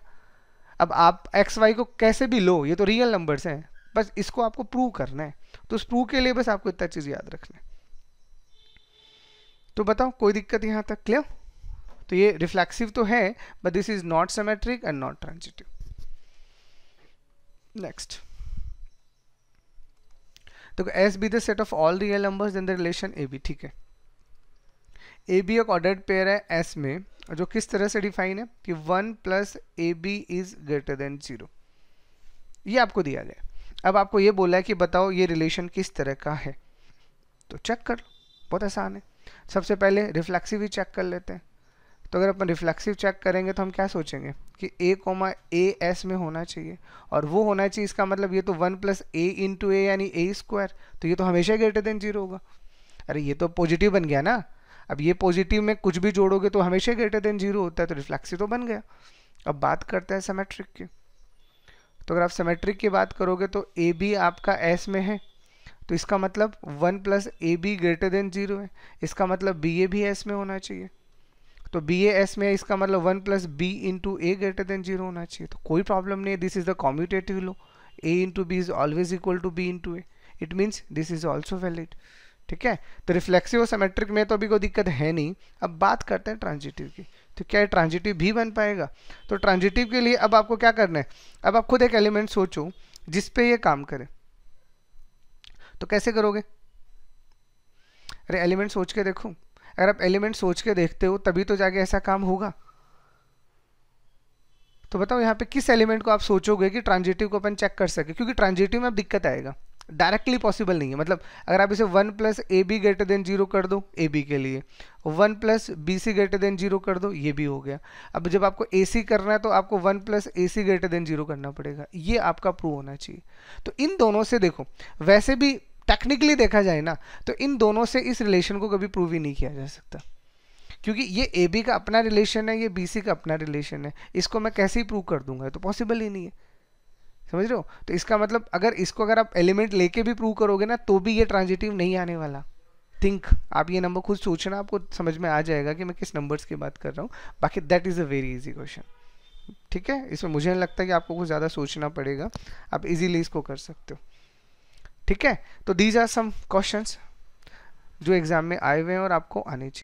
अब आप x y को कैसे भी लो, ये तो रियल नंबर्स हैं, बस इसको आपको प्रूव करना है। तो उस प्रूव के लिए बस आपको इतना चीज याद रखना है। तो बताओ कोई दिक्कत यहाँ तक? क्लियर? तो ये रिफ्लेक्सिव तो है, but this is not symmetric and not transitive. Next, तो S be the set of all real numbers in the relation A B, ठीक है। ए बी एक ऑर्डर्ड पेयर है एस में, जो किस तरह से डिफाइन है कि 1 plus A B is greater than 0, ये आपको दिया गया। अब आपको ये बोला है कि बताओ ये रिलेशन किस तरह का है, तो चेक कर लो, बहुत आसान है। सबसे पहले रिफ्लेक्सिव ही चेक कर लेते हैं। तो अगर अपन रिफ्लेक्सिव चेक करेंगे तो हम क्या सोचेंगे कि a, एस में होना चाहिए, और वो होना चाहिए, इसका मतलब ये तो 1 प्लस a इंटू ए यानी a², तो ये तो हमेशा ग्रेटर देन 0 होगा। अरे ये तो पॉजिटिव बन गया ना। अब ये पॉजिटिव में कुछ भी जोड़ोगे तो हमेशा ग्रेटर देन 0 होता है, तो रिफ्लेक्सिव तो बन गया। अब बात करते हैं सिमेट्रिक की। तो अगर आप सिमेट्रिक की बात करोगे तो ए बी आपका एस में है, तो इसका मतलब 1 प्लस ए बी ग्रेटर देन 0 है। इसका मतलब बी ए भी एस में होना चाहिए। तो बी ए एस में है, इसका मतलब 1 plus b into a greater than 0 होना चाहिए। तो कोई प्रॉब्लम नहीं है, this is the commutative law, a into b is always equal to b into a, it means this is also valid, ठीक है। तो रिफ्लेक्सिव और सिमेट्रिक में तो अभी कोई दिक्कत है नहीं। अब बात करते हैं ट्रांजिटिव की। तो क्या ट्रांजिटिव भी बन पाएगा? तो ट्रांजिटिव के लिए अब आपको क्या करना है, अब आप खुद एक एलिमेंट सोचो जिस पे ये काम करे। तो कैसे करोगे? अरे एलिमेंट सोच के देखो। अगर आप एलिमेंट सोच के देखते हो तभी तो जाके ऐसा काम होगा। तो बताओ यहाँ पे किस एलिमेंट को आप सोचोगे कि ट्रांजिटिव को अपन चेक कर सके, क्योंकि ट्रांजिटिव में अब दिक्कत आएगा, डायरेक्टली पॉसिबल नहीं है। मतलब अगर आप इसे 1 प्लस ए बी ग्रेटर देन 0 कर दो ए बी के लिए, 1 plus b c greater than 0 कर दो, ये भी हो गया। अब जब आपको ए सी करना है तो आपको 1 प्लस ए सी ग्रेटर देन 0 करना पड़ेगा, ये आपका प्रूव होना चाहिए। तो इन दोनों से देखो, वैसे भी टेक्निकली देखा जाए ना, तो इन दोनों से इस रिलेशन को कभी प्रूव ही नहीं किया जा सकता, क्योंकि ये ए बी का अपना रिलेशन है, ये बी सी का अपना रिलेशन है। इसको मैं कैसे ही प्रूव कर दूंगा, तो पॉसिबल ही नहीं है, समझ रहे हो। तो इसका मतलब अगर आप एलिमेंट लेके भी प्रूव करोगे ना, तो भी ये ट्रांजिटिव नहीं आने वाला। थिंक, आप ये नंबर खुद सोचना, आपको समझ में आ जाएगा कि मैं किस नंबर्स की बात कर रहा हूँ। बाकी that is a very easy question, ठीक है। इसमें मुझे नहीं लगता कि आपको कुछ ज़्यादा सोचना पड़ेगा, आप इजीली इसको कर सकते हो, ठीक है। तो दीज आर सम क्वेश्चंस जो एग्जाम में आए हुए हैं और आपको आने चाहिए।